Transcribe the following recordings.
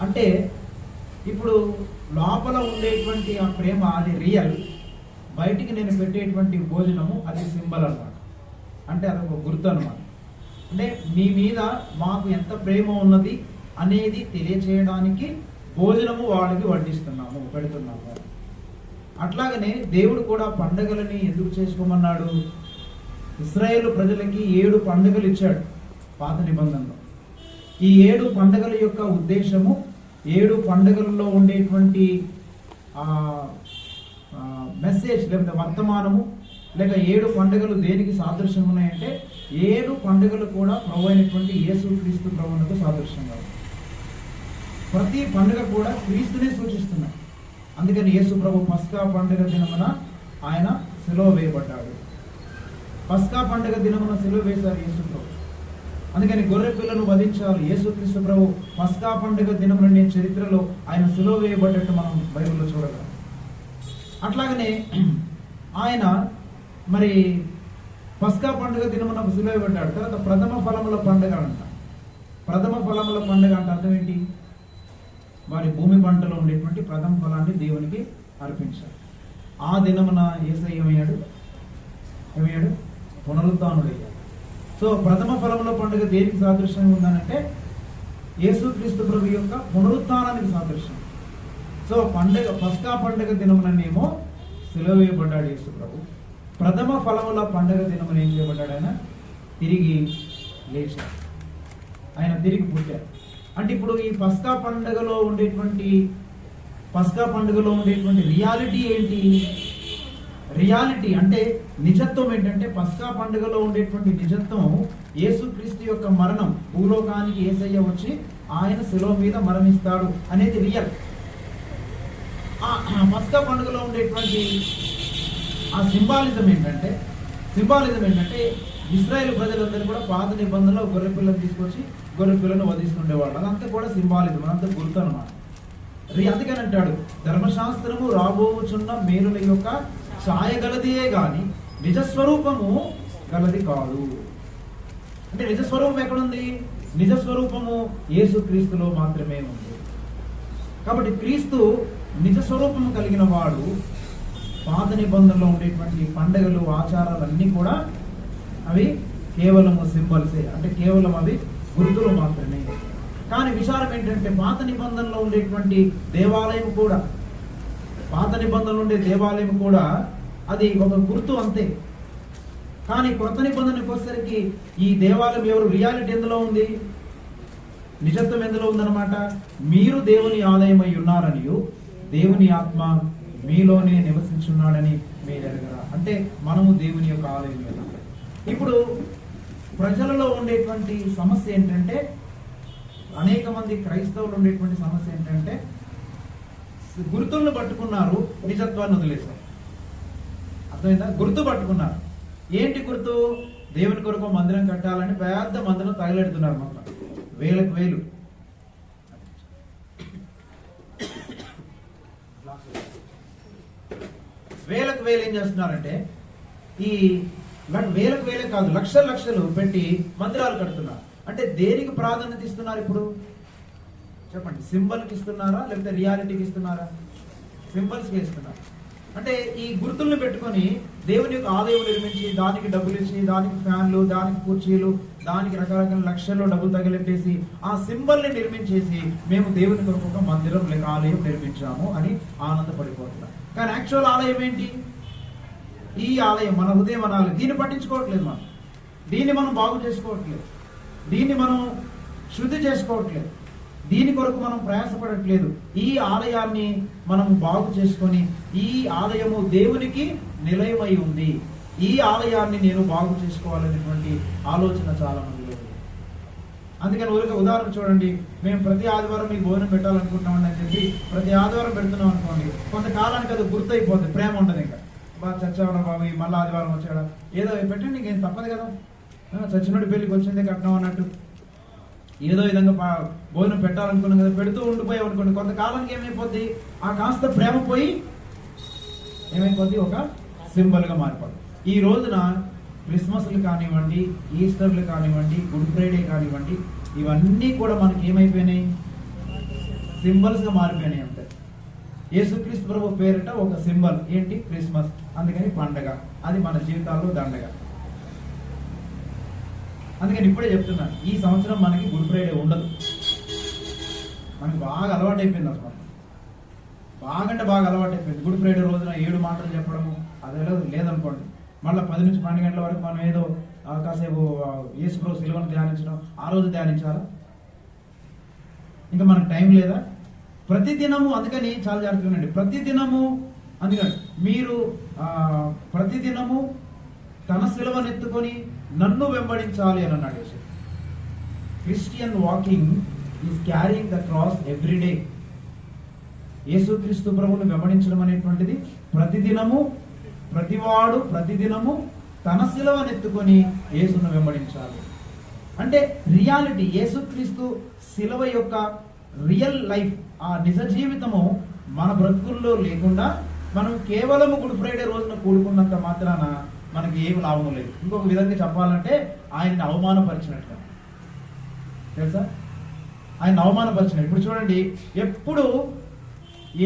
అంటే ఇప్పుడు లోపల ఉండేటువంటి ఆ ప్రేమ అది రియల్, బయటికి నేను పెట్టేటువంటి భోజనము అది సింబల్ అన్నమాట. అంటే అదొక గుర్తు అన్నమాట. అంటే మీ మీద మాకు ఎంత ప్రేమ ఉన్నది అనేది తెలియచేయడానికి భోజనము వాళ్ళకి వడ్డిస్తున్నాము, పెడుతున్నాము. అట్లాగనే దేవుడు కూడా పండుగలని ఎందుకు చేసుకోమన్నాడు? ఇశ్రాయేలు ప్రజలకి 7 పండుగలు ఇచ్చాడు పాత నిబంధనలో. ఈ 7 పండుగల యొక్క ఉద్దేశము, 7 పండుగలలో ఉండేటువంటి మెసేజ్ లేకపోతే వర్తమానము, లేక 7 పండుగలు దేనికి సాదృశ్యం ఉన్నాయంటే 7 పండుగలు కూడా ప్రభు అయినటువంటి యేసుక్రీస్తు ప్రభువునకు సాదృశ్యంగా ఉంది. ప్రతి పండుగ కూడా క్రీస్తునే సూచిస్తున్నాయి. అందుకని యేసు ప్రభు పస్కా పండుగ దినమున ఆయన సిలువ వేయబడ్డాడు. పస్కా పండుగ దినమున సిలువ వేశారు యేసు ప్రభు. అందుకని గొర్రె పిల్లను వధించారు యేసుక్రీస్తు ప్రభు. పస్కా పండుగ దినమున చరిత్రలో ఆయన సిలువ వేయబడ్డట్టు మనం బైబిల్లో చూడగలం. అట్లాగనే ఆయన మరి పస్కా పండుగ దినమున సిలువ వేయబడ్డాడు. తర్వాత ప్రథమ ఫలముల పండుగ అంట. ప్రథమ ఫలముల పండుగ అంటే అర్థం ఏంటి? వారి భూమి పంటలో ఉండేటువంటి ప్రథమ ఫలాన్ని దేవునికి అర్పించారు. ఆ దినమున యేసయ్య ఏమయ్యాడు? పునరుత్థానుడయ్యాడు. సో ప్రథమ ఫలముల పండుగ దేనికి సాదృశ్యంగా ఉందనంటే యేసుక్రీస్తు ప్రభు యొక్క పునరుత్థానానికి సాదృశ్యం. సో పండుగ పస్కా పండుగ దినమునేమో సిలువ వేయబడ్డాడు యేసు ప్రభు. ప్రథమ ఫలముల పండుగ దినమున ఏం చేయబడ్డాడు? ఆయన తిరిగి లేచాడు, ఆయన తిరిగి పుట్టాడు. అంటే ఇప్పుడు ఈ పస్కా పండుగలో ఉండేటువంటి రియాలిటీ ఏంటి? రియాలిటీ అంటే నిజత్వం ఏంటంటే పస్కా పండుగలో ఉండేటువంటి నిజత్వం యేసుక్రీస్తు యొక్క మరణం, భూలోకానికి యేసయ్య వచ్చి ఆయన శిలువ మీద మరణిస్తాడు అనేది రియల్. ఆ పస్కా పండుగలో ఉండేటువంటి ఆ సింబాలిజం ఏంటంటే ఇశ్రాయేలు ప్రజలందరూ కూడా పాత నిబంధనలో గొర్రె పిల్లను తీసుకొచ్చి గొర్రె పిల్లను వధిస్తుండేవాళ్ళు. అదంతా కూడా సింబాలిజం, అదంతా గుర్తు అన్నమాట. అందుకని అంటాడు, ధర్మశాస్త్రము రాబోచున్న మేలుల యొక్క ఛాయ గలదియే గాని నిజస్వరూపము గలది కాదు. అంటే నిజస్వరూపం ఎక్కడుంది? నిజస్వరూపము యేసుక్రీస్తులో మాత్రమే ఉంది. కాబట్టి క్రీస్తు నిజస్వరూపము కలిగిన వాడు. పాత నిబంధనలో ఉండేటువంటి పండుగలు, ఆచారాలు అన్నీ కూడా అవి కేవలము సింబల్సే, అంటే కేవలం అవి గుర్తులు మాత్రమే. కానీ విచారం ఏంటంటే పాత నిబంధనలో ఉండేటువంటి దేవాలయం కూడా, అది ఒక గుర్తు అంతే. కానీ కొత్త నిబంధనకు వచ్చేసరికి ఈ దేవాలయం ఎవరు? రియాలిటీ ఎందులో ఉంది? నిజత్వం ఎందులో ఉందన్నమాట. మీరు దేవుని ఆలయమై ఉన్నారనియు దేవుని ఆత్మ మీలోనే నివసించున్నాడని మీరు ఎరగరా. అంటే మనము దేవుని యొక్క ఆలయం. ఇప్పుడు ప్రజలలో ఉండేటువంటి సమస్య ఏంటంటే, అనేక మంది క్రైస్తవులు ఉండేటువంటి సమస్య ఏంటంటే గుర్తులను పట్టుకున్నారు, నిజత్వాన్ని వదిలేశారు. అర్థమైందా? గుర్తు పట్టుకున్నారు. ఏంటి గుర్తు? దేవుని కొరకు మందిరం కట్టాలని పెద్ద మందిరం తగలెడుతున్నారు. మొత్తం వేలకు వేలు ఏం చేస్తున్నారంటే ఈ వేలకు వేలే కాదు, లక్షలు లక్షలు పెట్టి మందిరాలు కడుతున్నారు. అంటే దేనికి ప్రాధాన్యత ఇస్తున్నారు ఇప్పుడు చెప్పండి? సింబల్కి ఇస్తున్నారా లేకపోతే రియాలిటీకి ఇస్తున్నారా? సింబల్స్కి ఇస్తున్నారు. అంటే ఈ గుర్తులను పెట్టుకొని దేవుని యొక్క ఆలయం నిర్మించి దానికి డబ్బులు ఇచ్చి, దానికి ఫ్యాన్లు, దానికి కుర్చీలు, దానికి రకరకాల లక్షల్లో డబ్బులు తగిలెట్టేసి ఆ సింబల్ని నిర్మించేసి మేము దేవుని కొరకు ఒక మందిరం లేక ఆలయం నిర్మించాము అని ఆనందపడిపోతున్నాం. కానీ యాక్చువల్ ఆలయం ఏంటి? ఈ ఆలయం మన హృదయం అనాలి. దీన్ని పట్టించుకోవట్లేదు మనం, దీన్ని మనం బాగు చేసుకోవట్లేదు, దీన్ని మనం శుద్ధి చేసుకోవట్లేదు, దీని కొరకు మనం ప్రయాసపడట్లేదు. ఈ ఆలయాన్ని మనం బాగు చేసుకొని, ఈ ఆలయము దేవునికి నిలయమై ఉంది, ఈ ఆలయాన్ని నేను బాగు చేసుకోవాలనేటువంటి ఆలోచన చాలా మందిలో ఉంది. అందుకని ఊరిక ఉదాహరణ చూడండి, మేము ప్రతి ఆదివారం మీకు భోజనం పెట్టాలనుకుంటున్నామని అని చెప్పి ప్రతి ఆదివారం పెడుతున్నాం అనుకోండి, కొంతకాలానికి అది గుర్తయిపోతుంది, ప్రేమ ఉండదు. ఇంకా బాగా చచ్చావడం బాబు మళ్ళీ ఆదివారం వచ్చాడా, ఏదో పెట్టండి, ఇంకేం తప్పదు కదా, చచ్చినోడి పెళ్ళికి వచ్చిందే కట్నం అన్నట్టు ఏదో విధంగా భోజనం పెట్టాలనుకున్నాం కదా, పెడుతూ ఉండిపోయాం అనుకోండి, కొంతకాలానికి ఏమైపోద్ది, ఆ కాస్త ప్రేమ పోయి ఏమైపోద్ది, ఒక సింబల్గా మారిపోద్ది. ఈ రోజున క్రిస్మస్లు కానివ్వండి, ఈస్టర్లు కానివ్వండి, గుడ్ ఫ్రైడే కానివ్వండి, ఇవన్నీ కూడా మనకి ఏమైపోయినాయి, సింబల్స్ గా మారిపోయినాయి అంతే. యేసుక్రీస్తు ప్రభు పేరిట ఒక సింబల్ ఏంటి? క్రిస్మస్. అందుకని పండగ, అది మన జీవితాల్లో దండగ. అందుకని ఇప్పుడే చెప్తున్నాను, ఈ సంవత్సరం మనకి గుడ్ ఫ్రైడే ఉండదు. మనకి బాగా అలవాటు అయిపోయింది అసలు, బాగా అంటే బాగా అలవాటు అయిపోయింది. గుడ్ ఫ్రైడే రోజున 7 మాటలు చెప్పడము అదేలో లేదనుకోండి. మళ్ళీ 10 నుంచి 12 గంటల వరకు మనం ఏదో కాసేపు యేసు ప్రభు సిలువను ధ్యానించడం, ఆ రోజు ధ్యానించాలా? ఇంకా మనకు టైం లేదా? ప్రతిదినము, అందుకని చాలా జాగ్రత్తగా ఉండండి. ప్రతిదినము, అందుకని మీరు ప్రతిదినము తన సిలువనెత్తుకొని నన్ను వెంబడించాలి అని అన్నాడు యేసు. Christian walking is carrying the cross every day. యేసుక్రీస్తు ప్రభువును వెంబడించడం అనేటువంటిది ప్రతిదినము, ప్రతివాడు ప్రతిదినము తన సిలువనెత్తుకొని యేసును వెంబడించాలి. అంటే రియాలిటీ, యేసుక్రీస్తు సిలువ యొక్క రియల్ లైఫ్, ఆ నిజ జీవితము మన బ్రతుకుల్లో లేకుండా మనం కేవలము గుడ్ ఫ్రైడే రోజున కూడుకున్నంత మాత్రాన మనకి ఏమి లాభం లేదు. ఇంకొక విధంగా చెప్పాలంటే ఆయన్ని అవమానపరిచినట్టు, తెలుసా? ఆయన అవమానపరిచినట్టు. ఇప్పుడు చూడండి, ఎప్పుడు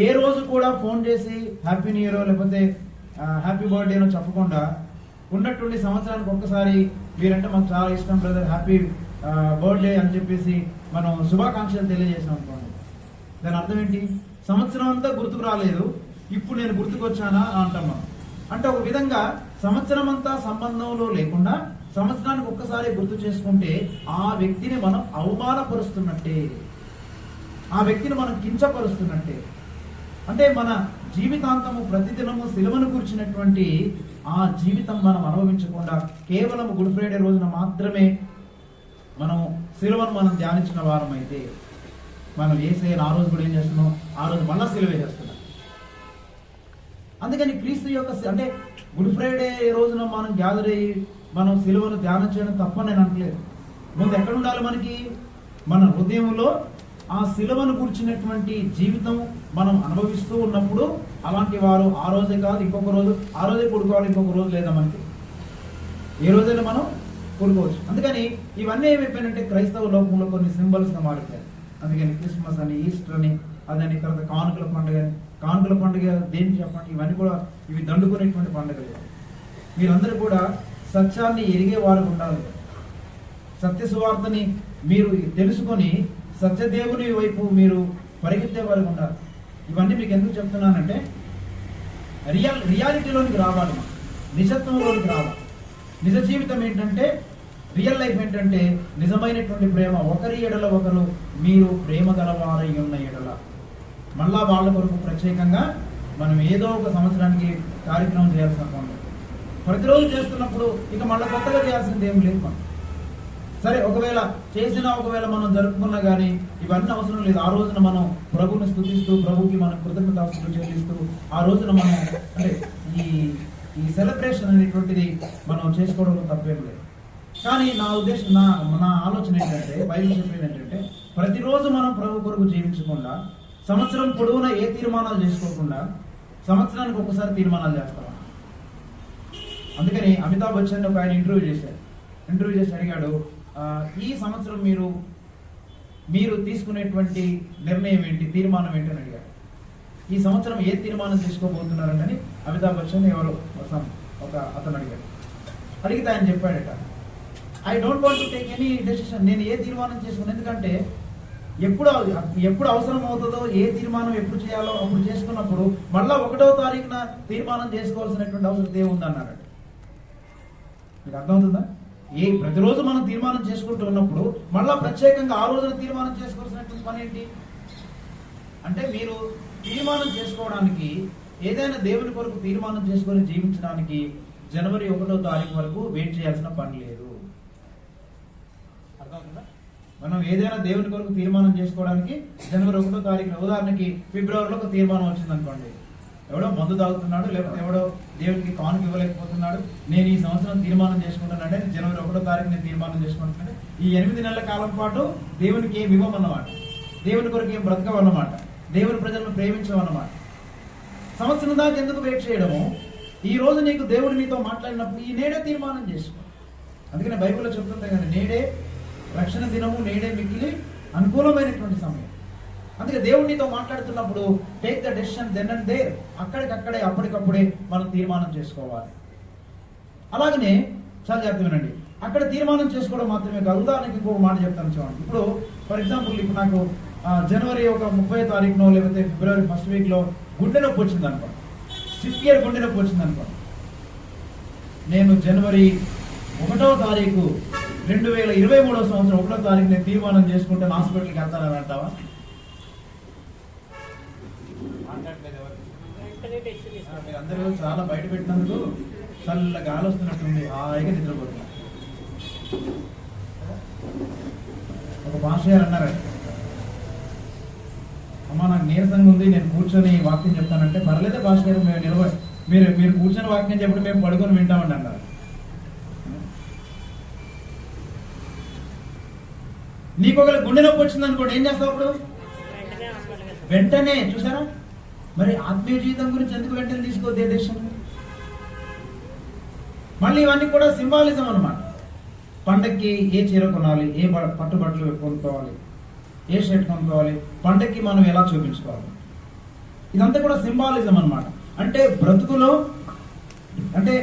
ఏ రోజు కూడా ఫోన్ చేసి హ్యాపీ న్యూ ఇయర్ లేకపోతే హ్యాపీ బర్త్డేనో చెప్పకుండా ఉన్నట్టుండి సంవత్సరానికి ఒక్కసారి మీరంటే మాకు చాలా ఇష్టం బ్రదర్, హ్యాపీ బర్త్డే అని చెప్పేసి మనం శుభాకాంక్షలు తెలియజేసాం అనుకోండి. దాని అర్థం ఏంటి? సంవత్సరం అంతా గుర్తుకు రాలేదు, ఇప్పుడు నేను గుర్తుకొచ్చానా అంటాం మనం. అంటే ఒక విధంగా సంవత్సరం అంతా సంబంధంలో లేకుండా సంవత్సరానికి ఒక్కసారి గుర్తు చేసుకుంటే ఆ వ్యక్తిని మనం అవమానపరుస్తున్నట్టే, ఆ వ్యక్తిని మనం కించపరుస్తున్నట్టే. అంటే మన జీవితాంతము ప్రతిదినము సిలువను కూర్చున్నటువంటి ఆ జీవితం మనం అనుభవించకుండా కేవలం గుడ్ ఫ్రైడే రోజున మాత్రమే మనం సిలువను మనం ధ్యానించిన వారం అయితే, మనం యేసయ్యను ఆ రోజు కూడా ఏం చేస్తున్నాం? ఆ రోజు మళ్ళా సిలువే చేస్తున్నాం. అందుకని క్రీస్తు యొక్క అంటే గుడ్ ఫ్రైడే రోజున మనం గ్యాదర్ అయ్యి మనం సిలువను ధ్యానం చేయడం తప్పని నేను అనట్లేదు. ముందు ఎక్కడ ఉండాలి? మనకి మన హృదయంలో ఆ సిలువను కూర్చున్నటువంటి జీవితం మనం అనుభవిస్తూ ఉన్నప్పుడు అలాంటి వారు ఆ రోజే కాదు ఇంకొక రోజు, ఆ రోజే కూడుకోవాలి, ఇంకొక రోజు లేదా మనకి, ఏ రోజైనా మనం కూడుకోవచ్చు. అందుకని ఇవన్నీ ఏమైపోయినంటే క్రైస్తవ లోకంలో కొన్ని సింబల్స్గా మారిపోయాయి. అందుకని క్రిస్మస్ అని, ఈస్టర్ అని, అదని, తర్వాత కానుకల పండుగ అని. కానుకల పండుగ దేనికి చెప్పండి? ఇవన్నీ కూడా ఇవి దండుకునేటువంటి పండుగలు. మీరందరూ కూడా సత్యాన్ని ఎరిగేవారు ఉండాలి. సత్య సువార్తని మీరు తెలుసుకొని సత్యదేవుని వైపు మీరు పరిగెత్తే వారు ఉండాలి. ఇవన్నీ మీకు ఎందుకు చెప్తున్నానంటే రియాలిటీలోనికి రావాలి, నిజత్వంలోనికి రావాలి. నిజ జీవితం ఏంటంటే, రియల్ లైఫ్ ఏంటంటే నిజమైనటువంటి ప్రేమ. ఒకరి ఎడల ఒకరు మీరు ప్రేమ గలవారై ఉన్న ఎడల. మళ్ళా వాళ్ళ కొరకు ప్రత్యేకంగా మనం ఏదో ఒక సంవత్సరానికి కార్యక్రమం చేయాల్సిన పనులు ప్రతిరోజు చేస్తున్నప్పుడు ఇక మళ్ళీ కొత్తగా చేయాల్సింది ఏం లేదు. మనం సరే ఒకవేళ మనం జరుపుకున్నా కానీ ఇవన్నీ అవసరం లేదు. ఆ రోజున మనం ప్రభువుని స్తుతిస్తూ, ప్రభువుకి మనం కృతజ్ఞతాస్తుతులు చెల్లిస్తూ ఆ రోజున మనం అంటే ఈ సెలబ్రేషన్ అనేటువంటిది మనం చేసుకోవడం తప్పేం లేదు. కానీ నా ఉద్దేశం, నా ఆలోచన ఏంటంటే, బైబిల్ చెప్పేది ఏంటంటే, ప్రతిరోజు మనం ప్రభు కొరకు జీవించకుండా, సంవత్సరం పొడవునా ఏ తీర్మానాలు చేసుకోకుండా సంవత్సరానికి ఒకసారి తీర్మానాలు చేస్తాం. అందుకని అమితాబ్ బచ్చన్ ఒక ఆయన ఇంటర్వ్యూ చేసి అడిగాడు, ఈ సంవత్సరం మీరు తీసుకునేటువంటి నిర్ణయం ఏంటి, తీర్మానం ఏంటి అని అడిగాడు. ఈ సంవత్సరం ఏ తీర్మానం తీసుకోబోతున్నారని అమితాబ్ బచ్చన్ అతను అడిగాడు. అడిగితే ఆయన చెప్పాడట, I don't want to take any decision. నేను ఏ తీర్మానం చేసుకున్నాను, ఎందుకంటే ఎప్పుడు అవసరం అవుతుందో, ఏ తీర్మానం ఎప్పుడు చేయాలో అప్పుడు చేసుకున్నప్పుడు మళ్ళా 1వ తారీఖున తీర్మానం చేసుకోవాల్సినటువంటి అవసరం ఏముంది అన్నాడు. మీకు అర్థమవుతుందా? ప్రతిరోజు మనం తీర్మానం చేసుకుంటూ ఉన్నప్పుడు మళ్ళా ప్రత్యేకంగా ఆ రోజున తీర్మానం చేసుకోవాల్సినటువంటి పని ఏంటి అంటే, మీరు తీర్మానం చేసుకోవడానికి, ఏదైనా దేవుని కొరకు తీర్మానం చేసుకొని జీవించడానికి జనవరి 1వ తారీఖు వరకు వెయిట్ చేయాల్సిన పని లేదు. అర్థమవుతుందా? మనం ఏదైనా దేవుని కొరకు తీర్మానం చేసుకోవడానికి జనవరి 1వ తారీఖున, ఉదాహరణకి ఫిబ్రవరిలో ఒక తీర్మానం వచ్చింది అనుకోండి, ఎవడో మందు తాగుతున్నాడు, లేకపోతే ఎవడో దేవునికి కానుక ఇవ్వలేకపోతున్నాడు, నేను ఈ సంవత్సరం తీర్మానం చేసుకుంటానంటే జనవరి 1వ తారీఖు నేను తీర్మానం చేసుకుంటానంటే ఈ 8 నెలల కాలం పాటు దేవునికి ఏమి ఇవ్వమన్నమాట, దేవుని కొరకు ఏం బ్రతకవన్నమాట, దేవుని ప్రజలను ప్రేమించమన్నమాట. సంవత్సరం దాకా ఎందుకు వెయిట్ చేయడము? ఈ రోజు నీకు దేవుడు నీతో మాట్లాడినప్పుడు ఈ నేడే తీర్మానం చేసుకో. అందుకనే బైబిల్లో చెప్తుంటే కానీ, నేడే రక్షణ దినము, నేడే మిగిలి అనుకూలమైనటువంటి సమయం. అందుకే దేవుడు నీతో మాట్లాడుతున్నప్పుడు take the decision then and there, అక్కడికక్కడే అప్పటికప్పుడే మనం తీర్మానం చేసుకోవాలి. అలాగనే చాలా జాగ్రత్త వినండి, అక్కడ తీర్మానం చేసుకోవడం మాత్రమే కాదు. ఉదాహరణకి ఇంకొక మాట చెప్తాను చూడండి. ఇప్పుడు ఫర్ ఎగ్జాంపుల్ ఇప్పుడు నాకు జనవరి 30వ తారీఖునో లేకపోతే ఫిబ్రవరి 1st వీక్లో గుండె నొప్పి వచ్చింది అనుకో, సివియర్ గుండె నొప్పి వచ్చింది అనుకో, నేను జనవరి 1వ తారీఖు 2023వ సంవత్సరం 1వ తారీఖు నేను తీర్మానం చేసుకుంటే హాస్పిటల్కి వెళ్తానని అంటావా? మీరు అందరూ చాలా బయట పెట్టినందుకు చల్ల గాలి వస్తున్నట్టుంది, హాయిగా నిద్రపోతున్నా. ఒక భాష గారు అన్నారు, అమ్మ నాకు నీరసంగా ఉంది, నేను కూర్చొని వాక్యం చెప్తానంటే పర్లేదే భాష గారు, మేము నిలబడి మీరు కూర్చొని వాక్యం చెప్పడం మేము పడుకొని వింటామండి అన్నారు. నీకు ఒకవేళ గుండె నొప్పి వచ్చింది అనుకోండి, ఏం చేస్తావు అప్పుడు? వెంటనే. చూసారా? మరి ఆత్మీయ జీవితం గురించి ఎందుకు వెంటనే తీసుకోవద్దు డెసిషన్? మళ్ళీ ఇవన్నీ కూడా సింబాలిజం అన్నమాట. పండక్కి ఏ చీర కొనాలి, ఏ పట్టుబట్టలు కొనుక్కోవాలి, ఏ షర్ట్ కొనుక్కోవాలి, పండక్కి మనం ఎలా చూపించుకోవాలి, ఇదంతా కూడా సింబాలిజం అన్నమాట. అంటే బ్రతుకులో అంటే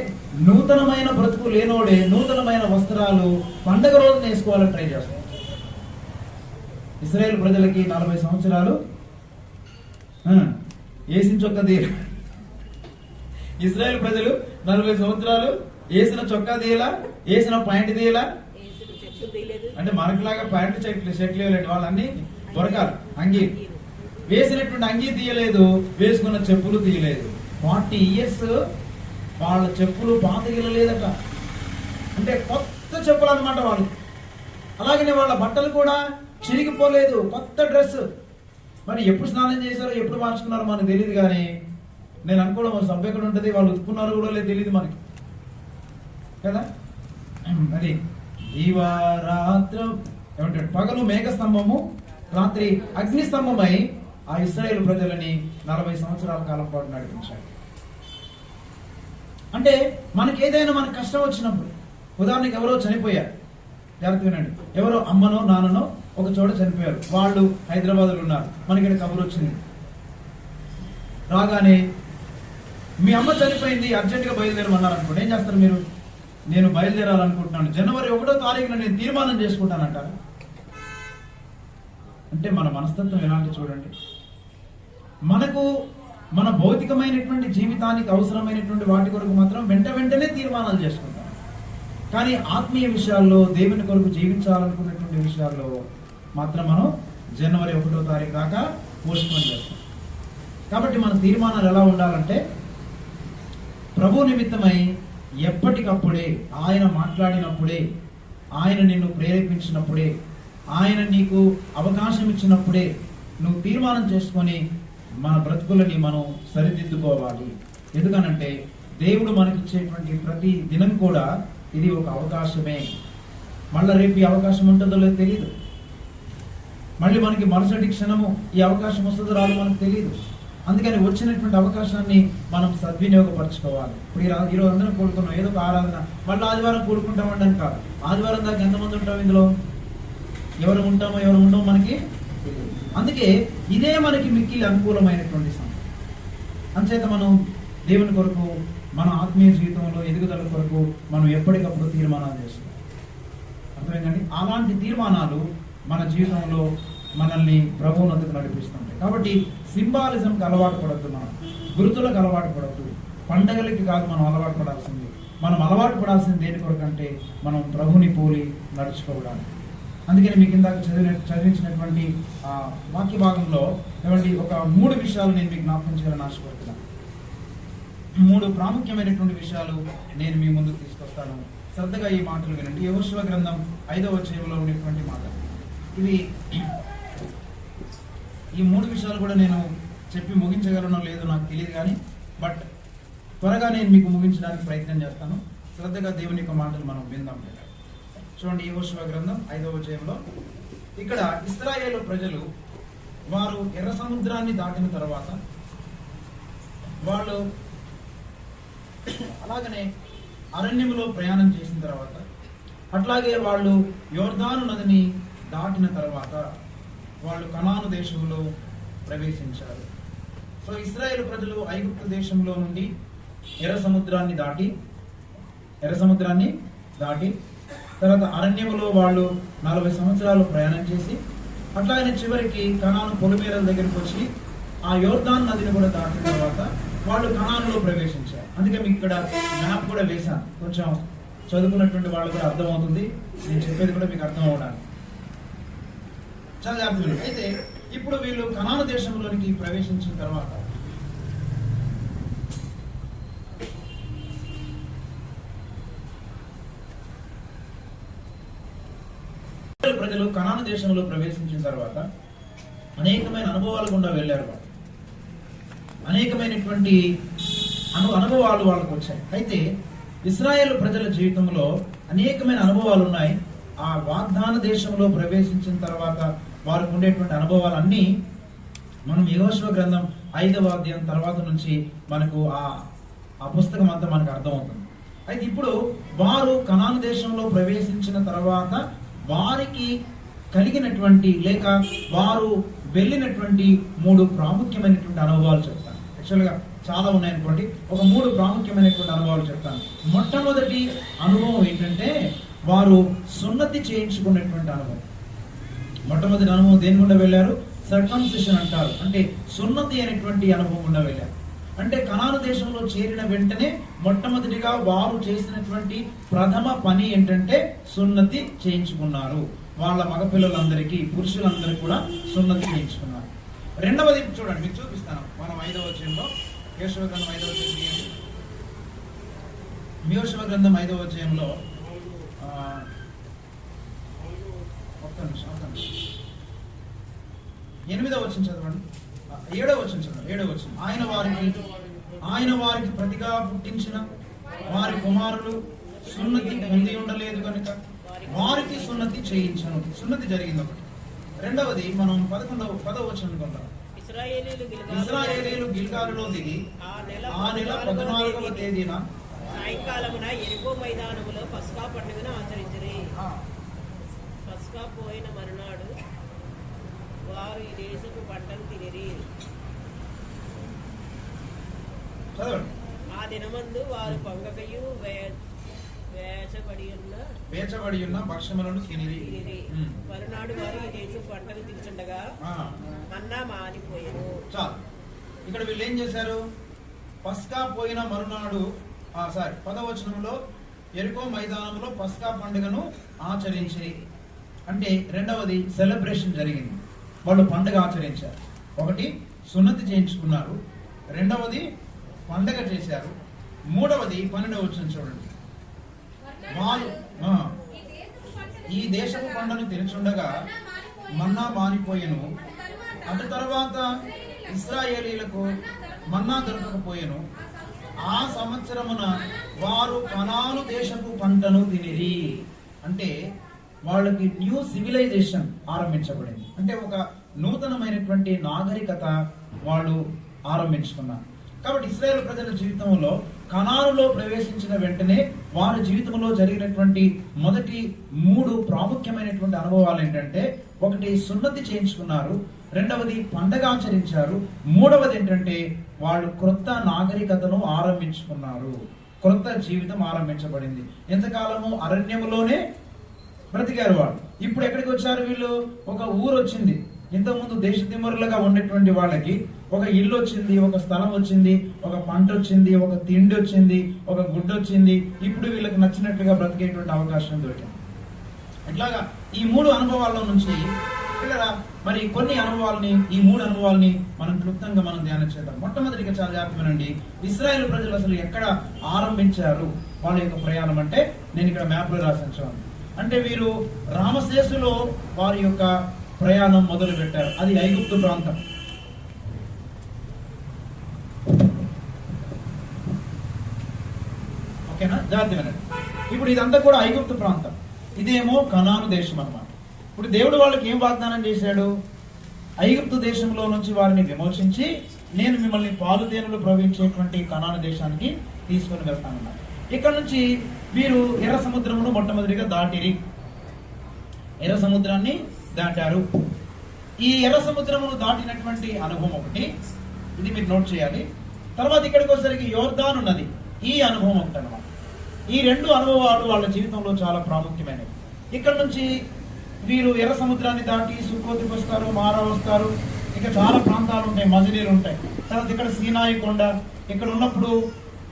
నూతనమైన బ్రతుకు లేనోడే నూతనమైన వస్త్రాలు పండగ రోజున వేసుకోవాలని ట్రై చేస్తాం. ఇశ్రాయేలు ప్రజలకి 40 సంవత్సరాలు వేసిన చొక్కా తీయ, ఇశ్రాయేలు ప్రజలు 40 సంవత్సరాలు వేసిన చొక్కా తీయలా, వేసిన ప్యాంట్ తీయలా. అంటే మనకులాగా ప్యాంటు షర్ట్లు వేయలేదు, వాళ్ళన్ని దొరకాలి. అంగీ వేసినటువంటి అంగీ తీయలేదు, వేసుకున్న చెప్పులు తీయలేదు. 40 years వాళ్ళ చెప్పులు పాత గిల్లలేదట. అంటే కొత్త చెప్పులు అనమాట వాళ్ళు. అలాగనే వాళ్ళ బట్టలు కూడా చిరిగిపోలేదు, కొత్త డ్రెస్. మరి ఎప్పుడు స్నానం చేశారో ఎప్పుడు మార్చుకున్నారో మనకు తెలియదు. కానీ నేను అనుకోవడం సబ్బు ఎక్కడ ఉంటుంది, వాళ్ళు ఉతుక్కున్నారో కూడా లేదు తెలియదు మనకి కదా. మరి దీవారాత్రం ఏమంటాడు, పగలు మేఘస్తంభము రాత్రి అగ్నిస్తంభమై ఆ ఇశ్రాయేలు ప్రజలని 40 సంవత్సరాల కాలం పాటు నడిపించాడు. అంటే మనకి ఏదైనా మనకు కష్టం వచ్చినప్పుడు, ఉదాహరణకి ఎవరో చనిపోయారు, జాగ్రత్త వినండి, ఎవరో అమ్మనో నాన్ననో ఒక చోట చనిపోయారు, వాళ్ళు హైదరాబాద్లో ఉన్నారు, మనకి ఇక్కడ కబురు వచ్చింది. రాగానే మీ అమ్మ చనిపోయింది, అర్జెంటుగా బయలుదేరమన్నారు అనుకోండి, ఏం చేస్తారు మీరు? నేను బయలుదేరాలనుకుంటున్నాను, జనవరి 1వ తారీఖున నేను తీర్మానం చేసుకుంటానంటారు. అంటే మన మనస్తత్వం ఎలాంటి చూడండి. మనకు మన భౌతికమైనటువంటి జీవితానికి అవసరమైనటువంటి వాటి కొరకు మాత్రం వెంటనే తీర్మానాలు చేసుకుంటాం. కానీ ఆత్మీయ విషయాల్లో, దేవుని కొరకు జీవించాలనుకున్నటువంటి విషయాల్లో మాత్రం మనం జనవరి 1వ తారీఖు దాకా పోస్ట్పోన్ చేస్తాం. కాబట్టి మన తీర్మానాలు ఎలా ఉండాలంటే, ప్రభు నిమిత్తమై ఎప్పటికప్పుడే, ఆయన మాట్లాడినప్పుడే, ఆయన నిన్ను ప్రేరేపించినప్పుడే, ఆయన నీకు అవకాశం ఇచ్చినప్పుడే నువ్వు తీర్మానం చేసుకొని మన బ్రతుకులని మనం సరిదిద్దుకోవాలి. ఎందుకనంటే దేవుడు మనకిచ్చేటువంటి ప్రతి దినం కూడా ఇది ఒక అవకాశమే. మళ్ళీ రేపు ఈ అవకాశం ఉంటుందో లేదో తెలియదు. మళ్ళీ మనకి మరుసటి క్షణము ఈ అవకాశం వస్తుందో రాదో మనకు తెలియదు. అందుకని వచ్చినటువంటి అవకాశాన్ని మనం సద్వినియోగపరచుకోవాలి. ఇప్పుడు ఈరోజు అందరం కూడుకున్నాం, ఏదో ఒక ఆరాధన, మళ్ళీ ఆదివారం కూడుకుంటామండి అని కాదు. ఆదివారం దాకా ఎంతమంది ఉంటాం ఇందులో? ఎవరు ఉంటామో ఎవరు ఉండమో మనకి తెలియదు. అందుకే ఇదే మనకి మిక్కిలి అనుకూలమైనటువంటి సమయం. అంచేత మనం దేవుని కొరకు, మన ఆత్మీయ జీవితంలో ఎదుగుదల కొరకు మనం ఎప్పటికప్పుడు తీర్మానాలు చేస్తున్నాం. అర్థమైందండి? అలాంటి తీర్మానాలు మన జీవితంలో మనల్ని ప్రభువునందుకు నడిపిస్తుంటాయి. కాబట్టి సింబాలిజంకి అలవాటు పడద్దు, మనం గుర్తులకు అలవాటు పడద్దు, పండగలకి కాదు మనం అలవాటు పడాల్సింది. మనం అలవాటు పడాల్సింది దేని కొరకంటే మనం ప్రభుని పోలి నడుచుకోవడానికి. అందుకని మీకు ఇందాక చదివించినటువంటి వాక్య భాగంలో ఏమండి ఒక 3 విషయాలు నేను మీకు జ్ఞాపకం చేయాలని ఆశపడుతున్నాను. 3 ప్రాముఖ్యమైనటువంటి విషయాలు నేను మీ ముందుకు తీసుకొస్తాను. శ్రద్ధగా ఈ మాటలు వినండి. యెహోషువ గ్రంథం 5వ అధ్యాయంలో ఉన్నటువంటి మాటలు ఇవి. ఈ 3 విషయాలు కూడా నేను చెప్పి ముగించగలనో లేదో నాకు తెలియదు, కానీ బట్ త్వరగా నేను మీకు ముగించడానికి ప్రయత్నం చేస్తాను. శ్రద్ధగా దేవుని యొక్క మాటలు మనం విందాం. చూడండి, యెహోషువ గ్రంథం 5వ అధ్యాయంలో ఇక్కడ ఇశ్రాయేలు ప్రజలు వారు ఎర్ర సముద్రాన్ని దాటిన తర్వాత, వాళ్ళు అలాగనే అరణ్యములో ప్రయాణం చేసిన తర్వాత, అట్లాగే వాళ్ళు యోర్దాను నదిని దాటిన తర్వాత వాళ్ళు కనాను దేశంలో ప్రవేశించారు. సో ఇశ్రాయేలు ప్రజలు ఐగుప్తు దేశంలో నుండి ఎర్ర సముద్రాన్ని దాటి తర్వాత అరణ్యములో వాళ్ళు 40 సంవత్సరాలు ప్రయాణం చేసి అట్లాగనే చివరికి కనాను పొలిమేరల దగ్గరికి వచ్చి ఆ యోర్దాన్ నదిని కూడా దాటిన తర్వాత వాళ్ళు కనానులో ప్రవేశించారు. అందుకే మీకు ఇక్కడ మ్యాప్ కూడా వేశాను, కొంచెం చదువుకున్నటువంటి వాళ్ళు కూడా అర్థమవుతుంది, నేను చెప్పేది కూడా మీకు అర్థం అవడానికి. చాలా జాగ్రత్తలు. అయితే ఇప్పుడు వీళ్ళు కనాను దేశంలోనికి ప్రవేశించిన తర్వాత ప్రజలు కనాను దేశంలో ప్రవేశించిన తర్వాత అనేకమైన అనుభవాలు గుండా వెళ్ళారు. వాళ్ళు అనేకమైనటువంటి అనుభవాలు వాళ్ళకు వచ్చాయి. అయితే ఇశ్రాయేలు ప్రజల జీవితంలో అనేకమైన అనుభవాలు ఉన్నాయి. ఆ వాగ్దాన దేశంలో ప్రవేశించిన తర్వాత వారికి ఉండేటువంటి అనుభవాలన్నీ మనం యెహోషువ గ్రంథం 5వ అధ్యాయం తర్వాత నుంచి మనకు ఆ పుస్తకం అంతా మనకు అర్థమవుతుంది. అయితే ఇప్పుడు వారు కనాను దేశంలో ప్రవేశించిన తర్వాత వారికి కలిగినటువంటి లేక వారు వెళ్ళినటువంటి 3 ప్రాముఖ్యమైనటువంటి అనుభవాలు చెప్తాను. యాక్చువల్గా చాలా ఉన్నాయనుకోండి, ఒక 3 ప్రాముఖ్యమైనటువంటి అనుభవాలు చెప్తాను. మొట్టమొదటి అనుభవం ఏంటంటే వారు సున్నతి చేయించుకున్నటువంటి అనుభవం. మొట్టమొదటి అనుభవం దేని గుండా వెళ్ళారు? సర్కంసిషన్ అంటారు, అంటే సున్నతి అనేటువంటి అనుభవం గుండా వెళ్ళారు. అంటే కనాను దేశంలో చేరిన వెంటనే మొట్టమొదటిగా వారు చేసినటువంటి ప్రథమ పని ఏంటంటే సున్నతి చేయించుకున్నారు. వాళ్ళ మగపిల్లలందరికీ పురుషులందరికీ కూడా సున్నతి చేయించుకున్నారు. రెండవది చూడండి, మీకు చూపిస్తాను. మనం 5వ అధ్యాయంలో యెహోషువ గ్రంథం 5వ అధ్యాయం, యెహోషువ గ్రంథం 5వ అధ్యాయంలో ఒక్క నిమిషం 8వ వచనం చదవండి, 7వ వచనం చదవండి. 7వ వచనం, ఆయన వారికి ప్రతిగా పుట్టించిన వారి కుమారులు సున్నతి పొంది ఉండలేదు కనుక వారికి సున్నతి చేయించను. సున్నతి జరిగింది ఒకటి. రెండవది మనం 10వ వచనం కొందాం. ఇశ్రాయేలీయులు గిల్గాలులో దిగి ఆ నెల 14వ తేదీన సాయంకాలమున యెరికో మైదానములో పస్కా పండుగను ఆచరించిరి. పస్కా పోయిన మరునాడు వారు ఈ దేశపు పంటను తినిరి. ఆ దినమందు వారు పొంగకయు వేచబడి ఉన్న భక్ష్యములను తినిరి. మరునాడు వారు ఈ దేశపు పంటను తినుచుండగా మన్నా మానిపోయారు. చాలు. ఇక్కడ వీళ్ళు ఏం చేశారు? పస్కా పోయిన మరునాడు 10వ వచనంలో యెరికో మైదానంలో పస్కా పండుగను ఆచరించి, అంటే రెండవది సెలబ్రేషన్ జరిగింది. వాళ్ళు పండుగ ఆచరించారు. ఒకటి సున్నతి చేయించుకున్నారు, రెండవది పండుగ చేశారు, మూడవది 12వ వచనం చూడండి. వాళ్ళు ఈ దేశపు పంటను తెరిచుండగా మన్నా మానిపోయెను. అటు తర్వాత ఇశ్రాయేలీలకు మన్నా దొరకకపోయెను. ఆ సంవత్సరమున వారు కనాను దేశపు పంటను తినిరి. అంటే వాళ్ళకి న్యూ సివిలైజేషన్ ఆరంభించబడింది. అంటే ఒక నూతనమైనటువంటి నాగరికత వాళ్ళు ఆరంభించుకున్నారు. కాబట్టి ఇశ్రాయేలు ప్రజల జీవితంలో కనానులో ప్రవేశించిన వెంటనే వారి జీవితంలో జరిగినటువంటి మొదటి 3 ప్రాముఖ్యమైనటువంటి అనుభవాలు ఏంటంటే, ఒకటి సున్నతి చేయించుకున్నారు, రెండవది పండగ ఆచరించారు, మూడవది ఏంటంటే వాళ్ళు క్రొత్త నాగరికతను ఆరంభించుకున్నారు. క్రొత్త జీవితం ఆరంభించబడింది. ఎంతకాలము అరణ్యములోనే బ్రతికారు వాళ్ళు. ఇప్పుడు ఎక్కడికి వచ్చారు వీళ్ళు? ఒక ఊరు వచ్చింది. ఇంతకుముందు దేశతిమ్మరులుగా ఉండేటువంటి వాళ్ళకి ఒక ఇల్లు వచ్చింది, ఒక స్థలం వచ్చింది, ఒక పంట వచ్చింది, ఒక తిండి వచ్చింది, ఒక గుడ్డ వచ్చింది. ఇప్పుడు వీళ్ళకి నచ్చినట్టుగా బ్రతికేటువంటి అవకాశం దొరికింది. ఇట్లాగా ఈ 3 అనుభవాల్లో నుంచి ఇక్కడ మరి కొన్ని అనుభవాలని, ఈ 3 అనుభవాలని మనం క్లుప్తంగా మనం ధ్యానం చేద్దాం. మొట్టమొదటిగా చాలా జాగ్రత్తగానండి, ఇశ్రాయేలు ప్రజలు అసలు ఎక్కడ ఆరంభించారు వాళ్ళ యొక్క ప్రయాణం అంటే, నేను ఇక్కడ మ్యాప్ లో రాసాను చూడండి. అంటే వీరు రామశేషులో వారి యొక్క ప్రయాణం మొదలు పెట్టారు. అది ఐగుప్తు ప్రాంతం. ఓకేనా? జాగ్రత్తగా. ఇప్పుడు ఇదంతా కూడా ఐగుప్తు ప్రాంతం, ఇదేమో కనాను దేశం అన్నమాట. ఇప్పుడు దేవుడు వాళ్ళకి ఏం వాగ్దానం చేశాడు? ఐగుప్తు దేశంలో నుంచి వారిని విమోచించి నేను మిమ్మల్ని పాలు తేనెలు ప్రవహించేటువంటి కనాను దేశానికి తీసుకొని వెళ్తానన్నారు. ఇక్కడ నుంచి వీరు ఎర్ర సముద్రమును మొట్టమొదటిగా దాటిరి. ఎర్ర సముద్రాన్ని దాటారు. ఈ ఎర్ర సముద్రమును దాటినటువంటి అనుభవం ఒకటి, ఇది మీరు నోట్ చేయాలి. తర్వాత ఇక్కడికి వచ్చేసరికి యోర్దాను నది, ఈ అనుభవం ఒకటి అనమాట. ఈ రెండు అనుభవాలు వాళ్ళ జీవితంలో చాలా ప్రాముఖ్యమైనవి. ఇక్కడ నుంచి వీరు ఎర్ర సముద్రాన్ని దాటి సుక్కోతికి వస్తారు, మారా వస్తారు, ఇక చాలా ప్రాంతాలు ఉంటాయి, మజిలీలు ఉంటాయి. తర్వాత ఇక్కడ సీనాయి కొండ, ఇక్కడ ఉన్నప్పుడు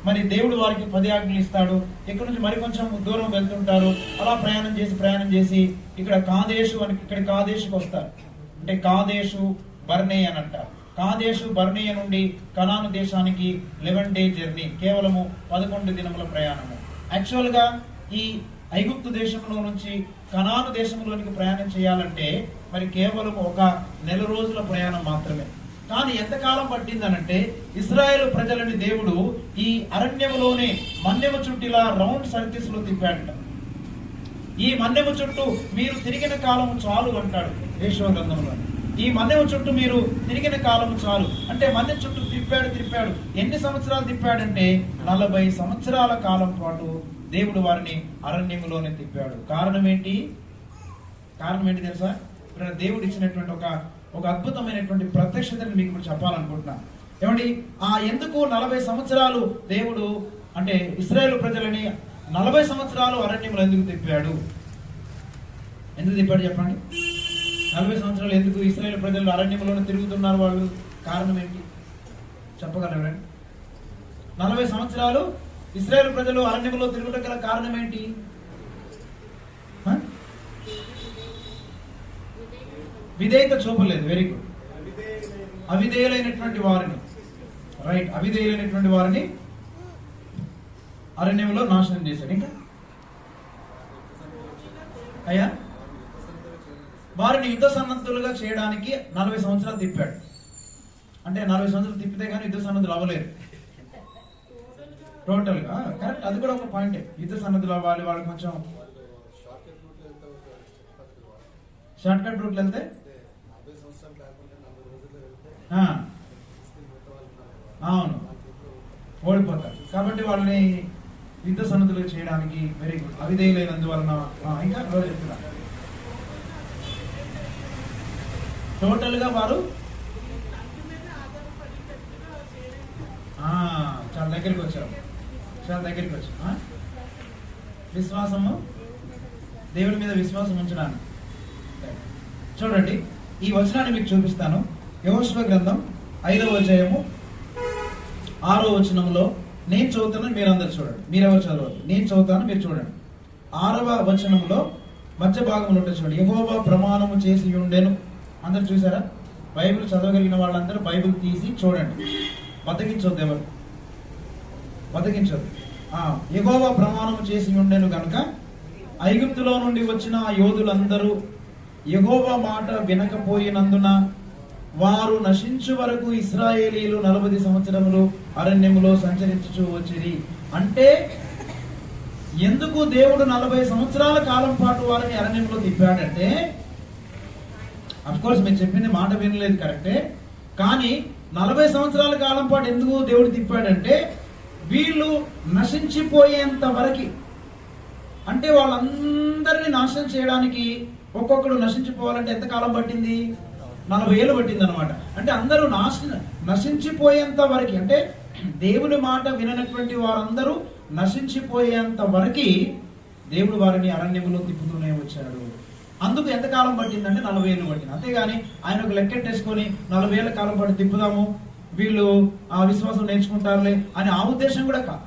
మరి దేవుడు వారికి 10 ఆజ్ఞలు ఇస్తాడు. ఇక్కడ నుంచి మరి కొంచెం దూరం వెళ్తుంటారు. అలా ప్రయాణం చేసి ఇక్కడ కాదేశు అని, ఇక్కడ కాదేశుకి వస్తారు. అంటే కాదేశు బర్నే అని అంటారు. కాదేశు బర్నేయ నుండి కనాను దేశానికి 11 డే జర్నీ, కేవలము 11 దినముల ప్రయాణము. యాక్చువల్ గా ఈ ఐగుప్తు దేశంలో నుంచి కనాను దేశంలోనికి ప్రయాణం చేయాలంటే మరి కేవలం 1 నెల రోజుల ప్రయాణం మాత్రమే. కానీ ఎంతకాలం పట్టిందనంటే ఇశ్రాయేలు ప్రజలని దేవుడు ఈ అరణ్యములోనే మన్నెము చుట్టిలా రౌండ్ సర్కిల్స్ లో తిప్పాడట. ఈ మన్నెము చుట్టూ మీరు తిరిగిన కాలం చాలు అంటాడు యెషయా గ్రంథంలో. ఈ మన్నెము చుట్టూ మీరు తిరిగిన కాలం చాలు అంటే మన్నె చుట్టూ తిప్పాడు. ఎన్ని సంవత్సరాలు తిప్పాడంటే 40 సంవత్సరాల కాలం పాటు దేవుడు వారిని అరణ్యములోనే తిప్పాడు. కారణం ఏంటి తెలుసా? దేవుడు ఇచ్చినటువంటి ఒక అద్భుతమైనటువంటి ప్రత్యక్షతను మీకు ఇప్పుడు చెప్పాలనుకుంటున్నాను. ఏమండి, ఎందుకు 40 సంవత్సరాలు దేవుడు అంటే ఇశ్రాయేలు ప్రజలని 40 సంవత్సరాలు అరణ్యములు ఎందుకు తిప్పాడు? చెప్పండి. 40 సంవత్సరాలు ఎందుకు ఇశ్రాయేలు ప్రజలు అరణ్యంలోనే తిరుగుతున్నారు? వాళ్ళు కారణం ఏంటి చెప్పగలరు ఎవరండి? 40 సంవత్సరాలు ఇశ్రాయేలు ప్రజలు అరణ్యంలో తిరుగుటం గల కారణం ఏంటి? విధేయత చూపలేదు. Very good. అవిధేయులైనటువంటి వారిని అరణ్యంలో నాశనం చేశాడు. ఇంకా అయ్యా వారిని యుద్ధ సన్నద్ధులుగా చేయడానికి 40 సంవత్సరాలు తిప్పాడు. అంటే 40 సంవత్సరాలు తిప్పితే కానీ యుద్ధ సన్నద్ధులు అవ్వలేరు టోటల్ గా. కరెక్ట్, అది కూడా ఒక పాయింటే. యుద్ధ సన్నద్ధులు అవ్వాలి, వాళ్ళు కొంచెం షార్ట్ కట్ రూట్లు వెళ్తే అవును ఓడిపోతారు. కాబట్టి వాళ్ళని యుద్ధ సన్నద్ధులు చేయడానికి వెరీ గుడ్. అవిధేయులైనందువలన ఇంకా చెప్తున్నా టోటల్ గా వారు చాలా దగ్గరికి వచ్చారు. విశ్వాసము, దేవుడి మీద విశ్వాసం ఉంచడానికి. చూడండి, ఈ వచనాన్ని మీకు చూపిస్తాను. యెహోషువ గ్రంథం 5వ అధ్యాయము 6వ వచనంలో నేను చదువుతాను, మీరందరూ చూడండి. మీరెవరు చదవదు, నేను చదువుతాను, మీరు చూడండి. 6వ వచనంలో మధ్య భాగంలో ఉంటుంది చూడండి. యెహోవా ప్రమాణము చేసి ఉండెను. అందరు చూసారా? బైబిల్ చదవగలిగిన వాళ్ళందరూ బైబిల్ తీసి చూడండి. బతికించొద్దు, ఎవరు బతికించొద్దు. యెహోవా ప్రమాణము చేసి ఉండెను గనుక ఐగుప్తులో నుండి వచ్చిన ఆ యోధులందరూ యెహోవా మాట వినకపోయినందున వారు నశించు వరకు ఇశ్రాయేలీలు 40 సంవత్సరములు అరణ్యములో సంచరించుచూ వచ్చిరి. అంటే ఎందుకు దేవుడు 40 సంవత్సరాల కాలం పాటు వారిని అరణ్యంలో తిప్పాడంటే, అఫ్ కోర్స్ మీరు చెప్పింది మాట వినలేదు, కరెక్టే. కానీ 40 సంవత్సరాల కాలం పాటు ఎందుకు దేవుడు తిప్పాడంటే వీళ్ళు నశించిపోయేంత వరకు, అంటే వాళ్ళందరినీ నాశనం చేయడానికి ఒక్కొక్కడు నశించిపోవాలంటే ఎంత కాలం పట్టింది? 40 ఏళ్ళు పట్టింది అనమాట. అంటే అందరూ నశించిపోయేంత వరకు, అంటే దేవుని మాట విననటువంటి వారందరూ నశించిపోయేంత వరకు దేవుడు వారిని అరణ్యములో తిప్పుతూనే వచ్చాడు. అందుకు ఎంతకాలం పట్టిందంటే 40 ఏళ్ళు పట్టింది. అంతేగాని ఆయన ఒక లెక్కెట్టేసుకొని 40 ఏళ్ల కాలం పాటు తిప్పుదాము, వీళ్ళు ఆ విశ్వాసం నేర్చుకుంటారులే అని ఆ ఉద్దేశం కూడా కాదు.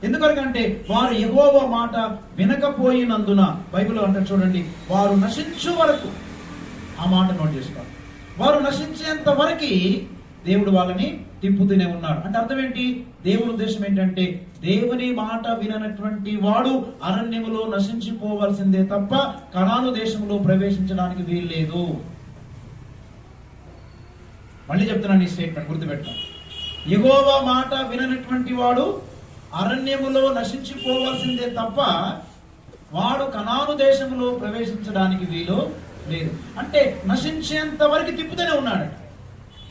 ఎందుకంటే వారు యెహోవా మాట వినకపోయినందున, బైబిల్లో అంటారు చూడండి, వారు నశించు వరకు. ఆ మాట నోట్ చేసుకోవాలి. వారు నశించేంత వరకు దేవుడు వాళ్ళని తిప్పుతూనే ఉన్నాడు. అంటే అర్థం ఏంటి? దేవుని ఉద్దేశం ఏంటంటే దేవుని మాట విననటువంటి వాడు అరణ్యములో నశించిపోవలసిందే తప్ప కనాను దేశంలో ప్రవేశించడానికి వీల్లేదు. మళ్ళీ చెప్తున్నాను ఈ స్టేట్మెంట్, గుర్తుపెట్టాను. యెహోవా మాట విననటువంటి వాడు అరణ్యములో నశించిపోవలసిందే తప్ప వాడు కనాను దేశంలో ప్రవేశించడానికి వీలు లేదు. అంటే నశించేంత వరకు తిప్పుతూనే ఉన్నాడు.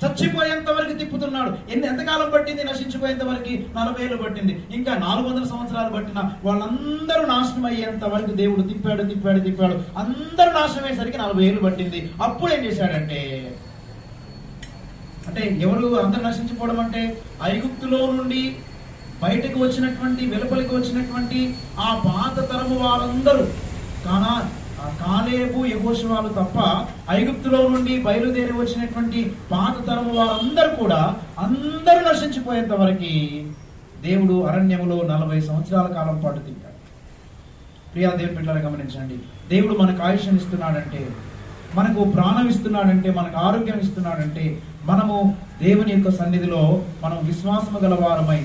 చచ్చిపోయేంత వరకు తిప్పుతున్నాడు. ఎంతకాలం పట్టింది నశించిపోయేంత వరకు? 40 ఏళ్ళు పట్టింది. ఇంకా 400 సంవత్సరాలు పట్టిన వాళ్ళందరూ నాశనం అయ్యేంత వరకు దేవుడు తిప్పాడు తిప్పాడు తిప్పాడు. అందరూ నాశనం అయ్యేసరికి 40 ఏళ్ళు పట్టింది. అప్పుడు ఏం చేశాడంటే, అంటే ఎవరు అందరు నశించిపోవడం అంటే, ఐగుప్తులో నుండి బయటకు వచ్చినటువంటి, వెలుపలికి వచ్చినటువంటి ఆ పాత తరము వాళ్ళందరూ, కాలేబు యెహోషువలు తప్ప ఐగుప్తులో నుండి బయలుదేరి వచ్చినటువంటి పాత తరము వారందరూ కూడా అందరూ నశించిపోయేంత వరకు దేవుడు అరణ్యములో 40 సంవత్సరాల కాలం పాటు తిప్పాడు. ప్రియా దేవుని బిడ్డలారా గమనించండి, దేవుడు మనకు ఆయుష్యం ఇస్తున్నాడంటే, మనకు ప్రాణం ఇస్తున్నాడంటే, మనకు ఆరోగ్యం ఇస్తున్నాడంటే, మనము దేవుని యొక్క సన్నిధిలో మనం విశ్వాసము గలవారమై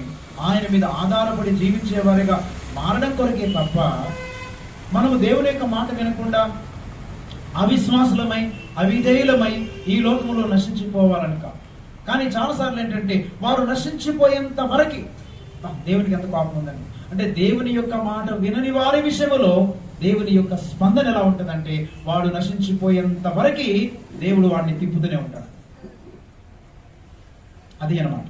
ఆయన మీద ఆధారపడి జీవించే వారిగా మారడం కొరకే తప్ప, మనము దేవుని యొక్క మాట వినకుండా అవిశ్వాసులమై అవిధేయులమై ఈ లోకంలో నశించిపోవాలని కాదు. కానీ చాలాసార్లు ఏంటంటే, వారు నశించిపోయేంత వరకు దేవునికి ఎంత కోపం ఉందండి అంటే, దేవుని యొక్క మాట వినని వారి విషయంలో దేవుని యొక్క స్పందన ఎలా ఉంటుందంటే, వాడు నశించిపోయేంత వరకు దేవుడు వాడిని తిప్పుతూనే ఉంటాడు. అది అన్నమాట.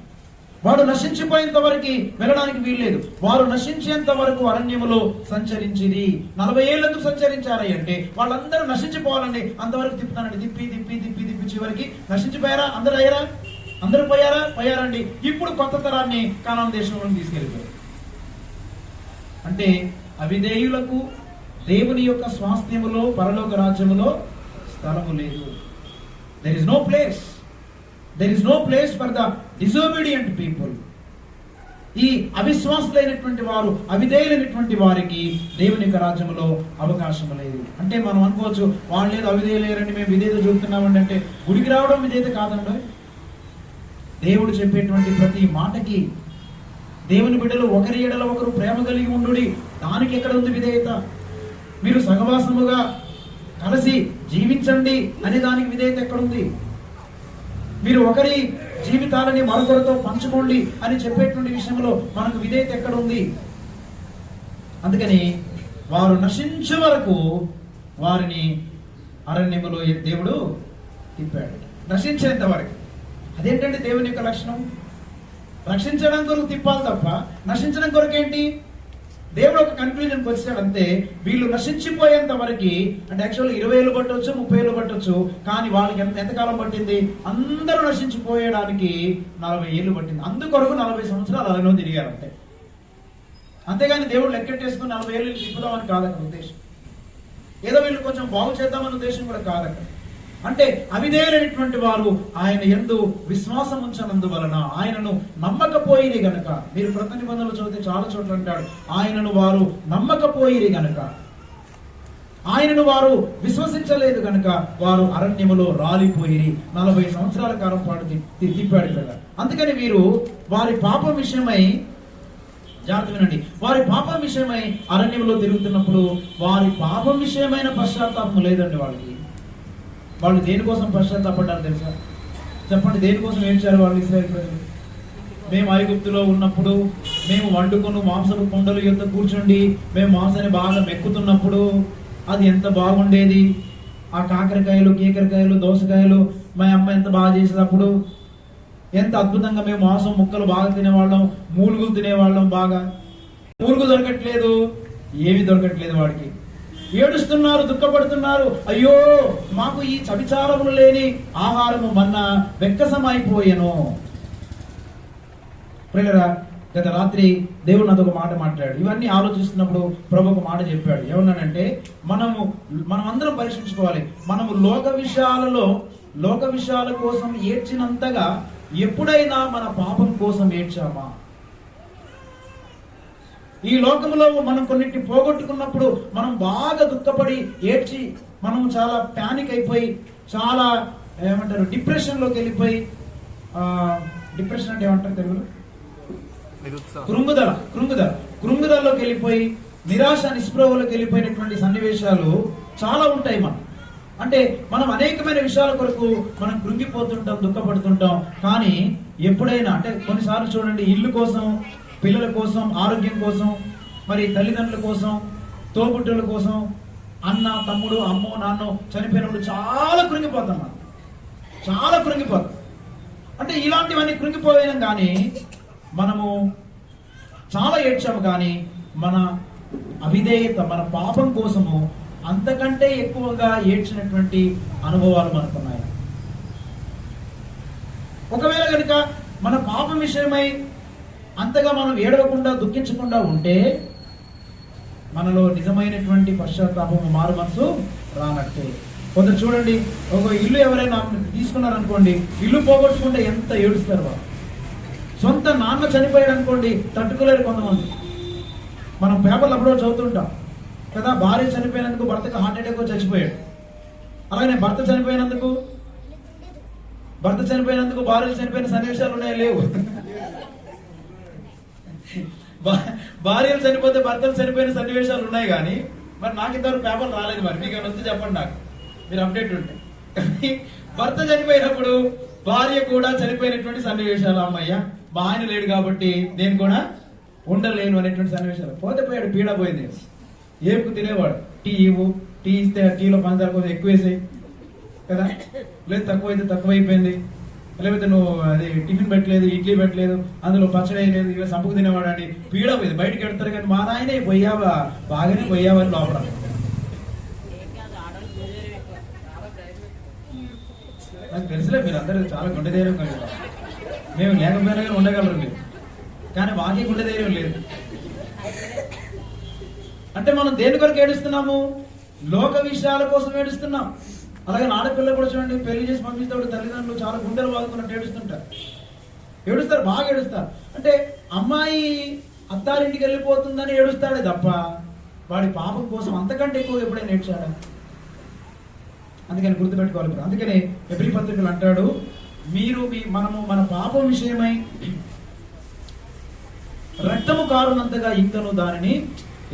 వాడు నశించిపోయేంత వరకు వెళ్ళడానికి వీల్లేదు. వారు నశించేంత వరకు అరణ్యములో సంచరించింది. 40 ఏళ్ళకు సంచరించారు అంటే వాళ్ళందరూ నశించిపోవాలండి. అంతవరకు తిప్పుతానండి, తిప్పి తిప్పి తిప్పి తిప్పి చివరికి నశించిపోయారా? అందరూ అయ్యారా? అందరూ పోయారండి. ఇప్పుడు కొత్త తరాన్ని కానాను దేశంలో తీసుకెళ్ళిపోయారు. అంటే అవిధేయులకు దేవుని యొక్క స్వాస్థ్యములో, పరలోక రాజ్యములో స్థలము లేదు. There is no place for the disobedient people. ఈ అవిశ్వాసులైనటువంటి వారు, అవిధేయులైనటువంటి వారికి దేవుని యొక్క రాజ్యములో అవకాశం లేదు. అంటే మనం అనుకోవచ్చు, వాళ్ళు లేదు అవిధేయులేరని మేము విధేయత చూపుతున్నామండి అంటే, గుడికి రావడం విధేయత కాదండి. దేవుడు చెప్పేటువంటి ప్రతి మాటకి, దేవుని బిడ్డలు ఒకరి ఎడల ఒకరు ప్రేమ కలిగి ఉండుడి, దానికి ఎక్కడ ఉంది విధేయత? మీరు సహవాసముగా కలిసి జీవించండి అనే దానికి విధేయత ఎక్కడుంది? మీరు ఒకరి జీవితాలని మరొకరితో పంచుకోండి అని చెప్పేటువంటి విషయంలో మనకు విధేయత ఎక్కడ ఉంది? అందుకని వారు నశించే వరకు వారిని అరణ్యములో దేవుడు తిప్పాడు. నశించేంత వరకు. అదేంటంటే దేవుని యొక్క లక్షణం. రక్షించడం కొరకు తిప్పాలి తప్ప నశించడం కొరకు ఏంటి? దేవుడు ఒక కన్క్లూజన్కి వచ్చాడంతే, వీళ్ళు నశించిపోయేంత వరకు. అంటే యాక్చువల్గా 20 ఏళ్ళు పట్టవచ్చు, 30 ఏళ్ళు పట్టవచ్చు. కానీ వాళ్ళకి ఎంతకాలం పట్టింది? అందరూ నశించిపోయడానికి 40 ఏళ్ళు పట్టింది. అందుకొరకు 40 సంవత్సరాలు అలా తిరిగారంటే. అంతేగాని దేవుడు లెక్కెట్టేసుకుని 40 ఏళ్ళు తిప్పుదామని కాదక్కడ ఉద్దేశం. ఏదో వీళ్ళు కొంచెం బాగు చేద్దామన్న ఉద్దేశం కూడా కాదక్కడ. అంటే అవిధేయులైనటువంటి వారు ఆయన యందు విశ్వాసం ఉంచనందువలన, ఆయనను నమ్మకపోయిరి గనుక. మీరు కృత నిబంధనలు చదివితే చాలా చోట్ల అంటాడు, ఆయనను వారు నమ్మకపోయిరి గనుక, ఆయనను వారు విశ్వసించలేదు గనుక వారు అరణ్యములో రాలిపోయిరి. 40 సంవత్సరాల కాలం పాటు తిప్పాడు కదా. అందుకని వీరు వారి పాపం విషయమై, జాగ్రత్త వినండి, వారి పాపం విషయమై అరణ్యంలో తిరుగుతున్నప్పుడు వారి పాపం విషయమైన పశ్చాత్తాపం లేదండి వాళ్ళకి. వాళ్ళు దేనికోసం పశ్చాత్తాపడ్డారు తెలుసా? చెప్పండి, దేనికోసం ఏడ్చారు వాళ్ళు ఇశ్రాయేలు ప్రజలు? మేము ఐగుప్తులో ఉన్నప్పుడు మేము వండుకొని మాంసపు కుండలు ఎంత కూర్చోండి మేము మాంసాన్ని బాగా మెక్కుతున్నప్పుడు అది ఎంత బాగుండేది. ఆ కాకరకాయలు, కీకరకాయలు, దోసకాయలు మా అమ్మ ఎంత బాగా చేసేటప్పుడు ఎంత అద్భుతంగా మేము మాంసం ముక్కలు బాగా తినేవాళ్ళం, మూలుగులు తినేవాళ్ళం. బాగా మూలుగు దొరకట్లేదు, ఏమి దొరకట్లేదు. వాడికి ఏడుస్తున్నారు, దుఃఖపడుతున్నారు. అయ్యో మాకు ఈ చవిచారములు లేని ఆహారము మన్నా వెక్కసమైపోయెను. ప్రియులారా, గత రాత్రి దేవుడు నాతో ఒక మాట మాట్లాడాడు. ఇవన్నీ ఆలోచిస్తున్నప్పుడు ప్రభు ఒక మాట చెప్పాడు. ఏమన్నానంటే, మనం అందరం పరీక్షించుకోవాలి. మనము లోక విషయాల కోసం ఏడ్చినంతగా ఎప్పుడైనా మన పాపం కోసం ఏడ్చామా? ఈ లోకంలో మనం కొన్నిటిని పోగొట్టుకున్నప్పుడు మనం బాగా దుఃఖపడి ఏడ్చి మనం చాలా ప్యానిక్ అయిపోయి, చాలా ఏమంటారు డిప్రెషన్లోకి వెళ్ళిపోయి, డిప్రెషన్ అంటే ఏమంటారు తెలుగులో? కృంగుదలలోకి వెళ్ళిపోయి నిరాశ నిస్పృహలోకి వెళ్ళిపోయినటువంటి సన్నివేశాలు చాలా ఉంటాయి. అంటే మనం అనేకమైన విషయాల కొరకు మనం కృంగిపోతుంటాం, దుఃఖపడుతుంటాం. కానీ ఎప్పుడైనా అంటే కొన్నిసార్లు చూడండి, ఇల్లు కోసం, పిల్లల కోసం, ఆరోగ్యం కోసం, మరి తల్లిదండ్రుల కోసం, తోబుట్టుల కోసం, అన్న, తమ్ముడు, అమ్మో, నాన్నో చనిపోయినప్పుడు చాలా కృంగిపోతాం. మనం చాలా కృంగిపోతాం. అంటే ఇలాంటివన్నీ కృంగిపోయాం కానీ మనము చాలా ఏడ్చాము కానీ మన అవిధేయత, మన పాపం కోసము అంతకంటే ఎక్కువగా ఏడ్చినటువంటి అనుభవాలు మనకున్నాయి. ఒకవేళ కనుక మన పాపం విషయమై అంతగా మనం ఏడవకుండా దుఃఖించకుండా ఉంటే మనలో నిజమైనటువంటి పశ్చాత్తాపం, మారు మనసు రానట్టే. కొందరు చూడండి, ఒక ఇల్లు ఎవరైనా తీసుకున్నారనుకోండి, ఇల్లు పోగొట్టుకుంటే ఎంత ఏడుస్తారు వాళ్ళు. సొంత నాన్న చనిపోయాడు అనుకోండి, తట్టుకోలేరు కొంతమంది. మనం పేపర్లు అప్పుడో చదువుతుంటాం కదా, భార్య చనిపోయినందుకు భర్తకు హార్ట్ అటాక్ చచ్చిపోయాడు. అలాగే భర్త చనిపోయినందుకు భార్యలు చనిపోయిన సన్నివేశాలు ఉన్నాయా? లేవు. భార్యలు చనిపోతే భర్తలు చనిపోయిన సన్నివేశాలు ఉన్నాయి కానీ మరి నాకు ఇంతవరకు పేపర్లు రాలేదు. మరి మీకు ఏమైనా వస్తే చెప్పండి, నాకు మీరు అప్డేట్ ఉంటే. భర్త చనిపోయినప్పుడు భార్య కూడా చనిపోయినటువంటి సన్నివేశాలు, అమ్మయ్య మా ఆయన లేడు కాబట్టి నేను కూడా ఉండలేను అనేటువంటి సన్నివేశాలు. పోతే పోయాడు, పీడ పోయింది. ఏపుకు తినేవాడు, టీ ఇవ్వు, టీ ఇస్తే టీలో పంచదార కొంచెం ఎక్కువ వేసాయి కదా, లేదు తక్కువ అయితే తక్కువ అయిపోయింది, లేకపోతే నువ్వు అది టిఫిన్ పెట్టలేదు, ఇడ్లీ పెట్టలేదు, అందులో పచ్చడి వేయలేదు, ఇవి సంపుకు తినేవాడు అని పీడ పోయింది. బయటకు ఎడతారు కానీ మా నాయనే పోయావా, బాగానే పోయావా అని లోపల. నాకు తెలుసులే, మీరు అందరూ చాలా గుండె ధైర్యం కలిగి, మేము లేకపోయినా కానీ ఉండగలరు మీరు, కానీ మాకే గుండె ధైర్యం లేదు. అంటే మనం దేని కొరకు ఏడుస్తున్నాము? లోక విషయాల కోసం ఏడుస్తున్నాం. అలాగే ఆడపిల్లలు కూడా చూడండి, పెళ్లి చేసి పంపిస్తే తల్లిదండ్రులు చాలా గుండెలు బాదుకున్నట్టు ఏడుస్తారు, బాగా ఏడుస్తారు. అంటే అమ్మాయి అత్తారింటికి వెళ్ళిపోతుందని ఏడుస్తాడే తప్ప వాడి పాపం కోసం అంతకంటే ఎక్కువ ఎప్పుడైనా ఏడ్చాడా? అందుకని గుర్తుపెట్టుకోవాలి. అందుకనే ఎబ్రీ పత్రికలు అంటాడు, మనము మన పాపం విషయమై రక్తము కారునంతగా ఇంకను దానిని